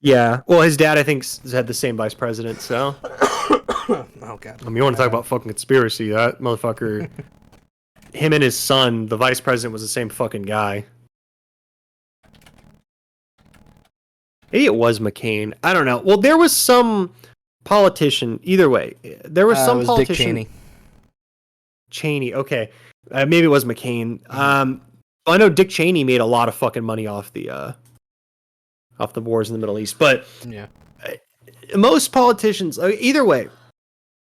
Yeah. Well, his dad, I think, had the same vice president. So. Oh god. I mean, you want to talk about fucking conspiracy? That motherfucker. Him and his son, the vice president, was the same fucking guy. Maybe it was McCain. I don't know. Well, there was some politician. Either way, there was some it was politician. Dick Cheney. Cheney. Okay, maybe it was McCain. I know Dick Cheney made a lot of fucking money off the wars in the Middle East, but Yeah. Most politicians. Either way,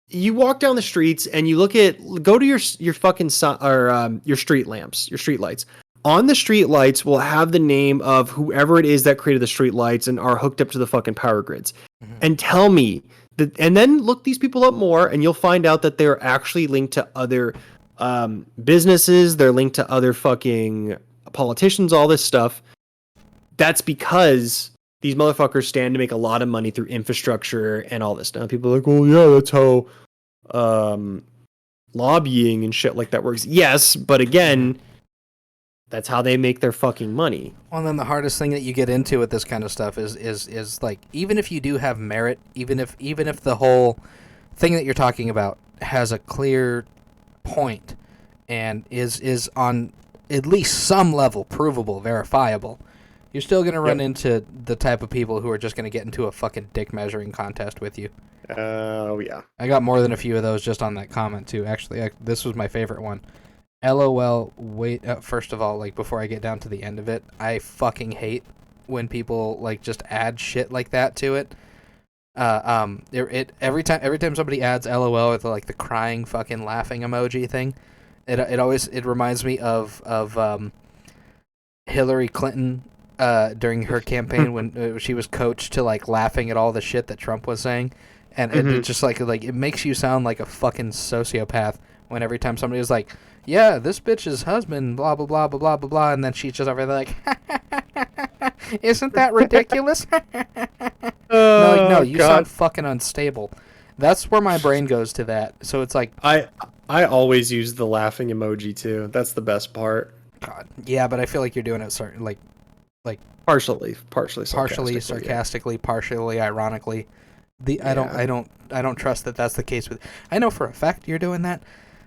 you walk down the streets and you go to your fucking your street lamps, your street lights. On the street lights will have the name of whoever it is that created the street lights and are hooked up to the fucking power grids. Mm-hmm. And tell me that, and then look these people up more, and you'll find out that they're actually linked to other businesses. They're linked to other fucking politicians. All this stuff. That's because these motherfuckers stand to make a lot of money through infrastructure and all this stuff. People are like, well, yeah, that's how lobbying and shit like that works. Yes, but again, that's how they make their fucking money. Well, then the hardest thing that you get into with this kind of stuff is like, even if you do have merit, even if the whole thing that you're talking about has a clear point and is on at least some level provable, verifiable, you're still going to run into the type of people who are just going to get into a fucking dick measuring contest with you. Oh, yeah. I got more than a few of those just on that comment, too. Actually, this was my favorite one. LOL, wait, first of all, like, before I get down to the end of it, I fucking hate when people, like, just add shit like that to it. Every time somebody adds LOL with, like, the crying fucking laughing emoji thing, it reminds me of Hillary Clinton, during her campaign when she was coached to, like, laughing at all the shit that Trump was saying. And it just, like, it makes you sound like a fucking sociopath when every time somebody is like, yeah, this bitch's husband, blah, blah, blah, blah, blah, blah, blah, and then she's just over there like, isn't that ridiculous? No, you sound fucking unstable. That's where my brain goes to that. So it's like... I always use the laughing emoji, too. That's the best part. God. Yeah, but I feel like you're doing it partially sarcastically, partially ironically. I don't trust that that's the case with. I know for a fact you're doing that,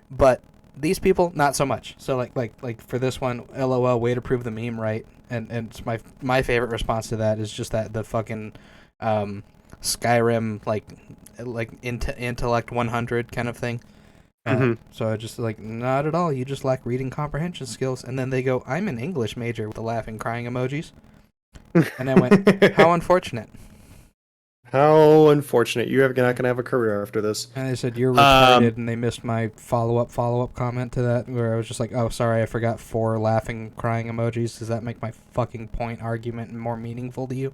but these people not so much. So like for this one, LOL, way to prove the meme right. And it's my favorite response to that is just that the fucking Skyrim like intellect 100 kind of thing. So I just like, not at all. You just lack reading comprehension skills. And then they go, I'm an English major with the laughing crying emojis. And I went, how unfortunate. How unfortunate. You're not going to have a career after this. And they said, you're retarded, and they missed my follow-up comment to that, where I was just like, oh, sorry, I forgot 4 laughing, crying emojis. Does that make my fucking point argument more meaningful to you?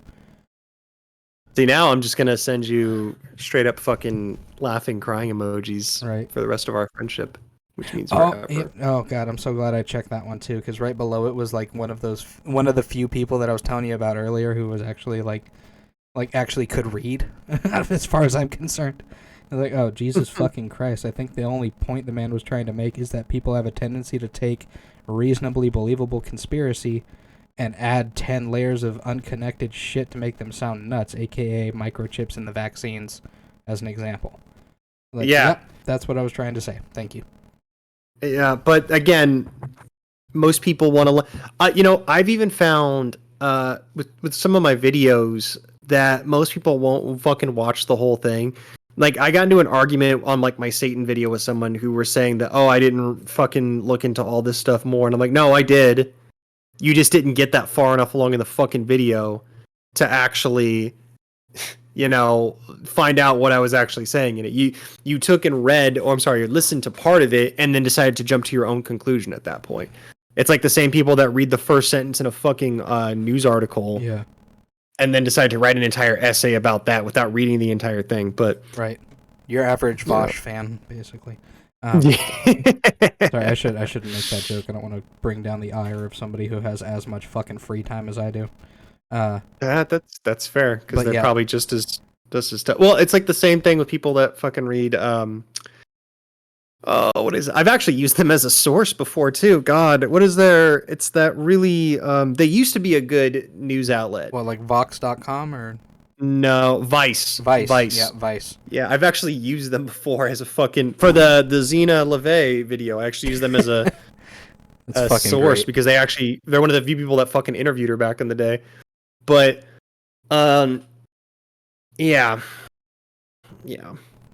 See, now I'm just going to send you straight up fucking laughing, crying emojis for the rest of our friendship, which means forever. Oh, God, I'm so glad I checked that one, too, because right below it was like one of the few people that I was telling you about earlier who was actually like actually could read, as far as I'm concerned. Like, oh, Jesus fucking Christ. I think the only point the man was trying to make is that people have a tendency to take reasonably believable conspiracy and add 10 layers of unconnected shit to make them sound nuts, aka microchips in the vaccines, as an example. Like, Yeah. Yep, that's what I was trying to say. Thank you. Yeah, but again, most people want to. I've even found with some of my videos that most people won't fucking watch the whole thing. Like, I got into an argument on like my Satan video with someone who were saying that, I didn't fucking look into all this stuff more, and I'm like, no, I did. You just didn't get that far enough along in the fucking video to actually, find out what I was actually saying in it. You took and read, or I'm sorry, you listened to part of it and then decided to jump to your own conclusion at that point. It's like the same people that read the first sentence in a fucking news article, Yeah. and then decide to write an entire essay about that without reading the entire thing. But Right. Your average Vosh fan, basically. Sorry, I shouldn't make that joke. I don't want to bring down the ire of somebody who has as much fucking free time as I do. That's fair, because But they're yeah. probably just as tough. Well, it's like the same thing with people that fucking read. What is it? I've actually used them as a source before too. God, what is there? It's that really. They used to be a good news outlet. Well, like Vox.com or No, Vice. Vice. Yeah, Vice. Yeah, I've actually used them before as a fucking for the Xena LeVay video. I actually used them as a source great. because they're one of the few people that fucking interviewed her back in the day. But, yeah.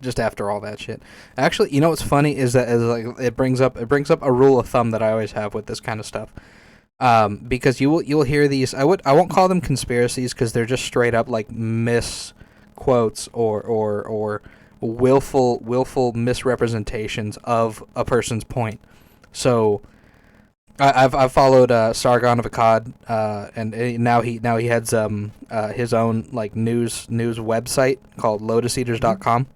Just after all that shit. Actually, you know what's funny is that it brings up a rule of thumb that I always have with this kind of stuff. Because you'll hear these. I won't call them conspiracies because they're just straight up like misquotes or willful misrepresentations of a person's point. So I've followed Sargon of Akkad, and now he heads his own like news website called lotuseaters.com.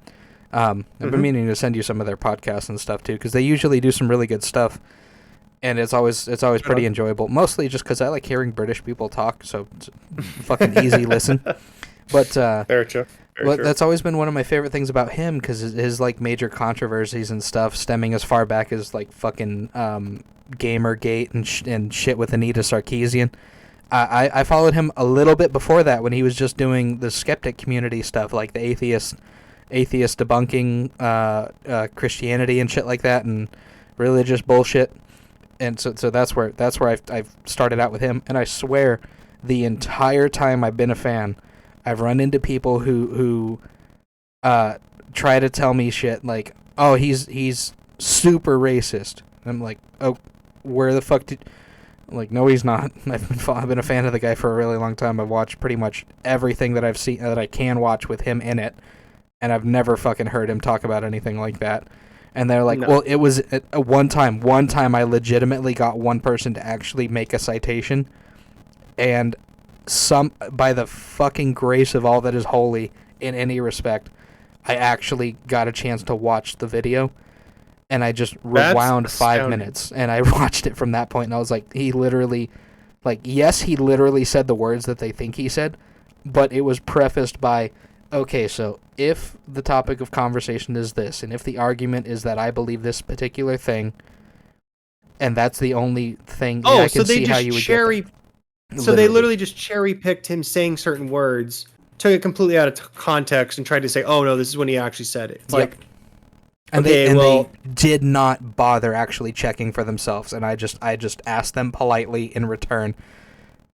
I've been meaning to send you some of their podcasts and stuff too, because they usually do some really good stuff, and it's always pretty enjoyable. Mostly just because I like hearing British people talk, so it's a fucking easy listen. But Very true. that's always been one of my favorite things about him, because his like major controversies and stuff stemming as far back as like fucking Gamergate and shit with Anita Sarkeesian. I followed him a little bit before that when he was just doing the skeptic community stuff, like the atheist debunking Christianity and shit like that, and religious bullshit. And so that's where I've started out with him. And I swear, the entire time I've been a fan, I've run into people who try to tell me shit like, oh, he's super racist. And I'm like, oh, where the fuck did... Like, no, he's not. I've been a fan of the guy for a really long time. I've watched pretty much everything that I've seen that I can watch with him in it, and I've never fucking heard him talk about anything like that. And they're like, well, it was one time I legitimately got one person to actually make a citation, and by the fucking grace of all that is holy in any respect, I actually got a chance to watch the video. And I just rewound 5 minutes, and I watched it from that point, and I was like, he literally said the words that they think he said, but it was prefaced by, okay, so if the topic of conversation is this, and if the argument is that I believe this particular thing, and that's the only thing I can see how you would get that. So they literally just cherry-picked him saying certain words, took it completely out of context, and tried to say, oh, no, this is when he actually said it. It's like... And, okay, they did not bother actually checking for themselves, and I just asked them politely in return,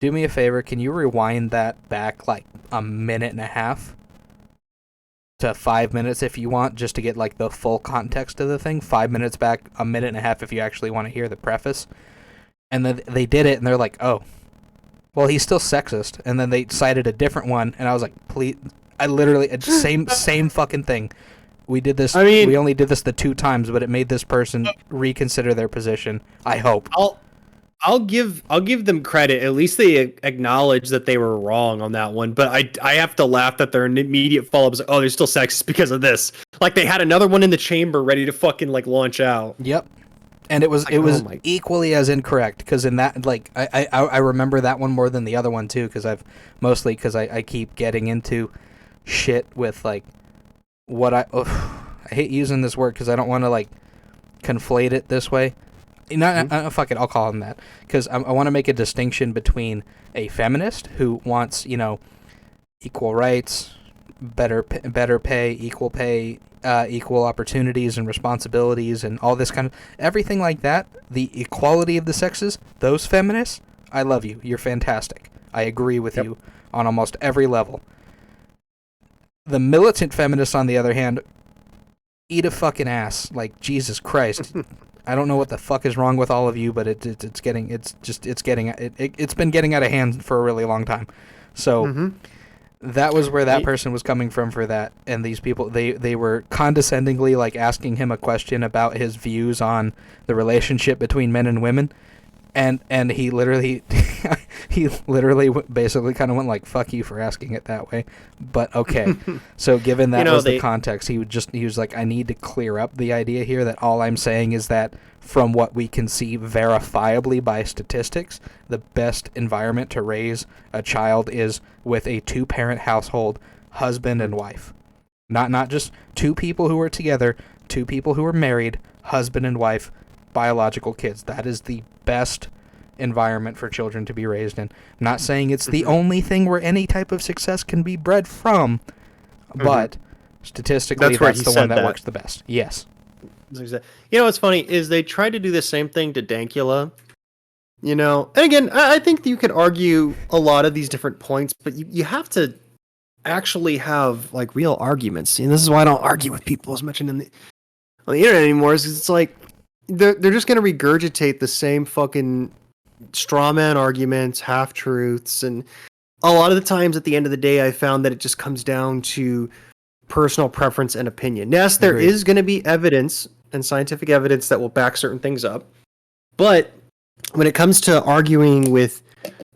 do me a favor, can you rewind that back like a minute and a half to 5 minutes if you want, just to get like the full context of the thing? 5 minutes back, a minute and a half if you actually want to hear the preface. And then they did it, and they're like, oh, well, he's still sexist. And then they cited a different one, and I was like, please, I literally, same fucking thing. We did this. We only did this the 2 times, but it made this person reconsider their position. I hope. I'll give them credit. At least they acknowledge that they were wrong on that one. But I have to laugh that their immediate follow up is like, oh, they're still sexist because of this. Like they had another one in the chamber ready to fucking like launch out. Yep. And it was equally as incorrect, because in that, like, I remember that one more than the other one too, because I keep getting into shit with like. I hate using this word because I don't want to like conflate it this way. Fuck it, I'll call him that because I want to make a distinction between a feminist who wants, equal rights, better pay, equal opportunities and responsibilities, and all this kind of everything like that. The equality of the sexes. Those feminists, I love you. You're fantastic. I agree with you on almost every level. The militant feminists, on the other hand, eat a fucking ass. Like, Jesus Christ. I don't know what the fuck is wrong with all of you, but it's been getting out of hand for a really long time. So that was where that person was coming from for that. And these people, they were condescendingly like asking him a question about his views on the relationship between men and women. And he literally basically kind of went like, fuck you for asking it that way. But okay. So given that was the context, he was like, I need to clear up the idea here that all I'm saying is that from what we can see verifiably by statistics, the best environment to raise a child is with a 2-parent household, husband and wife. Not just 2 people who are together, 2 people who are married, husband and wife, biological kids. That is the best environment for children to be raised in. I'm not saying it's the only thing where any type of success can be bred from, but statistically that's the one that works the best. Yes. What's funny is they tried to do the same thing to Dankula. And again, I think you could argue a lot of these different points, but you have to actually have like real arguments. And this is why I don't argue with people as much on the internet anymore. Is it's like they're just going to regurgitate the same fucking straw man arguments, half truths, and a lot of the times at the end of the day, I found that it just comes down to personal preference and opinion. Yes, there is going to be evidence and scientific evidence that will back certain things up, but when it comes to arguing with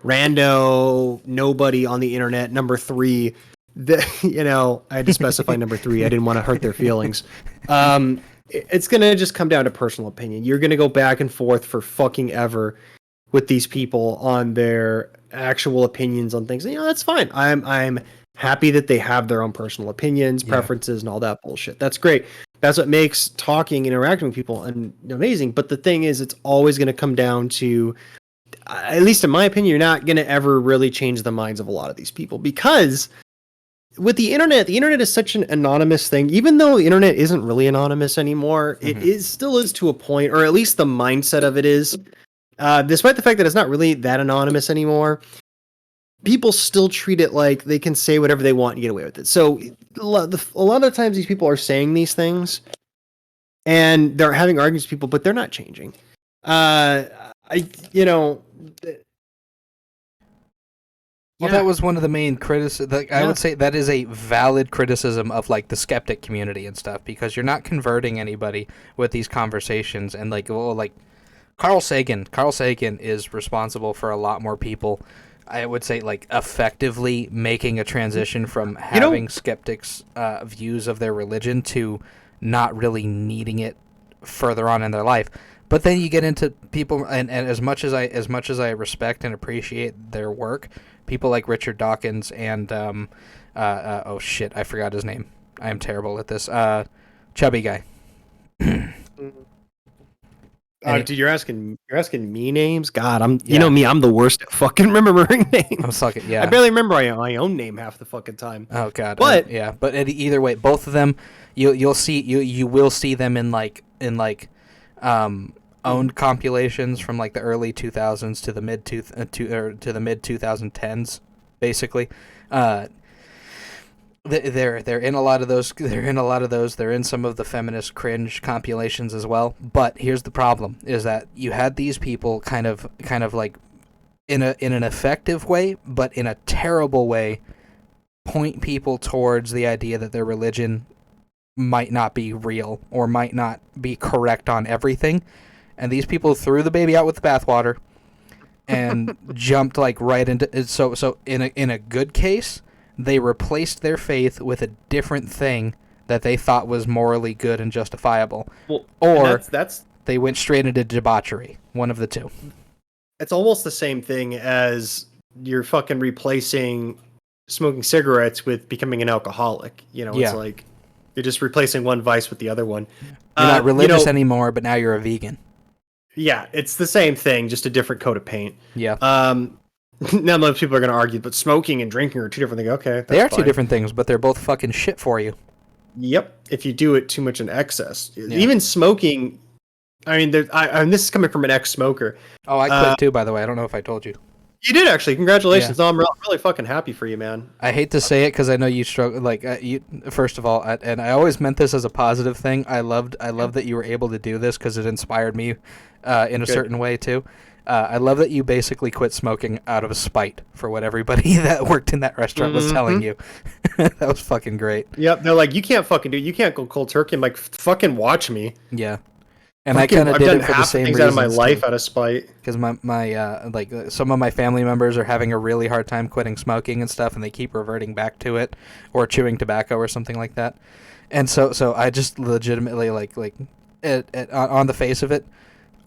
rando nobody on the internet, number 3, I had to specify number 3. I didn't want to hurt their feelings. It's going to just come down to personal opinion. You're going to go back and forth for fucking ever with these people on their actual opinions on things. That's fine. I'm happy that they have their own personal opinions, preferences, and all that bullshit. That's great. That's what makes talking, interacting with people amazing. But the thing is, it's always going to come down to, at least in my opinion, you're not going to ever really change the minds of a lot of these people, because with the internet is such an anonymous thing. Even though the internet isn't really anonymous anymore, it still is to a point, or at least the mindset of it is. Despite the fact that it's not really that anonymous anymore, people still treat it like they can say whatever they want and get away with it. So a lot of the times these people are saying these things and they're having arguments with people, but they're not changing. That was one of the main criticisms. I would say that is a valid criticism of like the skeptic community and stuff, because you're not converting anybody with these conversations. And Carl Sagan is responsible for a lot more people, I would say, like effectively making a transition from having skeptics' views of their religion to not really needing it further on in their life. But then you get into people, and as much as I respect and appreciate their work, people like Richard Dawkins and oh shit, I forgot his name. I am terrible at this. Chubby guy. Dude, you're asking me names? God, you know me, I'm the worst at fucking remembering names. I barely remember my own name half the fucking time. Oh god. But but either way, both of them, you will see them in owned compilations from like the early 2000s to the mid 2010s, basically. They're in a lot of those. They're in some of the feminist cringe compilations as well. But here's the problem: is that you had these people kind of like in an effective way, but in a terrible way, point people towards the idea that their religion might not be real or might not be correct on everything. And these people threw the baby out with the bathwater and jumped like right into. So in a good case, they replaced their faith with a different thing that they thought was morally good and justifiable. Well, or that's they went straight into debauchery. One of the two. It's almost the same thing as you're fucking replacing smoking cigarettes with becoming an alcoholic. It's like you're just replacing one vice with the other one. You're not religious anymore, but now you're a vegan. Yeah, it's the same thing, just a different coat of paint. Yeah. Now most people are going to argue, but smoking and drinking are two different things. Okay, that's They are fine. two different things, but they're both fucking shit for you. Yep, if you do it too much in excess. Even smoking, I mean, and this is coming from an ex-smoker. Oh, I quit too, by the way. I don't know if I told you. You did actually. Congratulations. No, I'm really fucking happy for you, man. I hate to say it because I know you struggle. Like, you first of all, and I always meant this as a positive thing. I loved that you were able to do this because it inspired me in a certain way too. I love that you basically quit smoking out of spite for what everybody that worked in that restaurant was telling you. That was fucking great. Yep, they're like, you can't fucking do it. You can't go cold turkey. I'm like, fucking watch me. Yeah. And I kind of did it for the same reasons. I've done half the things out of my life out of spite. Because my some of my family members are having a really hard time quitting smoking and stuff, and they keep reverting back to it, or chewing tobacco or something like that. And so I just legitimately on the face of it,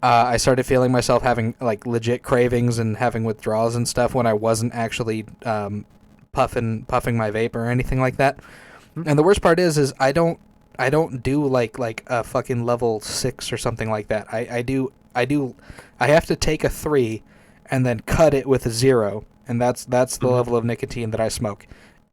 I started feeling myself having like legit cravings and having withdrawals and stuff when I wasn't actually puffing my vape or anything like that. And the worst part is I don't do like a fucking level 6 or something like that. I have to take a 3 and then cut it with a 0, and that's the level of nicotine that I smoke.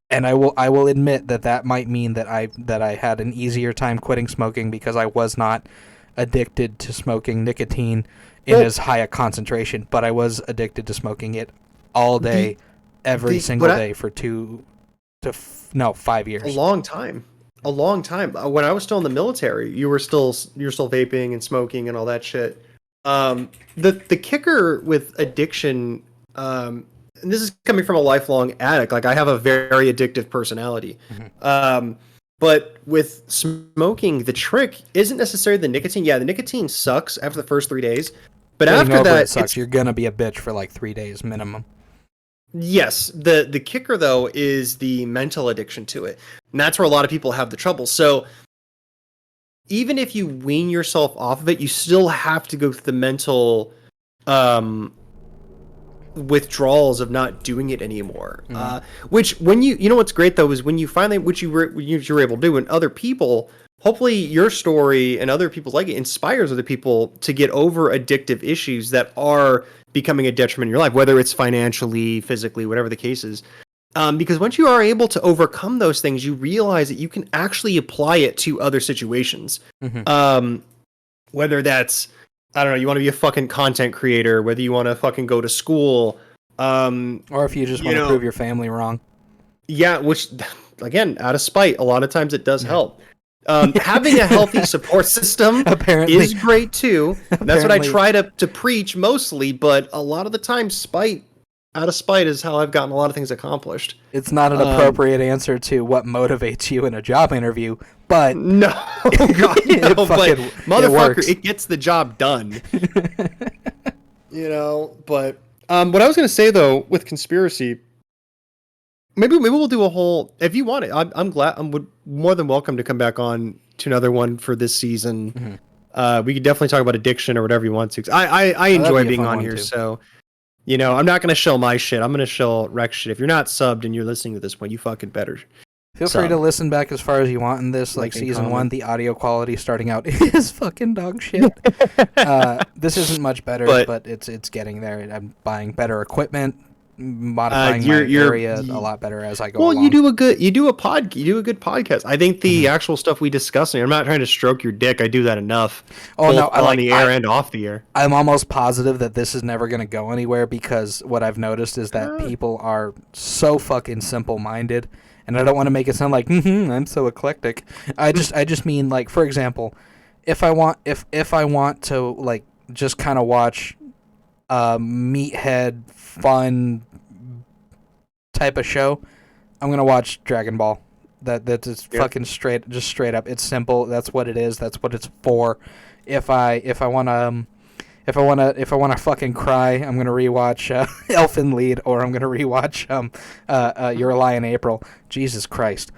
And I will admit that might mean that I had an easier time quitting smoking because I was not addicted to smoking nicotine in as high a concentration, but I was addicted to smoking it all day, every single day for 5 years. A long time. When I was still in the military, you were still vaping and smoking and all that shit. The kicker with addiction, and this is coming from a lifelong addict. Like, I have a very addictive personality. But with smoking, the trick isn't necessarily the nicotine. Yeah, the nicotine sucks after the first 3 days, but after that, it sucks. You're gonna be a bitch for like 3 days minimum. Yes, the kicker though is the mental addiction to it, and that's where a lot of people have the trouble. So even if you wean yourself off of it, you still have to go through the mental withdrawals of not doing it anymore. Which when you know what's great though is when you finally, which you were able to do, and other people, hopefully your story and other people like it inspires other people to get over addictive issues that are becoming a detriment in your life, whether it's financially, physically, whatever the case is. Because once you are able to overcome those things, you realize that you can actually apply it to other situations. Whether that's, I don't know, you want to be a fucking content creator, whether you want to fucking go to school. Or if you just want to prove your family wrong. Yeah, which, again, out of spite, a lot of times it does help. Having a healthy support system is great too. That's what I try to preach mostly, but a lot of the time out of spite is how I've gotten a lot of things accomplished. It's not an appropriate answer to what motivates you in a job interview, but no, God, no, but motherfucker, it gets the job done. But what I was going to say though with conspiracy, maybe we'll do a whole, if you want it. I'm glad. I'm more than welcome to come back on to another one for this season. We could definitely talk about addiction or whatever you want to. I enjoy being on here, so I'm not gonna show my shit. I'm gonna show Rex shit. If you're not subbed and you're listening to this point, you fucking better. Feel free to listen back as far as you want in this. Like season 1, the audio quality starting out is fucking dog shit. This isn't much better, but it's getting there. I'm buying better equipment, modifying my area a lot better as I go along. You do a good podcast. I think the actual stuff we discuss, I'm not trying to stroke your dick. I do that enough. On the air and off the air. I'm almost positive that this is never going to go anywhere because what I've noticed is that people are so fucking simple-minded, and I don't want to make it sound like I'm so eclectic. I just mean, like, for example, if I want to like just kind of watch meathead fun type of show, I'm gonna watch Dragon Ball. That's just fucking straight up. It's simple. That's what it is. That's what it's for. If I wanna fucking cry, I'm gonna rewatch Elfen Lied, or I'm gonna rewatch You're a Lie in April. Jesus Christ.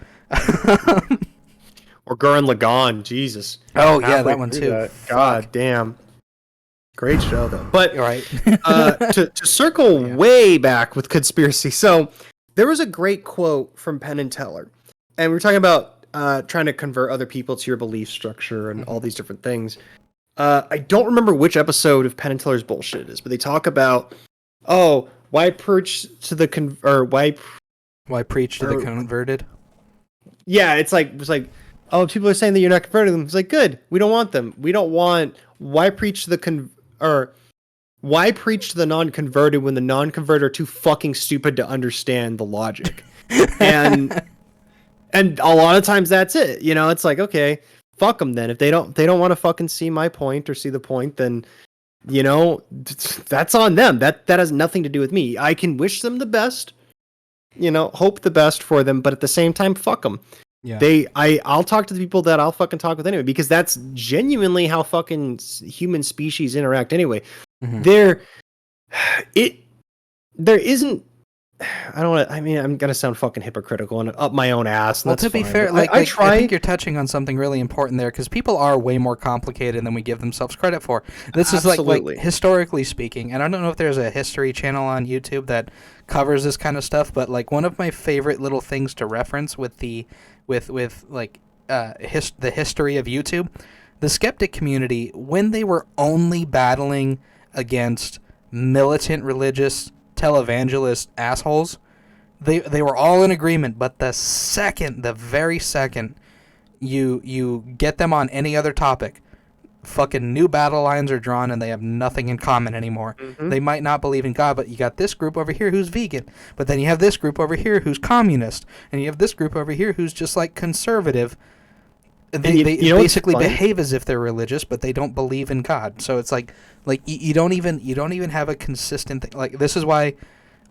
Or Gurren Lagann. Jesus. Oh yeah, that one too. God damn. Great show though. But right. to circle way back with conspiracy. So there was a great quote from Penn and Teller, and we were talking about trying to convert other people to your belief structure and all these different things. I don't remember which episode of Penn and Teller's bullshit it is, but they talk about, oh, why preach to the Why preach to the converted? Yeah, it's like, oh, people are saying that you're not converting them. It's like, good, we don't want them. We don't want. Why preach to the why preach to the non-converted when the non-converted are too fucking stupid to understand the logic? and a lot of times that's it. You know, it's like, okay, fuck them then. If they don't want to fucking see my point or see the point, then you know, that's on them. That has nothing to do with me. I can wish them the best, you know, hope the best for them, but at the same time, fuck them. Yeah. I'll talk to the people that I'll fucking talk with anyway, because that's genuinely how fucking human species interact anyway. Mm-hmm. There isn't. I don't want to. I mean, I'm gonna sound fucking hypocritical and up my own ass. Well, to be fair, I think you're touching on something really important there, because people are way more complicated than we give themselves credit for. This is like historically speaking, and I don't know if there's a history channel on YouTube that covers this kind of stuff, but like one of my favorite little things to reference with the history of YouTube, the skeptic community, when they were only battling against militant religious televangelist assholes, they were all in agreement, but the very second you get them on any other topic, fucking new battle lines are drawn and they have nothing in common anymore. Mm-hmm. They might not believe in God, but you got this group over here who's vegan, but then you have this group over here who's communist, and you have this group over here who's just like conservative. They basically behave as if they're religious, but they don't believe in God. So it's like you don't even have a consistent thing. Like, this is why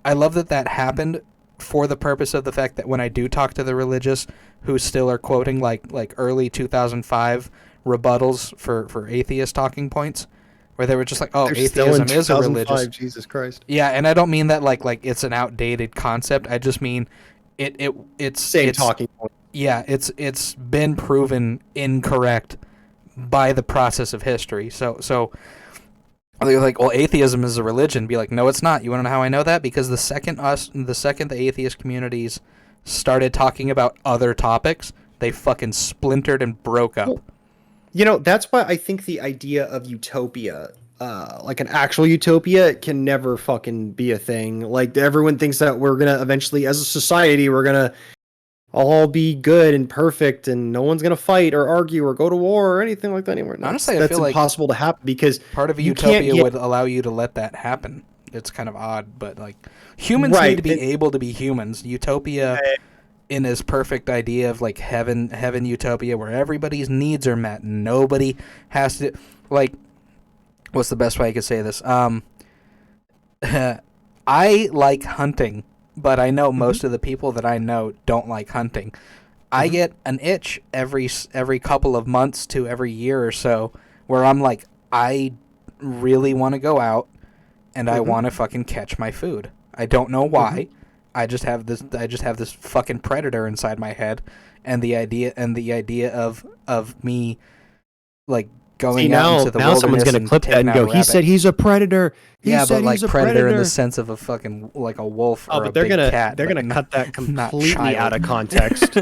I love that happened, for the purpose of the fact that when I do talk to the religious who still are quoting like early 2005 rebuttals for atheist talking points, where they were just like, oh, they're atheism is a religious. Jesus Christ. Yeah, and I don't mean that like it's an outdated concept. I just mean it's talking point. Yeah, it's been proven incorrect by the process of history. So they're like, well, atheism is a religion. Be like, no, it's not. You want to know how I know that? Because the second the atheist communities started talking about other topics, they fucking splintered and broke up. Well, you know, that's why I think the idea of utopia, like an actual utopia, can never fucking be a thing. Like, everyone thinks that we're gonna eventually, as a society, we're gonna all be good and perfect, and no one's gonna fight or argue or go to war or anything like that anymore. No, honestly, that's I feel impossible to happen, because part of a utopia would allow you to let that happen. It's kind of odd, but like, humans need to be able to be humans. Utopia, in this perfect idea of like heaven utopia, where everybody's needs are met, nobody has to, like, what's the best way I could say this? I like hunting, but I know most of the people that I know don't like hunting. I get an itch every couple of months to every year or so, where I'm like, I really want to go out and I want to fucking catch my food. I don't know why. I just have this fucking predator inside my head, and the idea of me like going out into the wilderness. Now someone's gonna clip that and go, he said he's a predator. But like predator in the sense of a fucking, like, a wolf or a big cat. They're gonna cut that completely out of context.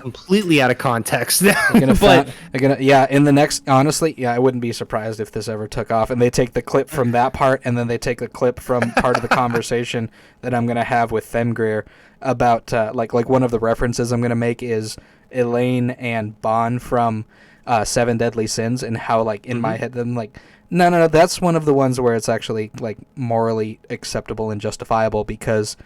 Completely out of context. They're gonna in the next, honestly, I wouldn't be surprised if this ever took off and they take the clip from that part and then they take the clip from part of the conversation that I'm gonna have with Themgrir about like one of the references I'm gonna make is Elaine and Bond from Seven Deadly Sins, and how, like, in my head, I'm like, no, that's one of the ones where it's actually, like, morally acceptable and justifiable, because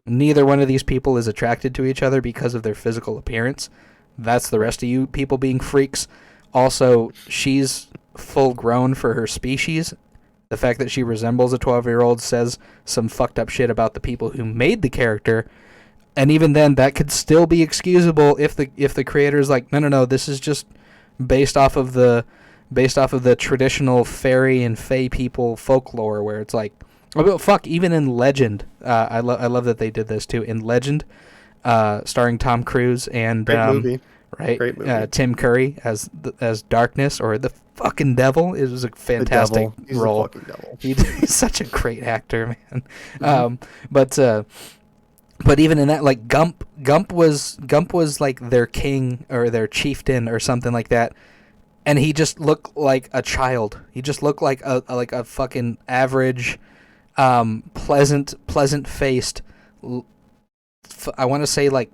neither one of these people is attracted to each other because of their physical appearance. That's the rest of you people being freaks. Also, she's full grown for her species. The fact that she resembles a 12-year-old says some fucked up shit about the people who made the character. And even then, that could still be excusable if the creator's like, no, this is just based off of the traditional fairy and fae people folklore, where it's like, oh, fuck, even in Legend, I love that they did this too. In Legend, starring Tom Cruise and great movie. Right, great movie. Tim Curry as Darkness, or the fucking devil. It was a fantastic role. He's such a great actor, man. But even in that, like, Gump was like their king or their chieftain or something like that. and he just looked like a child. He just looked like a fucking average, pleasant faced. I want to say like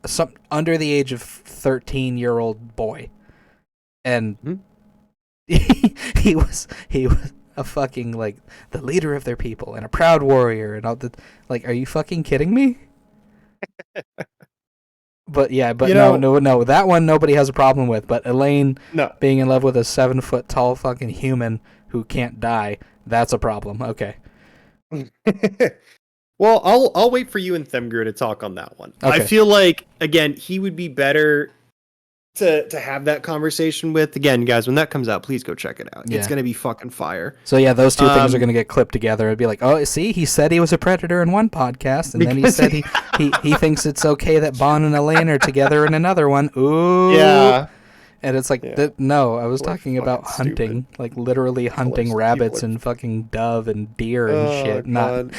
some under the age of 13-year-old boy, and he was a fucking like the leader of their people and a proud warrior and all the like. Are you fucking kidding me? But yeah, but no, that one nobody has a problem with. But Elaine being in love with a 7-foot tall fucking human who can't die, that's a problem. Okay. Well, I'll wait for you and Themgru to talk on that one. Okay. I feel like, again, he would be better to have that conversation with. Again, guys, when that comes out, please go check it out. Yeah. It's going to be fucking fire. So yeah, those two things are going to get clipped together. It'd be like, oh, see, he said he was a predator in one podcast, and then he said he thinks it's okay that Bon and Elaine are together in another one. Ooh. Yeah. And it's like, no, I was talking about hunting, like literally hunting rabbits and fucking dove and deer and shit, not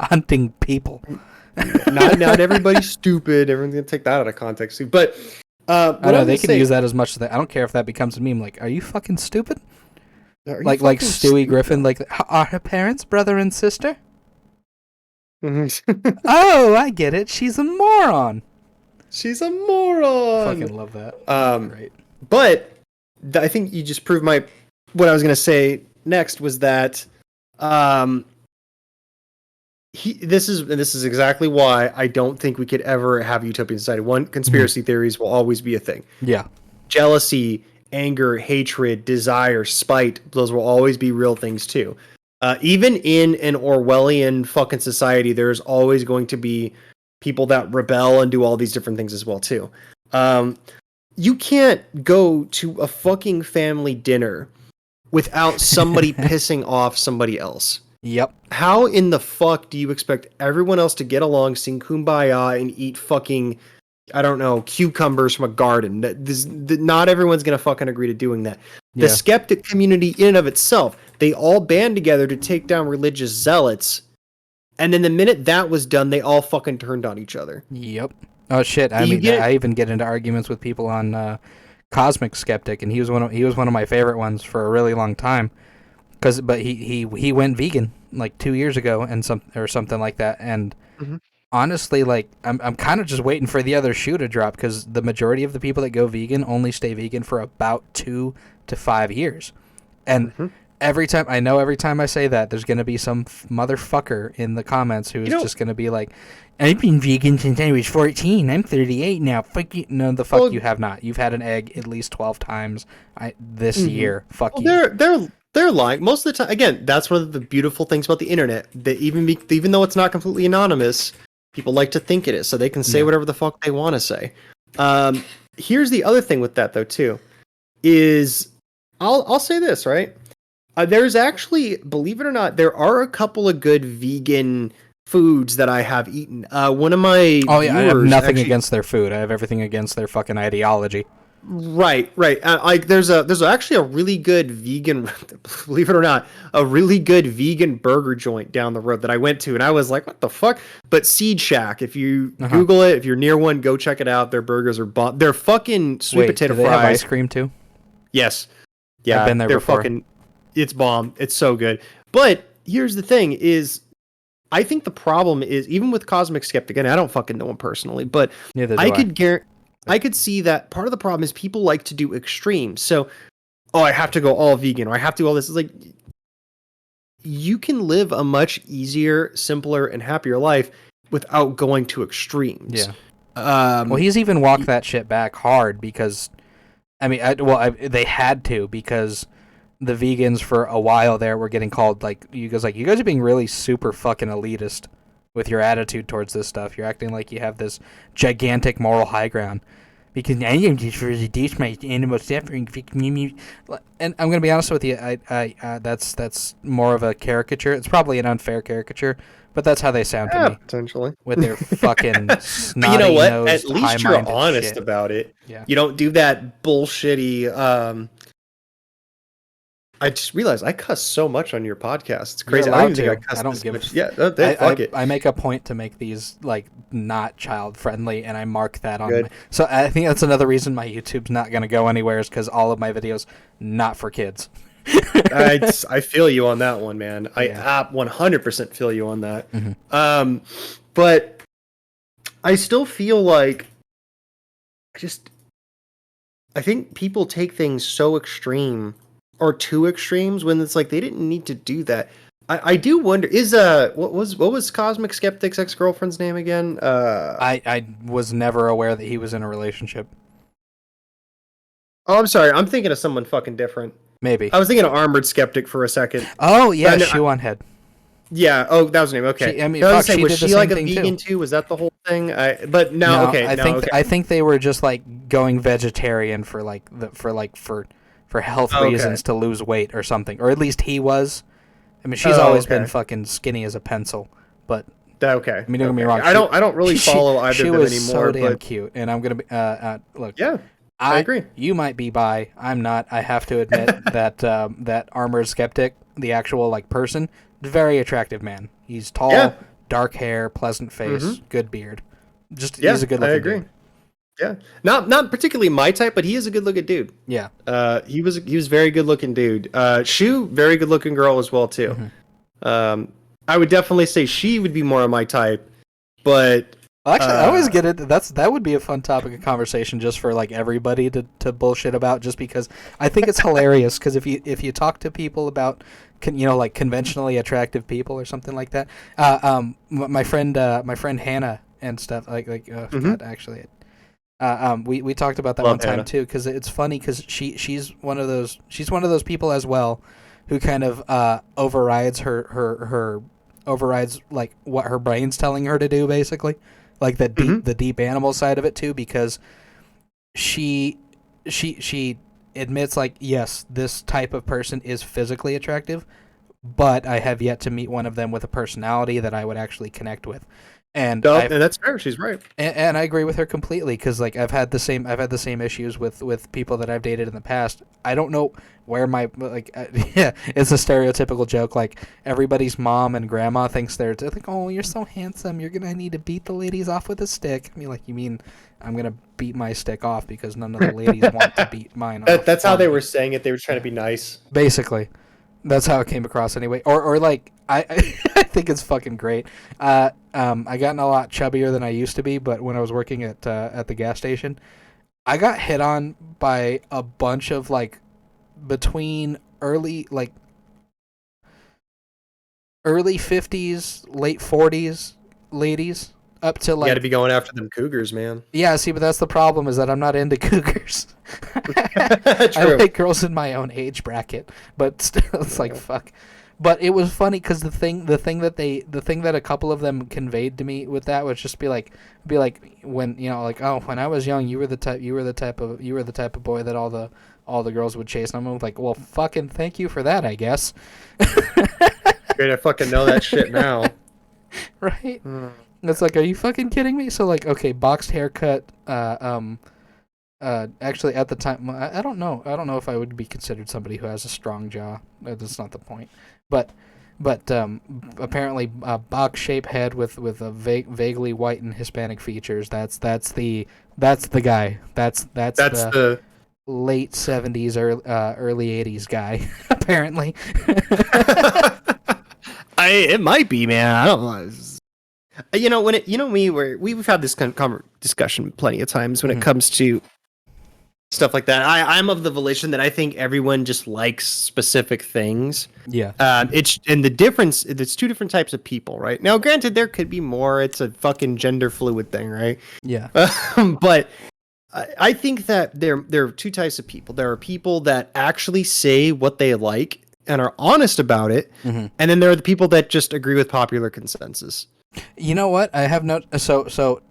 hunting people. not everybody's stupid. Everyone's gonna take that out of context too. But I know they can use that as much as they. I don't care if that becomes a meme. Like, are you fucking stupid? Like Stewie Griffin. Like, are her parents brother and sister? Oh, I get it. She's a moron. She's a moron. Fucking love that. Great. But I think you just proved what I was going to say next was that this is exactly why I don't think we could ever have a utopian society. One, conspiracy theories will always be a thing. Yeah. Jealousy, anger, hatred, desire, spite, those will always be real things too. Even in an Orwellian fucking society, there's always going to be people that rebel and do all these different things as well too. You can't go to a fucking family dinner without somebody pissing off somebody else. Yep. How in the fuck do you expect everyone else to get along, sing Kumbaya, and eat fucking, I don't know, cucumbers from a garden? Not everyone's going to fucking agree to doing that. The skeptic community in and of itself, they all band together to take down religious zealots. And then the minute that was done, they all fucking turned on each other. Yep. Oh shit! I even get into arguments with people on Cosmic Skeptic, and he was one of my favorite ones for a really long time. But he went vegan like 2 years ago and something like that. And honestly, like I'm kind of just waiting for the other shoe to drop, because the majority of the people that go vegan only stay vegan for about 2 to 5 years, and every time I say that, there's going to be some motherfucker in the comments who's just going to be like, I've been vegan since I was 14. I'm 38 now. Fuck you. No, the fuck you have not. You've had an egg at least 12 times this year. Fuck you. They're lying. Most of the time, again, that's one of the beautiful things about the internet. That even though it's not completely anonymous, people like to think it is, so they can say whatever the fuck they want to say. Here's the other thing with that, though, too, is I'll say this, right? There's actually, believe it or not, there are a couple of good vegan foods that I have eaten. One of my I have nothing against their food. I have everything against their fucking ideology. Right. There's actually a really good vegan, believe it or not, a really good vegan burger joint down the road that I went to, and I was like, what the fuck? But Seed Shack, if you Google it, if you're near one, go check it out. Their burgers are bomb. They're fucking sweet potato fries. Do they have ice cream too? Yes. Yeah, I've been there before. It's bomb. It's so good. But here's the thing is, I think the problem is, even with Cosmic Skeptic, and I don't fucking know him personally, but I could see that part of the problem is people like to do extremes. So, I have to go all vegan, or I have to do all this. It's like, you can live a much easier, simpler, and happier life without going to extremes. Yeah. Well, he's even walked that shit back hard because, they had to, because the vegans for a while there were getting called, like, you guys are being really super fucking elitist with your attitude towards this stuff. You're acting like you have this gigantic moral high ground because I am just for reduce my animal suffering. And I'm gonna be honest with you, I that's more of a caricature. It's probably an unfair caricature, but that's how they sound to me. Potentially, with their fucking snotty you know what? nosed, at least you're honest shit about it. Yeah. You don't do that bullshitty I just realized I cuss so much on your podcast. It's You're crazy. I don't allowed even think to. I cuss I don't this give. much. Yeah, fuck it. I make a point to make these like not child friendly, and I mark that on. Good. So I think that's another reason my YouTube's not going to go anywhere is because all of my videos not for kids. I feel you on that one, man. Yeah. I 100% feel you on that. Mhm. But I still feel like just I think people take things so extreme or too extremes when it's like they didn't need to do that. I do wonder is what was Cosmic Skeptic's ex-girlfriend's name again? I was never aware that he was in a relationship. Oh, I'm sorry. I'm thinking of someone fucking different. Maybe. I was thinking of Armored Skeptic for a second. Oh yeah, I know- Shoe on Head. Yeah. Oh, that was her name. Okay. She- I mean, No, I was fuck, saying, she was did the she like a same thing, vegan too? Was that the whole thing? But no. No, Okay. Okay. I think they were just like going vegetarian for like for health Okay. reasons to lose weight or something, or at least he was. I mean, she's Oh, always okay. been fucking skinny as a pencil, but Okay. I mean, don't get me Okay. wrong. I don't really follow either she of them was anymore. so damn But cute, and I'm gonna be look. yeah, I agree. You might be bi. I'm not. I have to admit that that Armored Skeptic, the actual like person, very attractive man. He's tall, Yeah. dark hair, pleasant face, Mhm. good beard. Just Yeah, he's a good I looking agree. dude. Yeah, not particularly my type, but he is a good looking dude. Yeah. He was very good looking dude. Shu, very good looking girl as well too. I would definitely say she would be more of my type, but Actually, I always get it. That would be a fun topic of conversation just for like everybody to bullshit about. Just because I think it's hilarious. Because if you talk to people about like conventionally attractive people or something like that, my friend Hannah and stuff God, actually, we talked about that Love one time Hannah. too. Because it's funny because she's one of those people as well, who kind of overrides her overrides like what her brain's telling her to do basically. Like the deep animal side of it too, because she admits like, yes, this type of person is physically attractive, but I have yet to meet one of them with a personality that I would actually connect with. And no, and that's fair. She's right. and I agree with her completely because like I've had the same issues with people that I've dated in the past. I don't know where my yeah, it's a stereotypical joke. Like everybody's mom and grandma thinks they're like, oh, you're so handsome, you're gonna need to beat the ladies off with a stick. I mean, like, you mean I'm gonna beat my stick off because none of the ladies want to beat mine off? That's how they were saying it. They were trying to be nice. Basically, that's how it came across anyway. Or like I I think it's fucking great. I gotten a lot chubbier than I used to be, but when I was working at the gas station, I got hit on by a bunch of like between early 50s, late 40s ladies up to You got like to be going after them cougars, man. yeah. See, but that's the problem is that I'm not into cougars. I True. like girls in my own age bracket, but still, it's like fuck. But it was funny because the thing that a couple of them conveyed to me with that was just be like when like, oh, when I was young you were the type of boy that all the girls would chase, and I'm like, well, fucking thank you for that, I guess. Great, I fucking know that shit now. Right? It's like, are you fucking kidding me? So like, okay, boxed haircut. Actually, at the time, I don't know if I would be considered somebody who has a strong jaw. That's not the point. But apparently, box shaped head with a vaguely white and Hispanic features. That's the guy. That's the late 70s or early 80s guy. Apparently. It might be, man. I don't know. Where we've had this kind of discussion plenty of times when it comes to stuff like that. I'm of the volition that I think everyone just likes specific things. Yeah. It's two different types of people, right? Now, granted, there could be more. It's a fucking gender fluid thing, right? Yeah. But I think that there are two types of people. There are people that actually say what they like and are honest about it, and then there are the people that just agree with popular consensus. You know what? I have no. So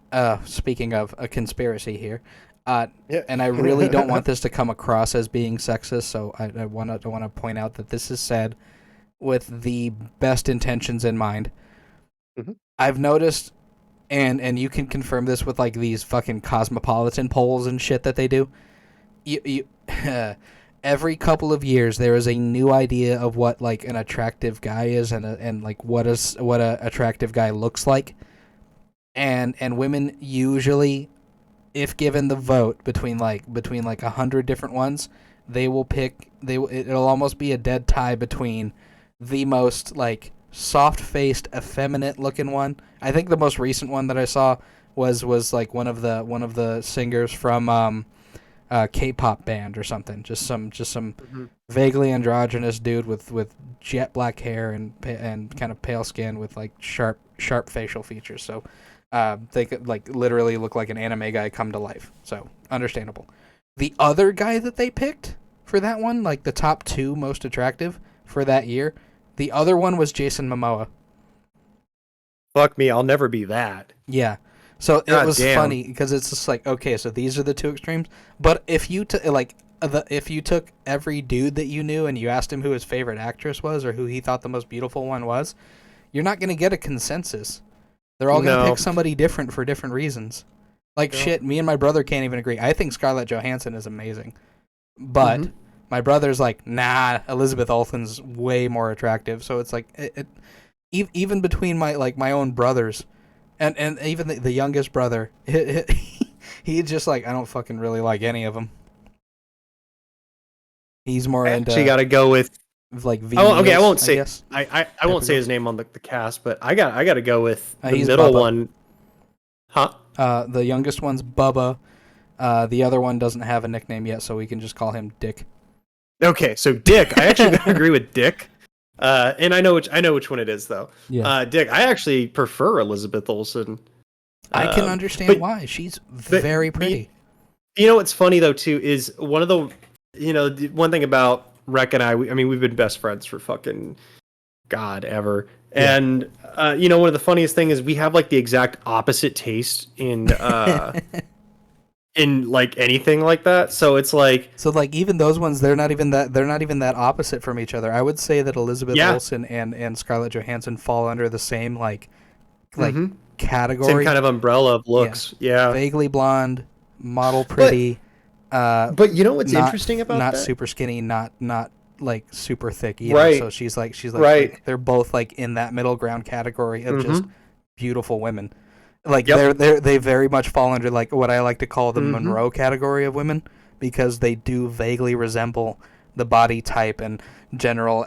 speaking of a conspiracy here, and I really don't want this to come across as being sexist. So I want to point out that this is said with the best intentions in mind. I've noticed, and you can confirm this with like these fucking cosmopolitan polls and shit that they do. You every couple of years there is a new idea of what like an attractive guy is and like what a attractive guy looks like, and women usually, if given the vote between like 100 different ones, they will pick it'll almost be a dead tie between the most like soft-faced, effeminate looking one. I think the most recent one that I saw was like one of the singers from K-pop band or something. Just some vaguely androgynous dude with jet black hair and kind of pale skin with like sharp facial features. So they could like literally look like an anime guy come to life. So understandable. The other guy that they picked for that one, like the top 2 most attractive for that year, the other one was Jason Momoa. Fuck me, I'll never be that. Yeah. So God it was damn. funny because it's just like, okay, so these are the 2 extremes. But if you if you took every dude that you knew and you asked him who his favorite actress was or who he thought the most beautiful one was, you're not going to get a consensus. They're all going to pick somebody different for different reasons. Like shit, me and my brother can't even agree. I think Scarlett Johansson is amazing, but my brother's like, nah, Elizabeth Olsen's way more attractive. So it's like even between my own brothers. And even the youngest brother, he's just like, I don't fucking really like any of them. He's more into. Actually, got to go with like. I won't say. Guess. I won't say his name on the cast, but I got to go with the middle Bubba. one. Huh? The youngest one's Bubba. The other one doesn't have a nickname yet, so we can just call him Dick. Okay, so Dick. I actually agree with Dick. And I know which one it is though. Yeah. Dick, I actually prefer Elizabeth Olsen. I can understand why. She's very pretty. You know what's funny though too is one of the one thing about Rec and I mean we've been best friends for fucking God ever. Yeah. And one of the funniest thing is we have like the exact opposite taste in in like anything like that. So it's like even those ones they're not even that opposite from each other. I would say that Elizabeth Olsen and Scarlett Johansson fall under the same like category. Same kind of umbrella of looks. Yeah. Vaguely blonde, model pretty. But you know what's interesting about not that? Not super skinny, not like super thick either. Right. So she's like right. Like, they're both like in that middle ground category of just beautiful women. Like they very much fall under like what I like to call the Monroe category of women because they do vaguely resemble the body type and general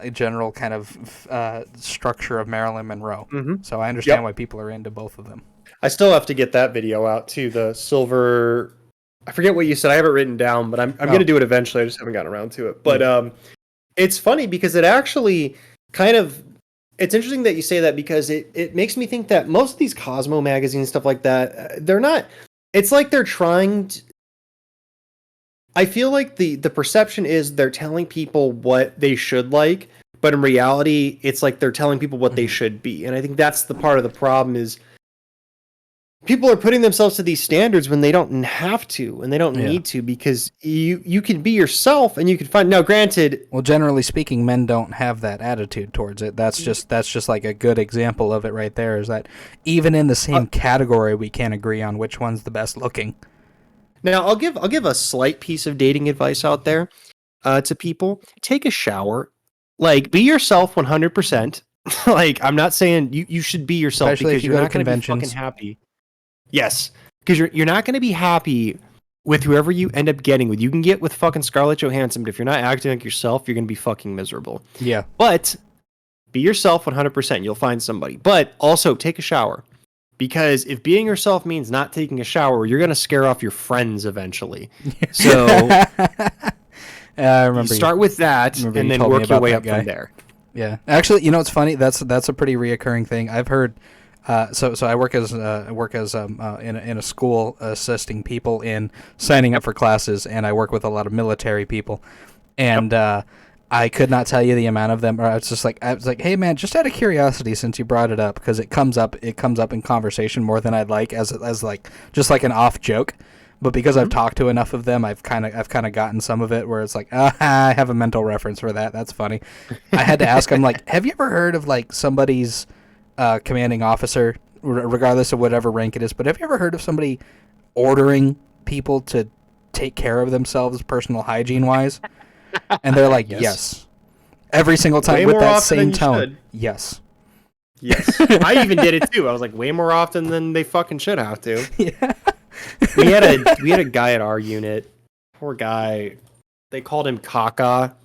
kind of structure of Marilyn Monroe. So I understand why people are into both of them. I still have to get that video out too. The silver, I forget what you said. I have it written down, but I'm going to do it eventually. I just haven't gotten around to it. But it's funny because it actually kind of. It's interesting that you say that because it makes me think that most of these Cosmo magazines and stuff like that, they're not. It's like they're trying to. I feel like the perception is they're telling people what they should like, but in reality, it's like they're telling people what they should be. And I think that's the part of the problem is people are putting themselves to these standards when they don't have to and they don't need to because you can be yourself and you can find. Now, granted, well, generally speaking, men don't have that attitude towards it. That's just like a good example of it right there. Is that even in the same category, we can't agree on which one's the best looking. Now, I'll give a slight piece of dating advice out there to people. Take a shower, like be yourself 100%. Like I'm not saying you should be yourself. Especially because if you you're go not to going to be conventions. fucking happy. Yes, because you're not going to be happy with whoever you end up getting with. You can get with fucking Scarlett Johansson, but if you're not acting like yourself, you're going to be fucking miserable. Yeah. But be yourself 100%. You'll find somebody. But also take a shower. Because if being yourself means not taking a shower, you're going to scare off your friends eventually. So I remember start with that and then work your way up from there. Yeah. Actually, you know, it's funny. That's a pretty reoccurring thing. I've heard. So I work as in a school assisting people in signing up for classes, and I work with a lot of military people, and I could not tell you the amount of them. Or I was like, hey man, just out of curiosity, since you brought it up, because it comes up in conversation more than I'd like as like just like an off joke, but because I've talked to enough of them, I've kind of gotten some of it where it's like, I have a mental reference for that. That's funny. I had to ask him like, have you ever heard of like somebody's commanding officer, regardless of whatever rank it is, but have you ever heard of somebody ordering people to take care of themselves personal hygiene wise? And they're like, Yes. yes. Every single time Way with more that often than same you tone. should. Yes. Yes. I even did it too. I was like, way more often than they fucking should have to. Yeah. We had a guy at our unit. Poor guy. They called him Kaka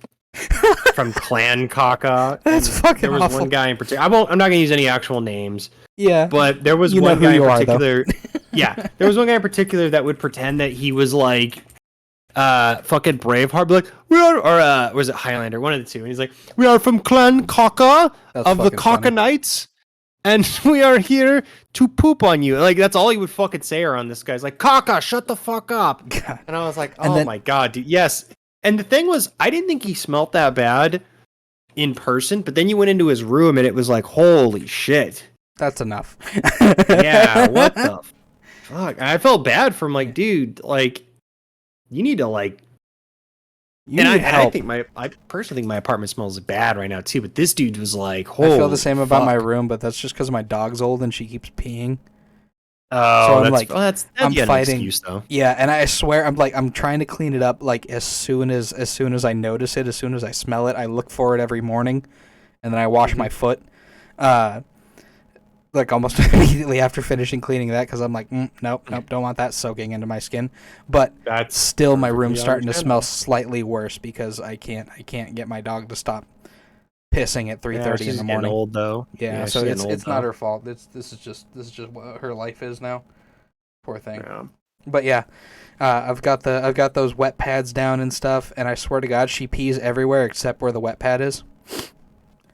from Clan Kaka. That's and fucking There was awful. one guy in particular. I'm not gonna use any actual names, Yeah. but there was You know one who guy in you are, though. particular. Yeah, there was one guy in particular that would pretend that he was like fucking Braveheart, be like, we are, or was it Highlander? One of the two. And he's like, we are from Clan Kaka That's of the fucking funny. Kaka Knights, and we are here to poop on you. Like, that's all he would fucking say around this guy's like, Kaka, shut the fuck up. God. And I was like, And oh then- my god, dude, yes. And the thing was, I didn't think he smelt that bad in person, but then you went into his room and it was like, holy shit. That's enough. Yeah, what the fuck? And I felt bad for him, like, dude, like, you need to, like, You and need I help. think I personally think my apartment smells bad right now too. But this dude was like, I feel holy the same about my fuck. room, but that's just because my dog's old and she keeps peeing. Oh, So I'm that's, like, that'd I'm be an fighting- excuse though. Yeah, and I swear I'm trying to clean it up like as soon as I notice it, as soon as I smell it, I look for it every morning, and then I wash my foot. Like almost immediately after finishing cleaning that, because I'm like, nope, don't want that soaking into my skin. But That's still, my room's perfectly starting to smell understandable. slightly worse because I can't get my dog to stop pissing at 3:30 she's in the getting morning. old though. Yeah, so she's getting it's old, not though. her fault. This is just what her life is now. Poor thing. Yeah. But yeah, I've got those wet pads down and stuff, and I swear to God, she pees everywhere except where the wet pad is.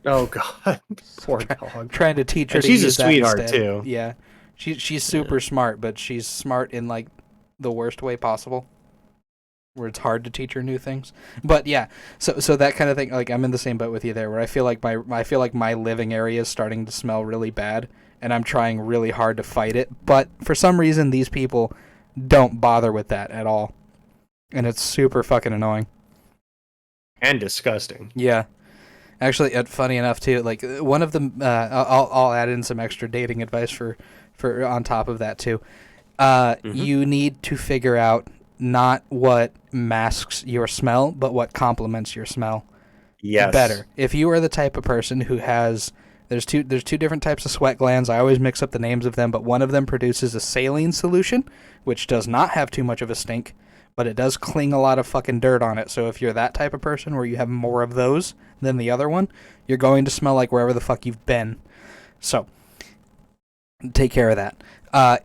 Oh god, poor dog. Trying to teach her And to she's a use that sweetheart, instead. too. Yeah, she's super smart, but she's smart in like the worst way possible, where it's hard to teach her new things. But yeah, so that kind of thing. Like I'm in the same boat with you there, where I feel like my living area is starting to smell really bad, and I'm trying really hard to fight it. But for some reason, these people don't bother with that at all, and it's super fucking annoying. And disgusting. Yeah. Actually, funny enough too, like one of them, I'll add in some extra dating advice for on top of that too. You need to figure out not what masks your smell, but what complements your smell Yes. better. If you are the type of person who has, there's two different types of sweat glands. I always mix up the names of them, but one of them produces a saline solution, which does not have too much of a stink, but it does cling a lot of fucking dirt on it. So if you're that type of person where you have more of those than the other one, you're going to smell like wherever the fuck you've been. So take care of that.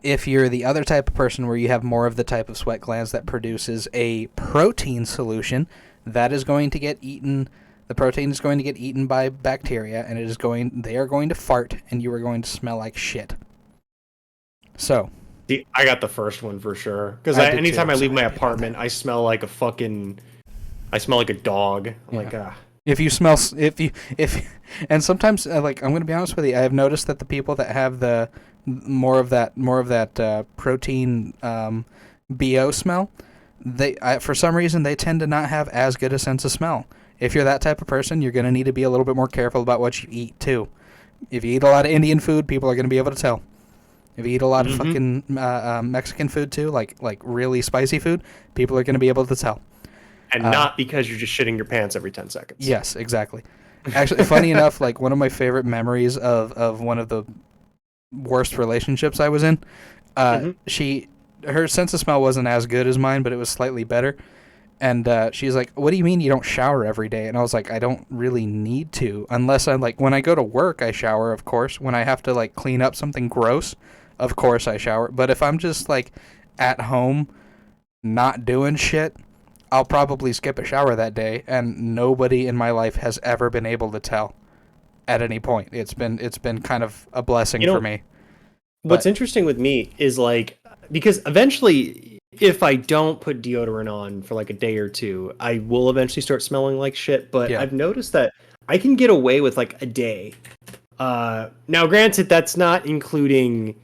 If you're the other type of person where you have more of the type of sweat glands that produces a protein solution, that is going to get eaten. The protein is going to get eaten by bacteria, and they are going to fart, and you are going to smell like shit. So See, I got the first one for sure. Because I did anytime too. I leave So my happy about apartment, I smell like a fucking. I smell like a dog. I'm like, if you smell, and sometimes, like, I'm gonna be honest with you, I have noticed that the people that have the more of that protein BO smell, for some reason they tend to not have as good a sense of smell. If you're that type of person, you're gonna need to be a little bit more careful about what you eat too. If you eat a lot of Indian food, people are gonna be able to tell. If you eat a lot of fucking Mexican food too, like really spicy food, people are gonna be able to tell. and not because you're just shitting your pants every 10 seconds. Yes, exactly. Actually, funny enough, like one of my favorite memories of one of the worst relationships I was in, her sense of smell wasn't as good as mine, but it was slightly better. And she's like, "What do you mean you don't shower every day?" And I was like, "I don't really need to, unless I'm like when I go to work, I shower, of course. When I have to like clean up something gross, of course I shower. But if I'm just like at home, not doing shit, I'll probably skip a shower that day, and nobody in my life has ever been able to tell at any point. It's been kind of a blessing for me. What's interesting with me is like, because eventually, if I don't put deodorant on for like a day or two, I will eventually start smelling like shit. But Yeah. I've noticed that I can get away with like a day. Now, granted, that's not including.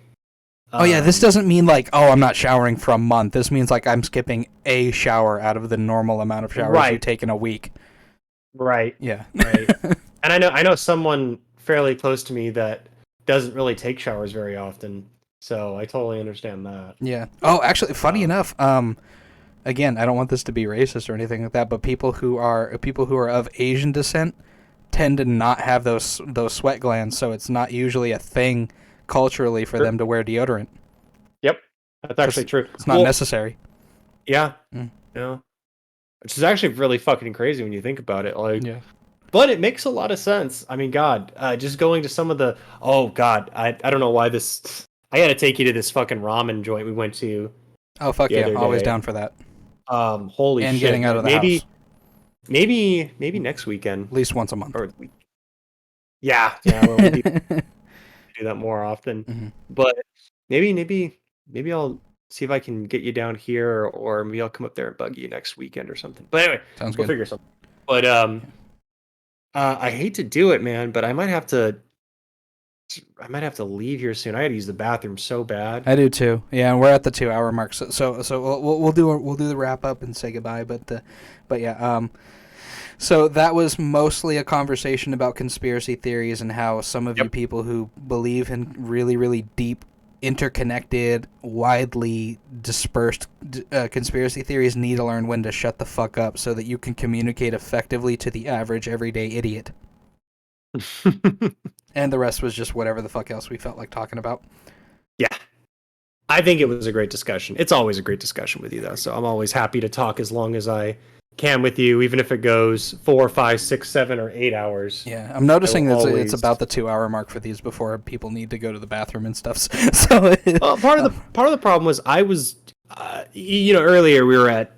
Oh yeah, this doesn't mean like, oh, I'm not showering for a month. This means like I'm skipping a shower out of the normal amount of showers you take in a week. Right. Yeah. Right. And I know someone fairly close to me that doesn't really take showers very often. So I totally understand that. Yeah. Oh, actually, funny enough, again, I don't want this to be racist or anything like that, but people who are of Asian descent tend to not have those sweat glands, so it's not usually a thing culturally for them to wear deodorant. Yep, that's actually true. It's not necessary. Yeah, yeah, which is actually really fucking crazy when you think about it. Like, but it makes a lot of sense. I mean, God, just going to some of the I don't know why this. I got to take you to this fucking ramen joint we went to. Oh fuck yeah, always down for that. Holy and shit! Getting out of the house. Maybe next weekend. At least once a month. Yeah. Well, we do that more often. Mm-hmm. But maybe I'll see if I can get you down here, or maybe I'll come up there and bug you next weekend or something. But anyway, we'll figure something. But I hate to do it, man, but I might have to leave here soon. I got to use the bathroom so bad. I do too. Yeah, and we're at the 2-hour mark, so we'll do the wrap up and say goodbye. But yeah, so that was mostly a conversation about conspiracy theories and how some of you people who believe in really, really deep, interconnected, widely dispersed conspiracy theories need to learn when to shut the fuck up so that you can communicate effectively to the average everyday idiot. And the rest was just whatever the fuck else we felt like talking about. Yeah. I think it was a great discussion. It's always a great discussion with you, though, so I'm always happy to talk as long as I can with you, even if it goes 4, 5, 6, 7, or 8 hours. Yeah, I'm noticing that it's about the 2-hour mark for these before people need to go to the bathroom and stuff. So part of the problem was I was, earlier we were at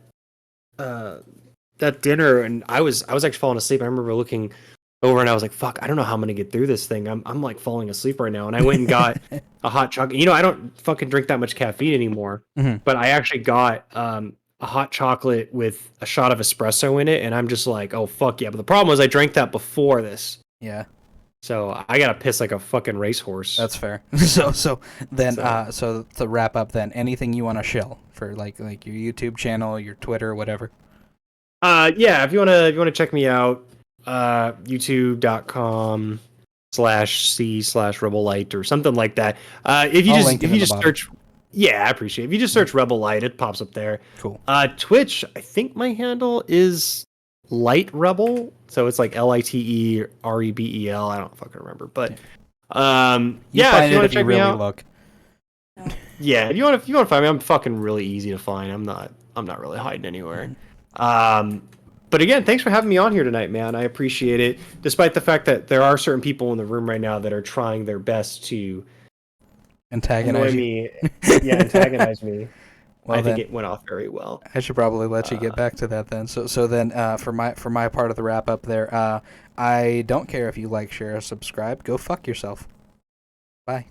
that dinner and I was actually falling asleep. I remember looking over and I was like, "Fuck, I don't know how I'm gonna get through this thing. I'm like falling asleep right now." And I went and got a hot chocolate. I don't fucking drink that much caffeine anymore, but I actually got a hot chocolate with a shot of espresso in it, and I'm just like, oh fuck yeah. But the problem was I drank that before this. Yeah. So I gotta piss like a fucking racehorse. That's fair. So to wrap up then, anything you want to shill for like your YouTube channel, your Twitter, whatever. Yeah, if you wanna check me out, youtube.com/c/rebellight or something like that. If you just search. Yeah, I appreciate it. If you just search Rebel Light, it pops up there. Cool. Twitch, I think my handle is Light Rebel, so it's like LITEREBEL. I don't fucking remember, but if you want to check me out, look. Yeah, if you want to find me, I'm fucking really easy to find. I'm not really hiding anywhere. But again, thanks for having me on here tonight, man. I appreciate it. Despite the fact that there are certain people in the room right now that are trying their best to antagonize me. Yeah, antagonize me. Well, I think it went off very well. I should probably let you get back to that then. So then, for my part of the wrap up there, I don't care if you like, share, or subscribe. Go fuck yourself. Bye.